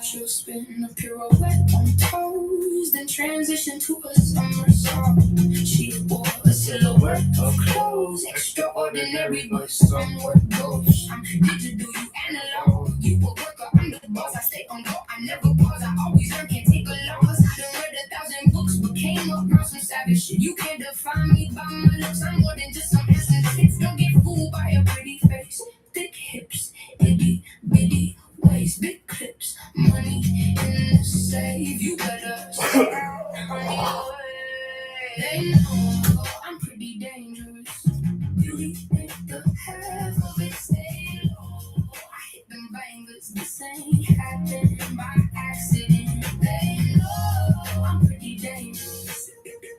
She'll spin a pirouette on toes, then transition to a somersault. She wore a silhouette of clothes, extraordinary, but somewhat gauche. I'm digital, you analog. You a worker, I'm the boss. I stay on go, I never pause. I always learn, can't take a loss. I done read 1,000 books, but came up on some savage shit. You can't define me by my looks. I'm more than just some ass and tits. Don't get fooled by a pretty face. Thick hips, itty bitty waist, big clips, money in the safe. You better stay out on your way. They know I'm pretty dangerous. Beauty ain't the half of it, stay low. I hit them bangers, this ain't happening by accident. They know I'm pretty dangerous.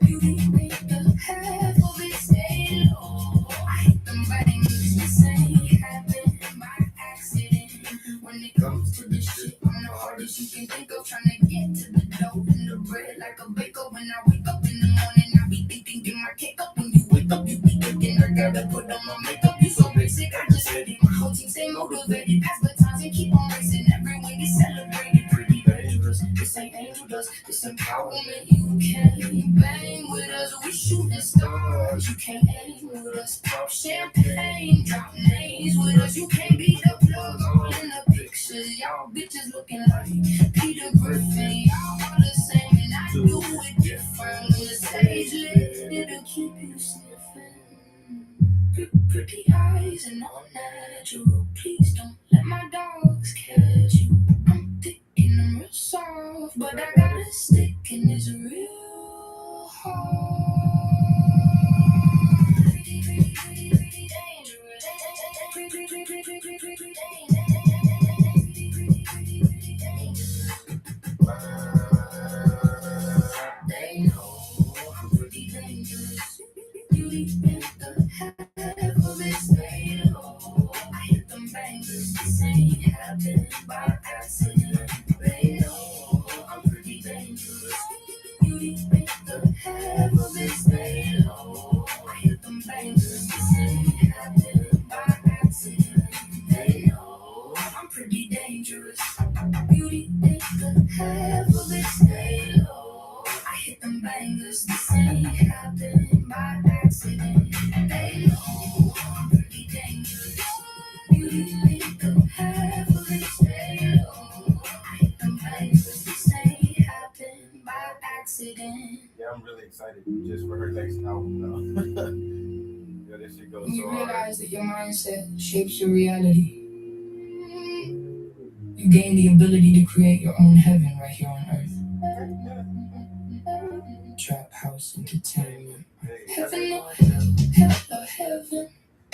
Beauty ain't the half of it, stay low. I hit them bangers, this ain't happening by accident. When it comes to this shit, I'm the hardest you can think of. Trying to get to the dough and the bread like a baker. When I wake up in the morning, I be thinking, get my cake up. When you wake up, you be thinking, I gotta put on my makeup. You so basic, I just read it. My whole team stay motivated. Pass batons and keep on racing. Everyone gets celebrated. Pretty dangerous. This ain't angel dust, this empowerment. You can't bang with us, we shooting stars. You can't aim with us, pop champagne, drop names with us. You can't be the plug all in the pictures. Y'all bitches looking like Peter Griffin. Y'all all the same, and I do it different. When the stage lit, it'll keep you sniffing. Pretty eyes and all natural. Please don't let my dogs catch you. I'm thick and I'm but I got a stick and it's real hard. Pretty, pretty, pretty, pretty dangerous. Pretty, pretty, pretty, pretty, pretty dangerous. Pretty, pretty, pretty, pretty dangerous. They know I'm pretty dangerous. Beauty in the half of it, stay low. I hit them bangers, this ain't happening by accident. They know I'm pretty dangerous. Beauty in the half of it, stay low. I hit them bangers, this ain't happening by accident. They know I'm pretty dangerous. Beauty in the half of it, stay low. I hit them bangers, this ain't happening by accident. They know I'm pretty dangerous. Beauty in the half of it, stay low. I hit them bangers, this ain't happening by accident. Yeah, I'm really excited just for her next album now. Yeah, this shit goes When so you hard. realize that your mindset shapes your reality, you gain the ability to create your own heaven right here on earth. Trap house entertainment. Heaven or hell, hell or heaven.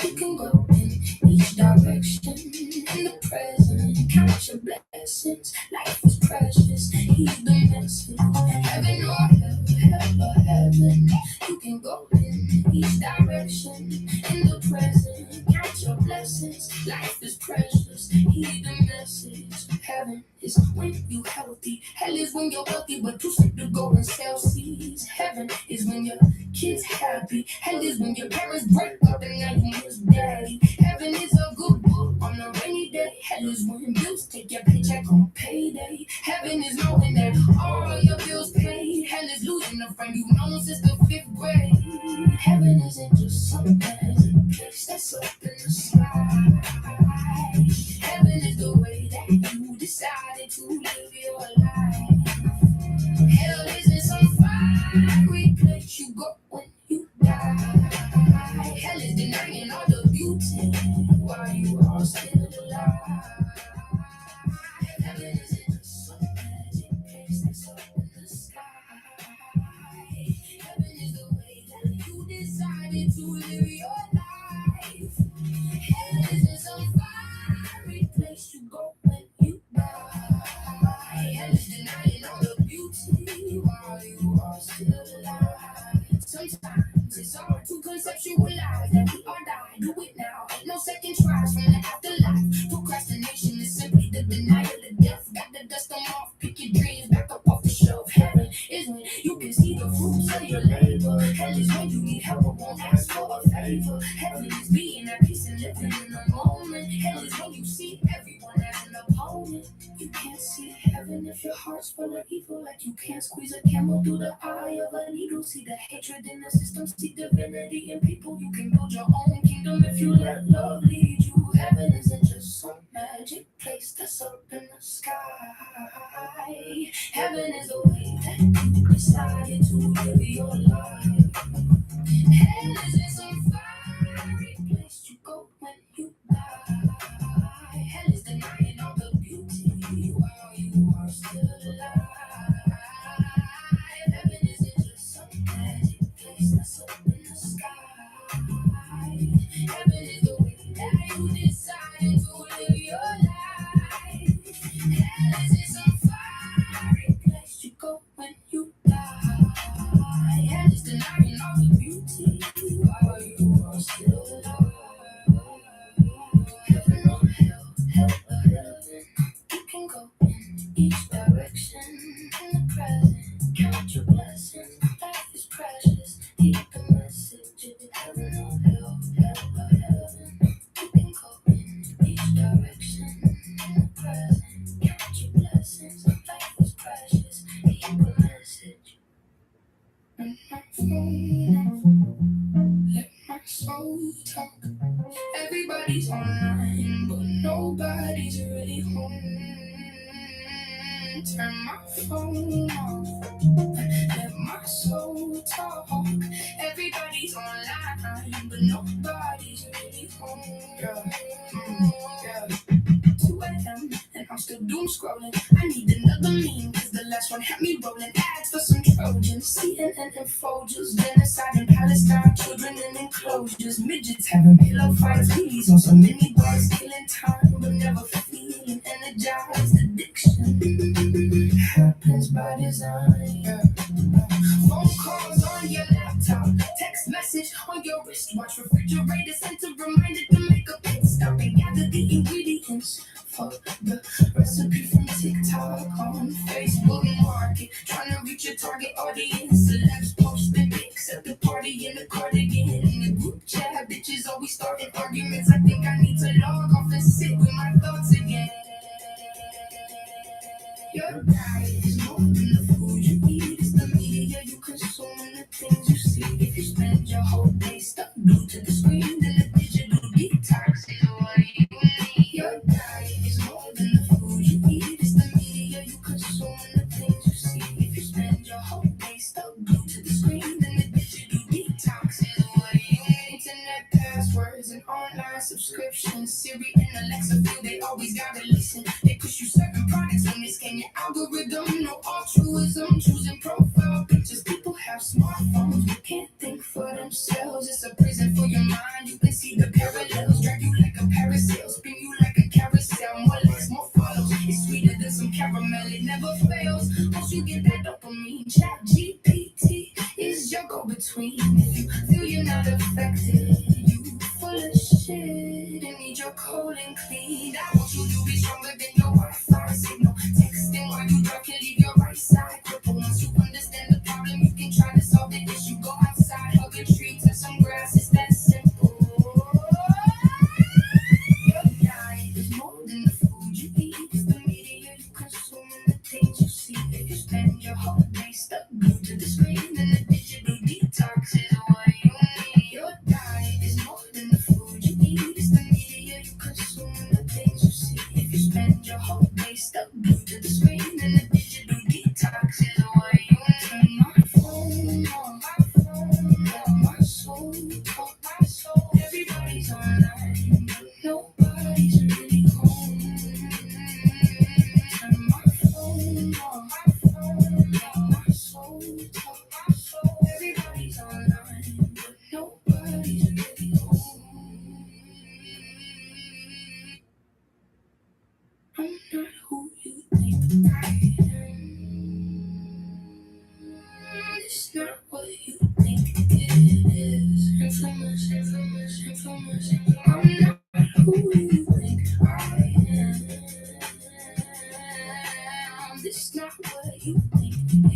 You can go in each direction. In the present, count your blessings. Life is precious. Heed the message. Heaven or hell, hell or heaven. You can go in each direction. In the present, count your blessings. Life is precious. Heed the message. Heaven is when you healthy. Hell is when you're wealthy, but too sick to go and sell seeds. Heaven is when your kids happy. Hell is when your parents break up and now you miss daddy. Heaven is a good book on a rainy day. Hell is when bills take your paycheck on payday. Heaven is knowing that all your bills paid. Hell is losing a friend you've known since the 5th grade. Heaven isn't just some magic place that's up in the sky. Heaven is the way that you decided to live your life. Hell isn't some fiery place you go when you die. Hell is denying all the beauty while you are still alive. Heaven isn't just some magic place that's up in the sky. Heaven is the way that you decided to live your life. Hell isn't some fiery place you go when you die. Hell is denying all the beauty while you are still alive. Sometimes it's hard to conceptualize that we all die. Do it now. Ain't no second tries from the afterlife. Procrastination is simply the denial of death. Got the dust them off. Pick your dreams back up off the shelf. Heaven is when you can see the fruits of your labor. Hell is when you need help but won't ask for a favor. Heaven is being at peace and living in the moment. Hell is when you see everyone as an opponent. You can't see heaven if your heart's full of evil. Like you can't squeeze a camel through the eye of a needle. See the hatred in the system, see divinity in people. You can build your own kingdom if you let love lead you. Heaven isn't just some magic place that's up in the sky. Heaven is the way that you decided to live your life. Hell isn't some fiery place you go when you die. Hell is denying all the beauty while you are still alive. Heaven isn't just some magic place that's up in the sky. Heaven is the way that you decided to live your life. Hell isn't some fiery place you go when you die. Hell is denying all the beauty while you are still alive. Heaven or hell, hell or heaven. You can go in each direction. In the present, count your blessings. Life is precious. Heed the message. Heaven or hell, hell or heaven. You can go in each direction. In the present, count your blessings. Life is precious. Heed the message. Let my soul talk. Everybody's online, but nobody's really home. Turn my phone off. Let my soul talk. Everybody's online, but nobody's really home. Yeah. 2 a.m. and I'm still doom scrolling. I need another meme, cause the last one had me rolling. Ads for some Trojans, CNN and Folgers, genocide in Palestine, children in enclosures, midgets having pillow fights, babies on some mini bars, killing time, but never feeling energized. Addiction happens by design. Phone calls on your laptop, text message on your wristwatch, refrigerator sent a reminder to make a pit stop and gather the ingredients for the recipe from TikTok on Facebook Market, trying to reach a target audience. Celebs posting pics at the party in the cardigan in the group chat. Bitches always starting arguments. I think I need to log off and sit with my thoughts again. Your diet is more than the food you eat. It's the media you consume and the things you see. If you spend your whole day stuck glued to the screen, then the digital detox is what you need. Your diet is more than the food you eat. It's the media you consume and the things you see. If you spend your whole day stuck glued to the screen, then the digital detox is what you need. Internet passwords and online subscriptions. Siri and Alexa feel they always gotta listen. They push you certain products when they scan your algorithm. No altruism, choosing profile pictures. People have smartphones but can't think for themselves. It's a prison for your mind. You can see the parallels. Drag you like a parasail, spin you like a carousel. More likes, more follows. It's sweeter than some caramel. It never fails. Once you get that dopamine, Chat GPT is your go-between. If you feel you're not affected, you full of shit and need your colon cleaned. I want you to be stronger than your Wi-Fi signal. Texting while you drive can leave your right side crippled. Once you understand the problem, you can try to solve the issue. Go outside, hug a tree, touch some grass. It's that simple. Your diet is more than the food you eat. It's the media you consume and the things you see. If you spend your whole day stuck glued to the screen, then the digital detox is what you need. Your diet is more than the food you eat. It's the media you consume and the things you see. If you spend your whole day stuck glued to the screen, then the digital detox is what you need. My phone, my soul, my soul. Everybody's online, but nobody's really home. My phone, my soul, my soul. Everybody's online, but nobody's really home. I'm not who you think I am. It's not what you think it is. Infamous, infamous, infamous. I'm not who you think I am. It's not what you think it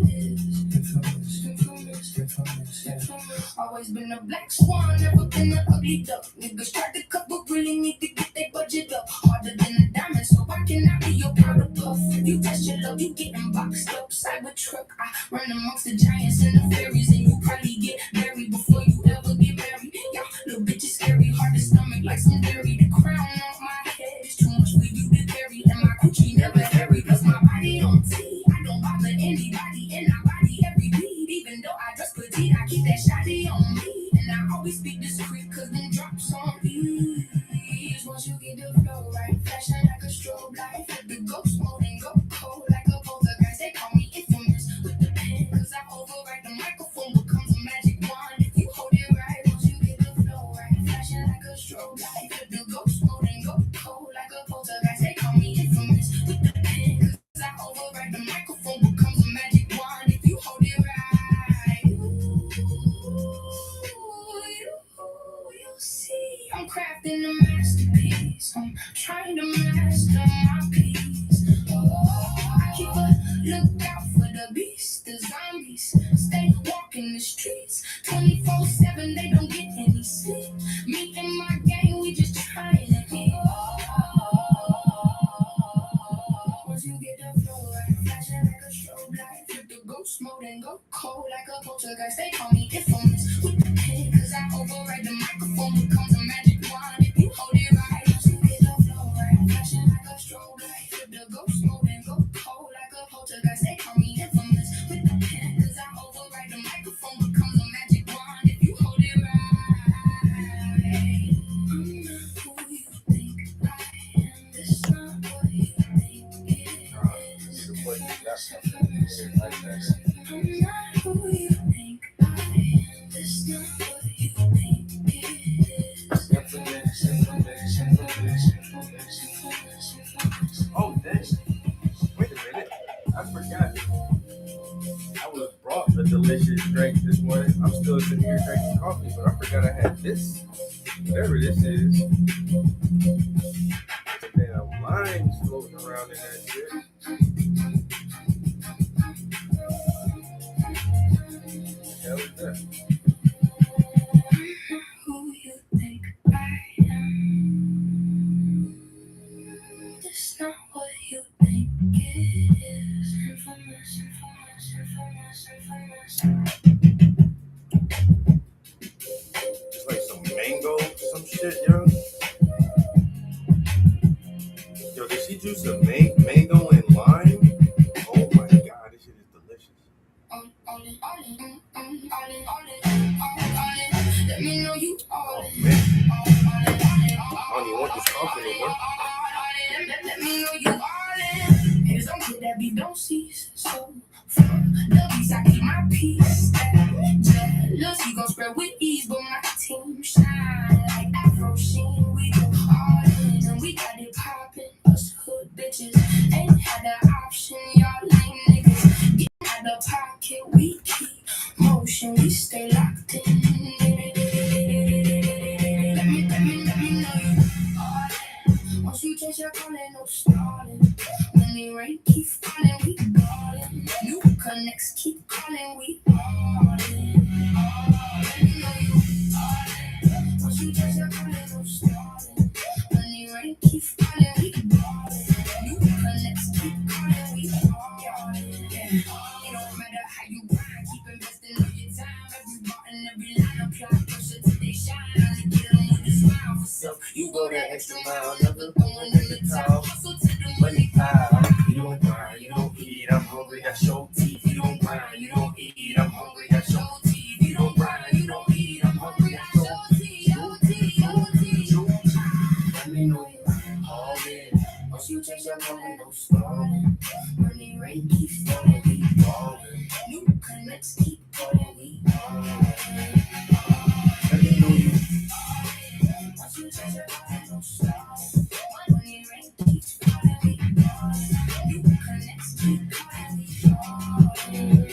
is. Infamous, infamous, infamous, infamous. Always been a black swan, never been an ugly duck. Niggas tried to cut, but really need to get their budget up. Harder than a diamond, so I cannot be your powder puff. You test your love, you getting boxed up. Cybertruck, I run amongst the giants and the fairies, and you probably get buried before you ever get married. Y'all little bitches scary, hard to stomach like some dairy. The crown on my head is too much for you to carry, and my coochie never hairy. Plus my body on T, I don't bother anybody, and I body every beat. Even though I dress petite, I keep that shawty on me, and I always speak discreet, cause them drops on me. Once you get the flow right, flashing like a strobe light, flip the ghost mode and go cold like a poltergeist. They call me infamous with the pen, cause I override the microphone becomes a magic wand. If you hold it right, once you get the flow right, flashing like a strobe light, flip the ghost mode and go cold like a poltergeist. They call me infamous with the pen, cause I override the microphone becomes a magic wand. If you hold it right, you'll see I'm crafting a masterpiece. I'm trying to master my piece. I keep a lookout for the beast, the zombies. Stay walking the streets 24/7. They don't get any sleep. Me and my gang, we just trying to hit. Once you get the flow right, flashing like a strobe light, flip the ghost mode and go cold like a poltergeist. They call me infamous with the pen, cause I override the microphone becomes a magic wand. If you hold it right, once you get the flow right, flashing like a strobe light, flip the ghost mode and go cold like a poltergeist. They call me infamous with the pen, cause I override the microphone becomes a magic wand. If you hold it right, I'm not who you think I am. It's not what you think got something like that. I'm not who you think I am. That's not what you think it is. Oh, dang. Wait a minute. I forgot. I was brought a delicious drink this morning. I'm still sitting here drinking coffee, but I forgot I had this. Whatever this is. Damn limes floating around in that shit. Hell is that? Who you think I am? That's not what you think it is. Information. It's like some mango, some shit, yo. Yo, did she juice a mango and lime? Oh my god, this shit is delicious. Let me know you all Oh man, I don't even want this coffee anymore. Let me know you all in. Haters don't get that beat, don't cease. So from the beats, I keep my peace. Jealousy gon' spread with ease, but my team shine like Afro Sheen. We go all in, and we got it poppin'. Us hood bitches ain't had the option. Y'all lame niggas get out the pocket. We keep motion, we stay locked in. Let me know you all in. Once you change your calling, no stalling. When the rain keep falling, we ballin'. New connects keep calling, we ballin'. Let me know you all in. Once you change your calling, no stalling. When the rain keep falling, we ballin'. New connects keep calling, we ballin'. Yeah. It don't matter how you grind, keep investing all your time. Every bar and every line apply pressure till they shine. Only get 'em with a smile for self. You go that extra mile, never throwing in the towel. Hustle to the money pile. You don't grind, you don't eat. I'm hungry, I show teeth. You don't grind, you don't eat. I'm hungry, I show teeth. You don't grind, you don't eat. I'm hungry, I show teeth. Let me know you all in. Once you change your mind, no stalling. When the rain keeps falling, we ballin'. New connects keep calling, we ballin'. Let me know you all in. Once you change your mind, no stalling. When the rain keeps falling, we ballin'. New connects keep calling, we ballin'.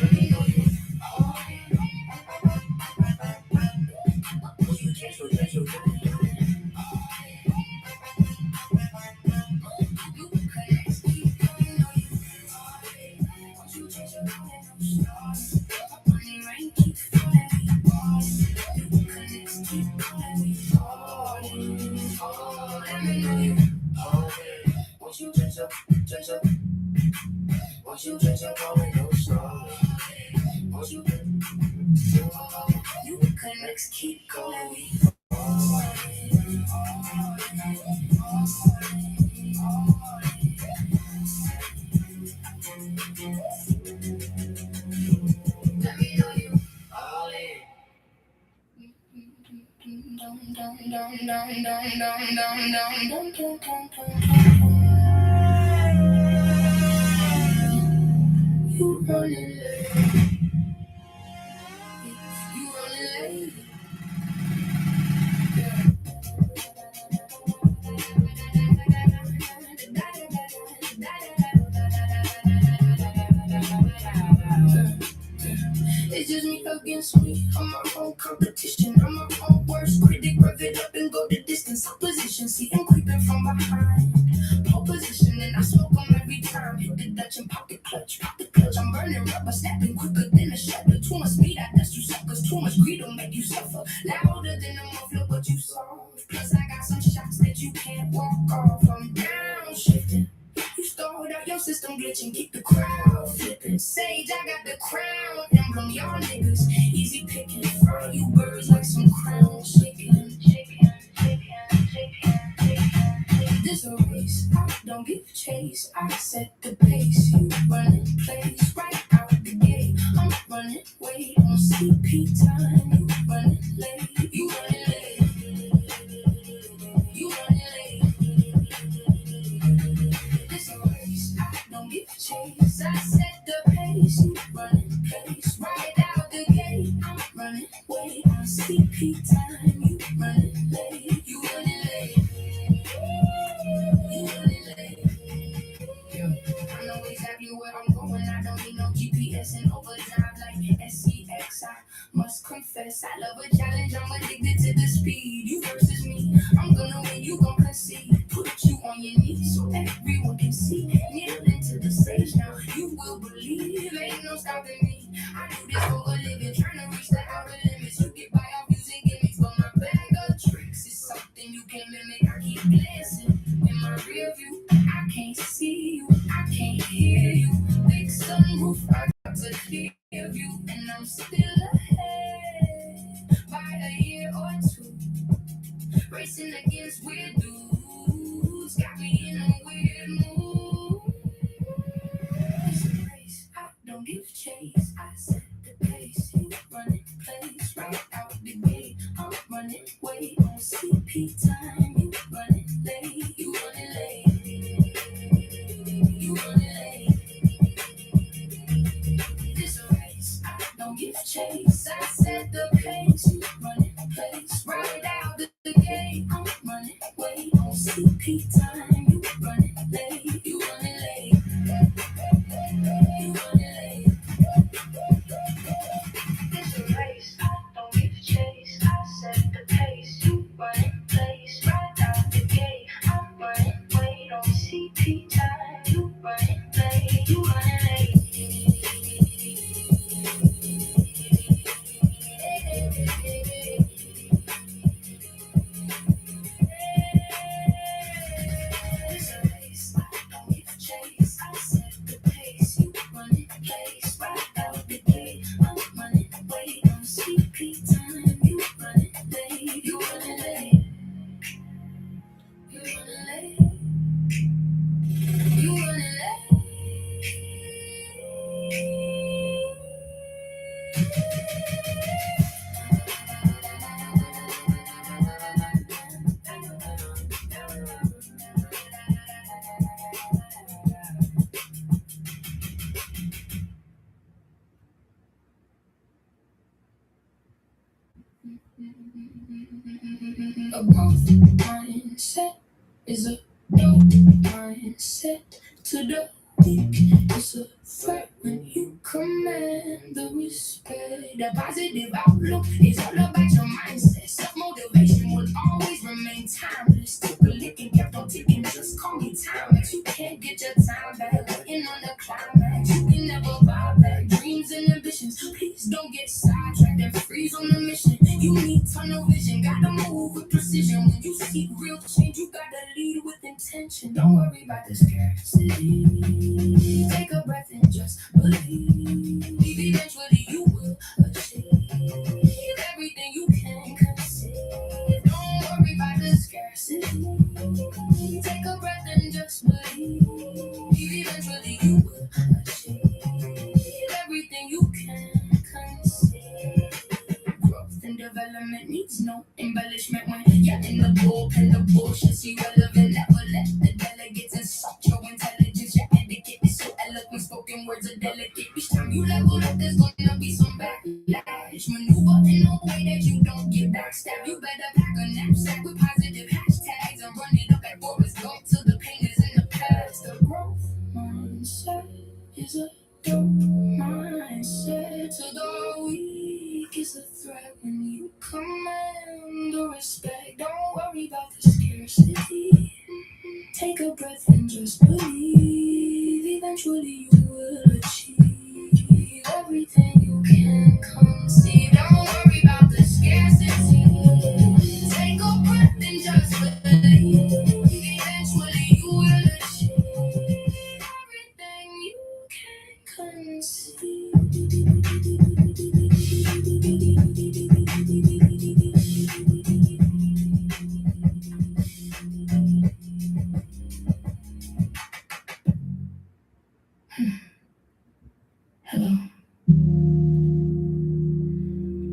Let me know you all in. Once you change your mind, new connects keep calling, know you all in. Once you change your mind, no stalling. When the rain keeps falling, we ballin'. New connects keep calling, we ballin'. Let me know you all in. Once you change your once you change your mind, no stalling. Once you new connects keep calling, we let me know you all in. You running late. You running late. It's just me against me. I'm my own competition. I'm my own worst critic. Rev it up and go the distance. Opposition, see him creeping from behind. Pole position and I smoke them every time. Hit the Dutch and pop the clutch. I'm burning rubber, snapping quicker than a shutter. Too much speed, I dust you suckers. Too much greed will make you suffer. Louder than a muffler, but you soft. Plus I got some shots that you can't walk off. I'm downshifting. You stalled out your system glitching, keep the crowd flipping. Sage, I got the crown emblem, y'all niggas easy picking. Fry you birds like some crown chicken. This a race, I don't give chase. I set the pace, you running place right out the gate. I'm running way on CP time. You running late, you running late. You running late. This a race, I don't give chase. chase. I set the pace, you running place. Right out the gate, I'm running way on CP time. You running late, you running late, you running late. Yeah. I know exactly where I'm going. I don't need no GPS and overdrive like SCX. I must confess, I love a challenge. I'm addicted to the speed. You versus me, I'm gonna win. You gon' concede. Put you on your knees so everyone can see. Kneel into the stage now. You will believe. Ain't no stopping me. I do this for a living, trying to reach the outer limits. You get by off using gimmicks, but my bag of tricks is something you can mimic. I keep glancing in my rear view. I can't see you, I can't hear you. Big sunroof, I got to clear view, and I'm still ahead by a year or two. Racing against weird dudes, got me in a weird mood. It's a race, I don't give chase. I set the pace, you running place. Right out the gate, I'm running way on CP time. You running late, you running late, you running late. This a race, I don't give chase. I set the pace, you running place. Right out the gate, I'm running way on CP time. You running late, you running late, you running late. This a race, I don't give chase. I set the pace, you running place. Right out the gate, I'm running way on CP time. You running late, you running late. This a race, I don't give chase. I set the pace, you running place. Right out the gate, I'm running way on CP time. You running late, you running late, you running late, you running late. A growth mindset is a dope mindset to the weak. It's a threat when you command the respect. The positive outlook is all about your mindset. Self-motivation will always remain timeless. Took a lick and kept on ticking, just call me timeless. You can't get your time back, waiting on the climax. You can never buy back dreams and ambitions. Please don't get sidetracked and freeze on the mission. You need tunnel vision, gotta move with precision. When you seek real change, you gotta lead with intention. Don't worry about the scarcity. Take a breath and just believe. Eventually you will achieve everything you can conceive. Don't worry about the scarcity. Take a breath and just believe. Eventually you will achieve everything you can conceive. Growth and development needs no embellishment. When you're in the bullpen, the bullshit's irrelevant. Never let the delegates insult your intelligence. Your etiquette is so eloquent, spoken words are delicate. Each time you level up, there's gonna be some backlash. Maneuver in a way that you don't get backstabbed. You better pack a knapsack with positive hashtags and run it up at Forrest Gump till the pain is in the past. The growth mindset is a dope mindset to the weak. Is a threat when you command the respect. Don't worry about the scarcity. Take a breath and just believe. Eventually you will achieve everything you can conceive. Don't worry about the scarcity. Take a breath and just believe. Eventually you will achieve everything you can conceive. Hello.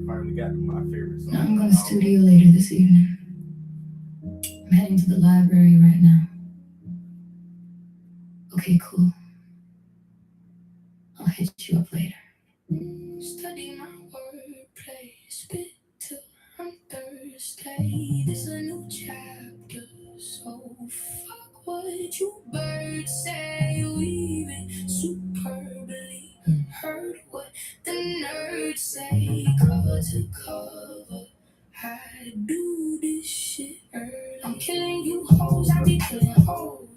Finally got to my favorite song. Now I'm going to studio later this evening. I'm heading to the library right now. Okay, cool. hit you up later. Study my wordplay, spit till I'm thirsty. This a new chapter, so fuck what you birds say. Weaving superbly, heard what the nerds say. Cover to cover, I do this shit early. I'm killing you hoes, I be killing hoes.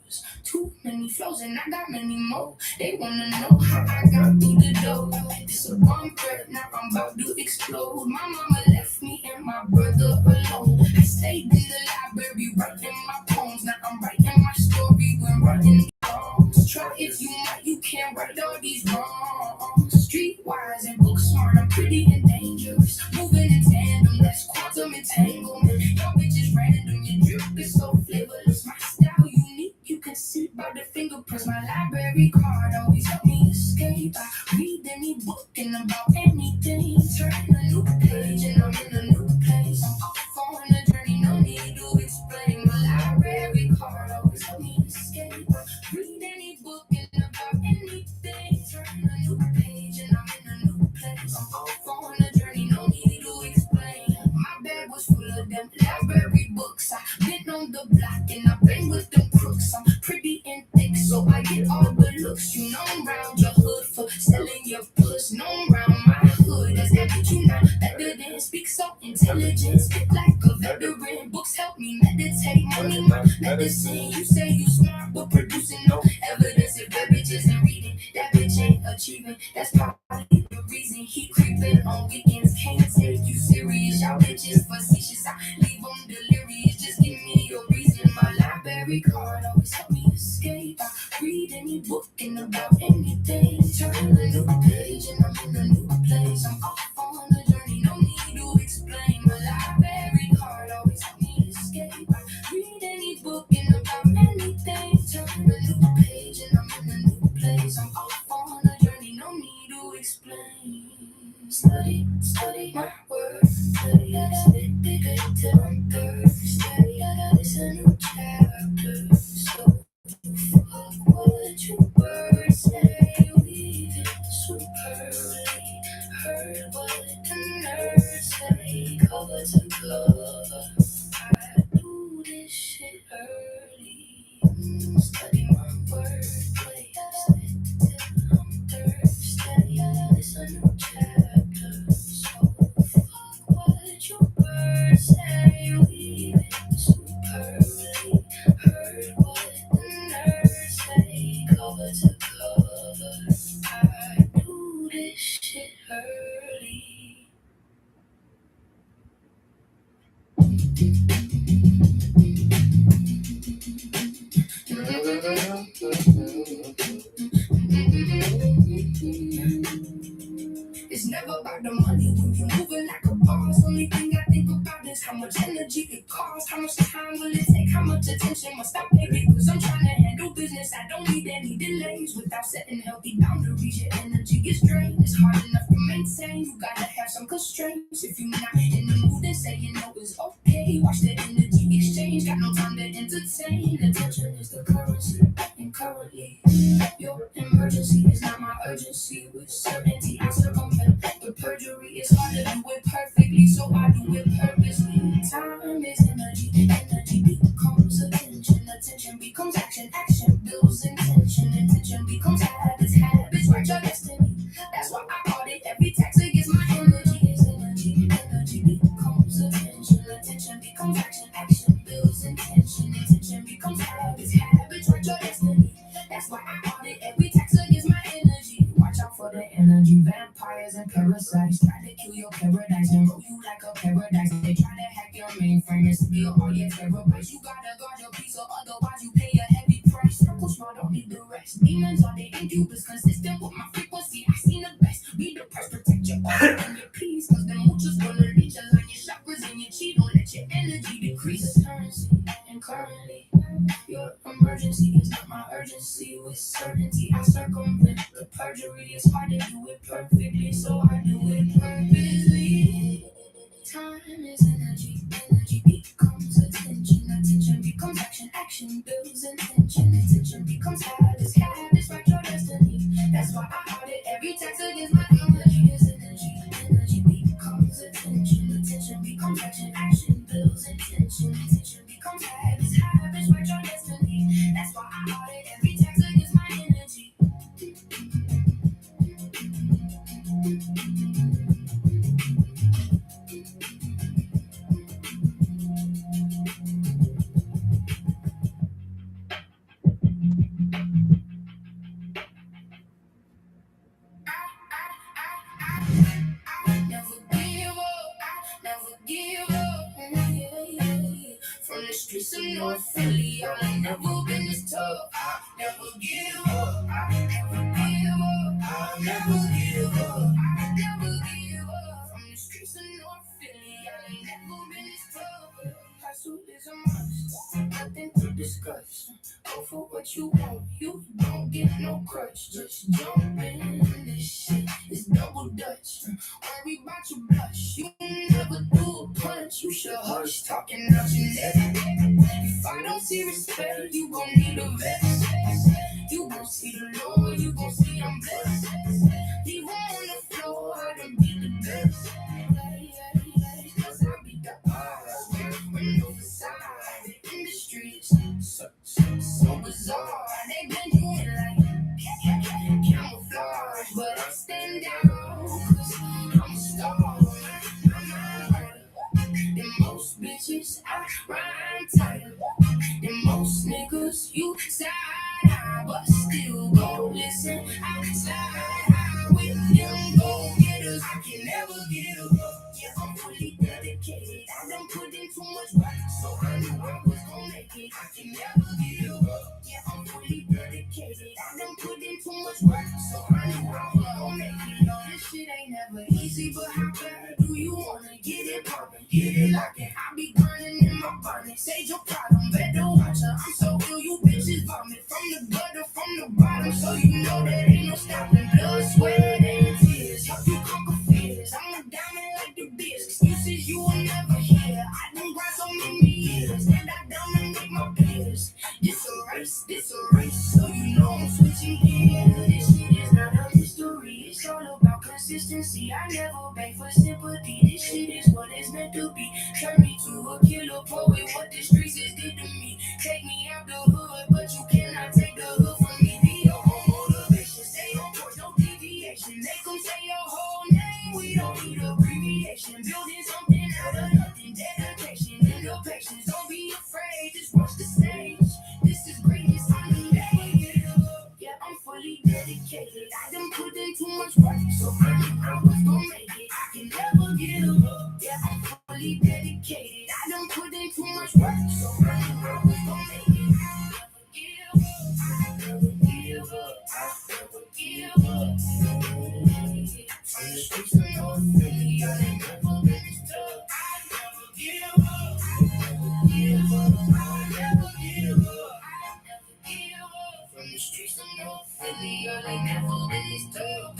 Too many flows and I got many more. They wanna know how I got through the door. This a bomb threat, now I'm about to explode. My mama left me and my brother alone. I stayed in the library writing my poems. Now I'm writing my story when writing songs. Try if you might, you can't write all these wrongs. Streetwise and book smart, I'm pretty and dangerous. Moving in tandem, that's quantum entanglement. Y'all bitches random, your drip is so flavorless. My style unique, you can see by the fingerprints. My library card always help me escape. I read any book and about anything. Turn a new page and I'm in a new place. I'm off on a journey, no need to explain. My library card always help me escape. I read any book and about anything. Turn a new page and I'm in a new place. I'm off on a journey, no need to explain. My bag was full of them library books. I've been on the block and I've been with them crooks. I'm pretty and thick, so I get all the looks. You know I'm round your hood for selling your puss. No I'm round my hood, that's that bitch you not better than. Speak so intelligent, speak like a veteran. Books help me meditate, money my medicine. You say you smart, but producing no evidence. If that bitch isn't reading, that bitch ain't achieving. That's probably the reason he creeping on weekends. Can't take you serious, y'all bitches facetious. I leave them delirious, just give me your reason. My library card always help me escape. I read any book and about anything. Turn a new page and I'm in a new place. I'm off on a journey, no need to explain. My library card always help me escape. I read any book and about anything. Turn a new page and I'm in a new place. I'm off on a journey, no need to explain. Study my words. Study, I spit bigger till I'm thirsty. It's a new chapter, so fuck what you birds say. Weaving superbly, heard what the nerds say. Cover to cover, I do this shit early. Study my wordplay, spit till I'm thirsty. It's a new chapter, so fuck what you birds say. Weaving superbly, heard what the nerds say. Cover to cover, I do this shit early. It's never about the money when you're moving like a boss. Only thing I think about is how much energy it costs. How much time will it take? How much attention must I pay? Because I'm trying to handle business. I don't need any delays. Without setting healthy boundaries, your energy gets drained. It's hard enough to maintain. You gotta have some constraints. If you're not in the mood, then say you know it's okay. Watch the energy exchange. Got no time to entertain. Attention is the currency. And currently, your emergency is not my urgency. With certainty, I circumvent the perjury. It's hard to do it perfectly, so I do it purposely. Time is energy. Energy becomes attention. Attention becomes action. Action builds intention. Intention becomes habits. Habits write your destiny. That's why I audit every tax against my energy. Is energy. Energy becomes attention. Attention becomes action. Action builds intention. Intention becomes habits. Habits write your destiny. That's why I audit every tax against my energy. Watch out for the energy vampires and parasites. Try to kill your paradise and roll you like a paradise. They try to hack your mainframe and steal all your terabytes. You gotta guard your peace or otherwise you pay a heavy price. Circle smart, don't need the rest. Demons are the incubus, consistent with my frequency. I seen the best. Be the price, protect your order and your peace. Cause the muchos gonna reach align your chakras and your chi. Don't let your energy decrease. Currency and currently, your emergency is not my urgency. With certainty, I circumvent the perjury. It's hard to do it perfectly, so I do it purposely. Time is energy. Energy becomes attention. Attention becomes action. Action builds intention. Intention becomes habits. Habits write your destiny. That's why I audit every streets of North Philly, I ain't never been this tough. I never give up. I never give up. I never give up. I never give up. From the streets of North Philly, I ain't never been this tough. Hustle is a must, nothing to discuss. Go for what you want, you don't get no crutch. Just jump in, this shit is double dutch. Worry about your blush, you never do a punch. You should hush, talking out your neck. If I don't see respect, you gon' need a vest. You gon' see the Lord, you gon' see I'm blessed. Leave him on the floor, I done be the best. Cause I be the odds, when no facade in the streets, so bizarre. They been doing like camouflage, but I stand out, cause I'm a star. The most bitches I rhyme tired. The most niggas you side eye, but still go listen. I slide with them go getters. I can never get up. Yeah, I'm fully dedicated. I done put in too much work, so I knew I was gonna make it. I can never get up. Yeah, I'm fully dedicated. I done put in too much work, so I knew I was gonna make it. Yo, this shit ain't never easy, but how bad do you wanna get it poppin'? Get it lockin'. I be grinding in my bonnet. Sage your problem, better watch her. I'm so ill, you bitches vomit from the gutter, from the bottom, so you know that ain't no stopping. Blood, sweat, and tears. Help you conquer fears. I'm a diamond like the biz. Excuses you will never hear. I done grind so many years, and I dominate my peers. This a race, so you know I'm switching gears. This shit is not a mystery. It's all about consistency. I never beg for sympathy. This shit is what it's meant to be. Turn me to a killer poet. What the streets has did to me. Take me out the hood, but you cannot take the hood from me. Be your own motivation. Stay on course, no deviation. Make them say your whole name. We don't need abbreviation. Building something out of nothing. Dedication and the patience. Don't be afraid. Just watch the stage. This is greatness. I never get up. Yeah, I'm fully dedicated. I done put in too much work, so I knew I was gonna make it. I can never give up. Yeah, I'm fully dedicated. I done put in too much work, so I knew I was gonna make it. I never give up. I never give up. From the streets of North Philly, I ain't never been this tough. I never give up. I never give up. I never give up. I never give up. From the streets of North Philly, I ain't never been this tough.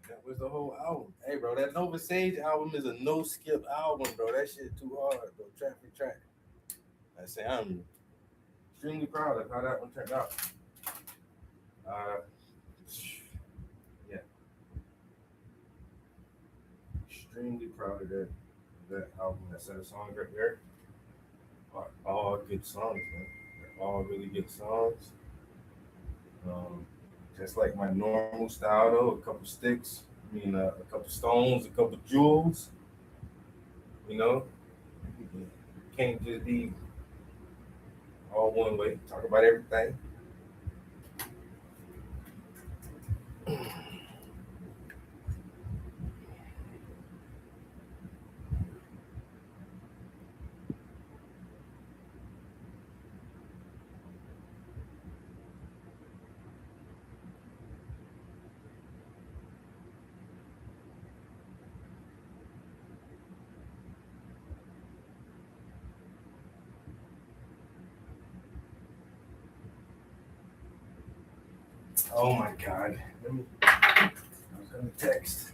That was the whole album. Hey, bro, that Nova Sage album is a no skip album, bro. That shit too hard, bro. Track for track. I say I'm extremely proud of how that one turned out. Yeah, extremely proud of that album. That set of songs right there are all good songs, man. They're all really good songs. Just like my normal style, though, a couple sticks. I mean, a couple stones, a couple jewels. You know, can't just be all one way. Talk about everything. Oh my God. I was gonna text.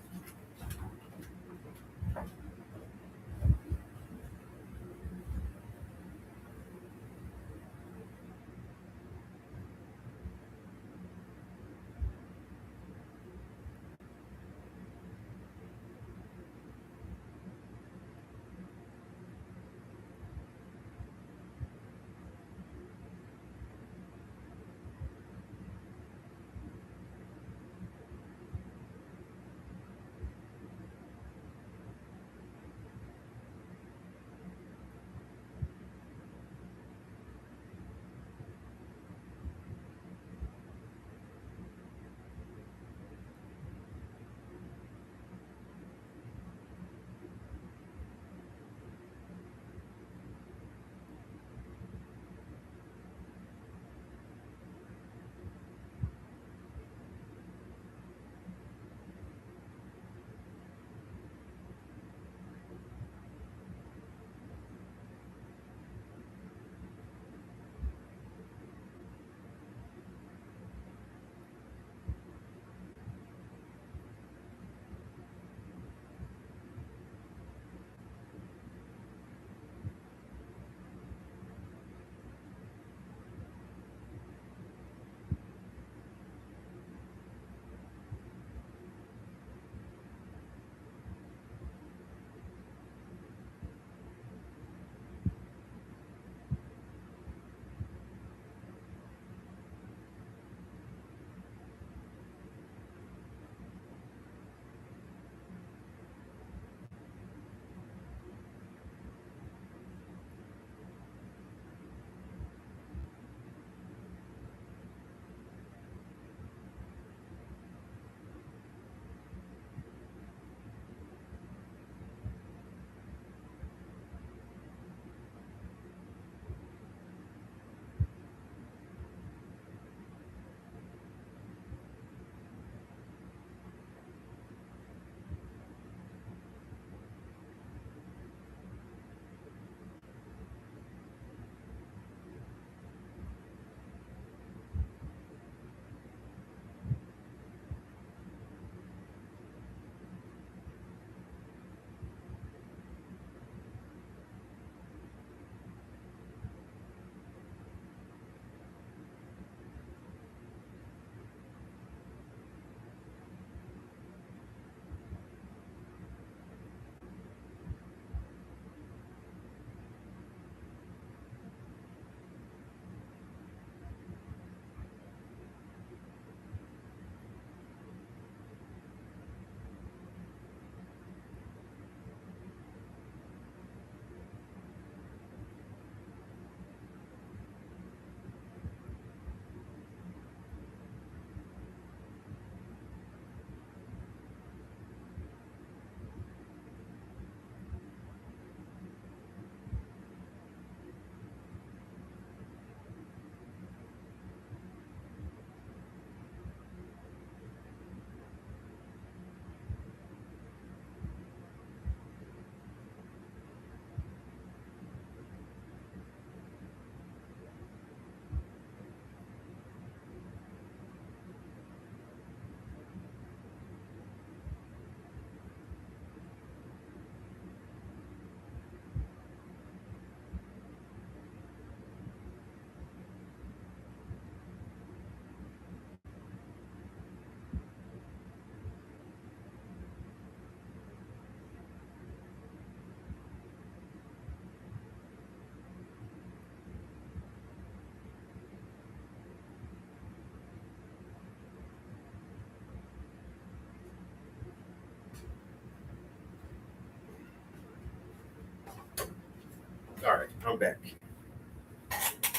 All right, I'm back.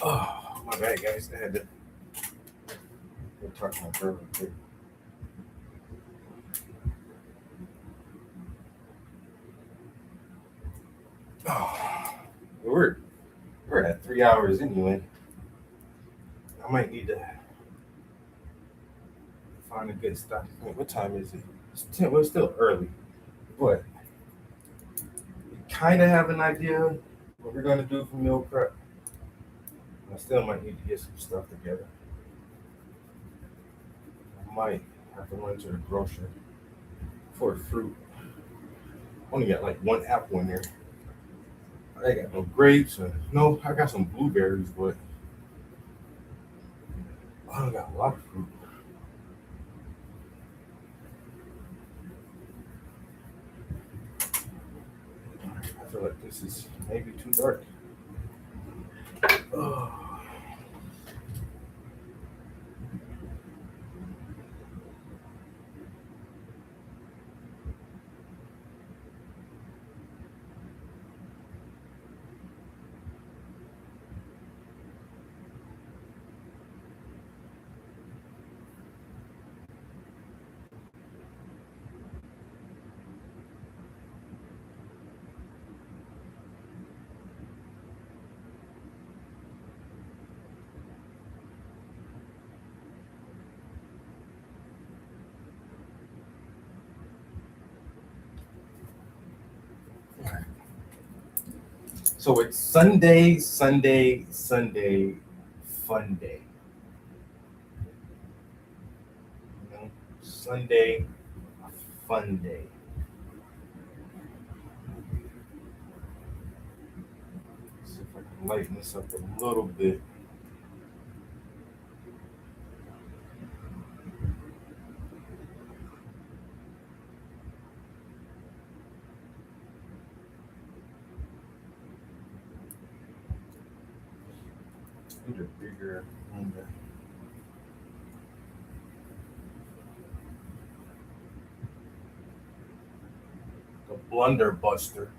Oh, my bad, guys. I had to go talk to my girl real quick. Oh, we're at 3 hours anyway. I might need to find a good stop. Wait, what time is it? It's 10. Well, it's still early, but we kind of have an idea what we're gonna do for meal prep. I still might need to get some stuff together. I might have to run to the grocery for fruit. Only got like one apple in there. I ain't got no grapes. No, I got some blueberries, but I don't got a lot of fruit. I feel like this is maybe too dark. Oh. So it's Sunday, fun day. You know, Sunday, fun day. See if I can lighten this up a little bit. Need a bigger window. The Blunder Buster.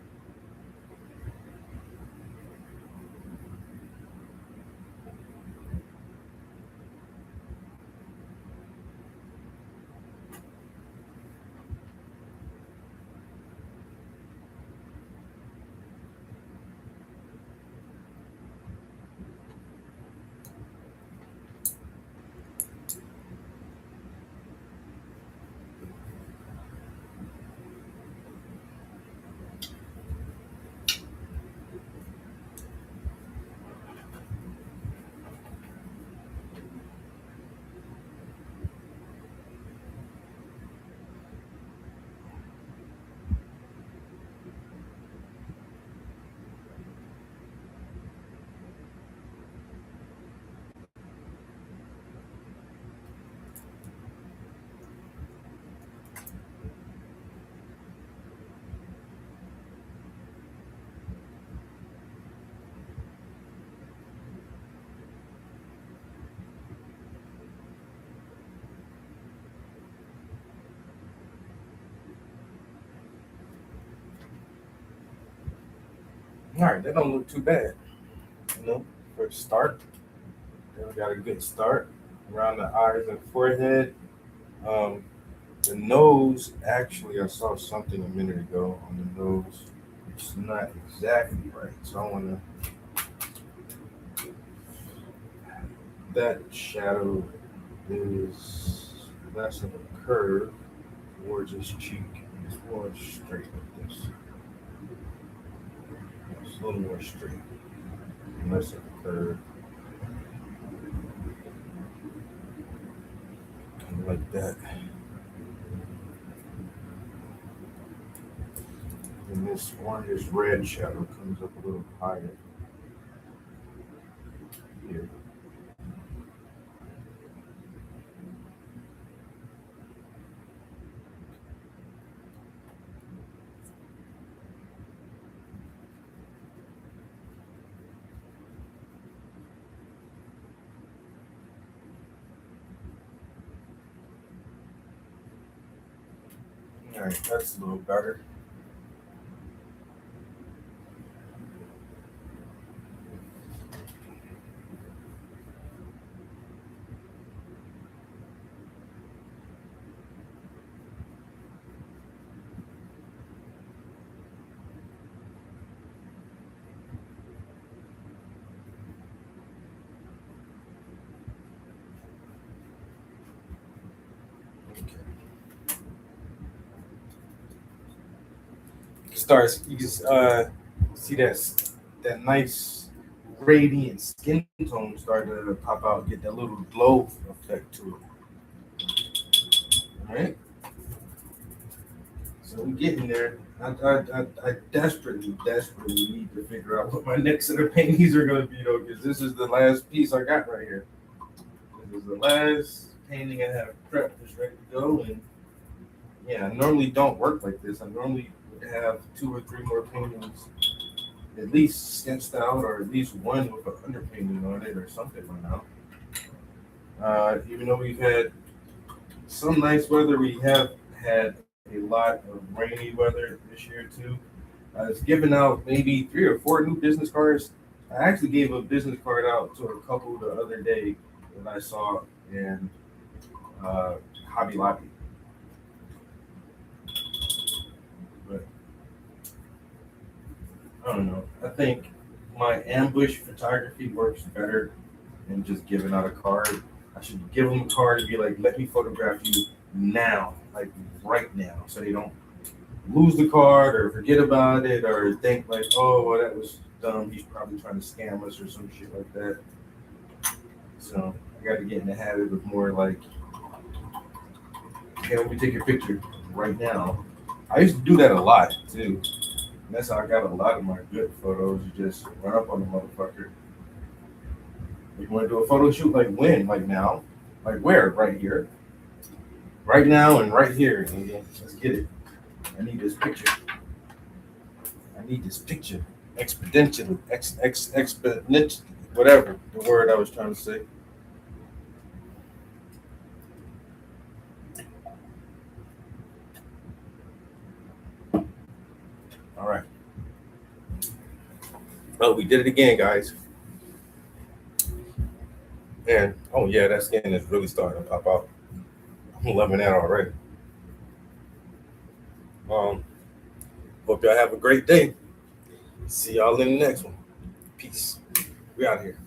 All right, that don't look too bad. You know, for a start, we got a good start around the eyes and forehead. Um, the nose, actually, I saw something a minute ago on the nose. It's not exactly right, so I want to. That shadow is less of a curve towards his cheek. It's more straight like this. It's a little more straight, less of a curve. Kind of like that. And this orange red shadow comes up a little higher here. All right, that's a little better. starts, you can see that nice radiant skin tone start to pop out, get that little glow effect to it. All right. So we're getting there. I desperately need to figure out what my next set of paintings are going to be, though, because this is the last piece I got right here. This is the last painting I have prepped, just ready to go. And yeah, I normally don't work like this. I normally would have 2 or 3 more paintings at least sketched out, or at least one with an underpainting on it or something by now. Even though we've had some nice weather, we have had a lot of rainy weather this year too. It's given out maybe 3 or 4 new business cards. I actually gave a business card out to a couple the other day that I saw in Hobby Lobby. But I don't know. I think my ambush photography works better than just giving out a card. I should give them a card and be like, let me photograph you now, like right now, so they don't lose the card or forget about it or think like, oh, well, that was dumb. He's probably trying to scam us or some shit like that. So I got to get in the habit of more like, okay, let me take your picture right now. I used to do that a lot too. And that's how I got a lot of my good photos. You just run up on the motherfucker. You want to do a photo shoot? Like when? Like now? Like where? Right here. Right now and right here. Nigga. Let's get it. I need this picture. I need this picture. Exponentially. Exponential. Whatever the word I was trying to say. All right. Oh, we did it again, guys. And oh yeah, that skin is really starting to pop out. I'm loving that already. Hope y'all have a great day. See y'all in the next one. Peace. We out here.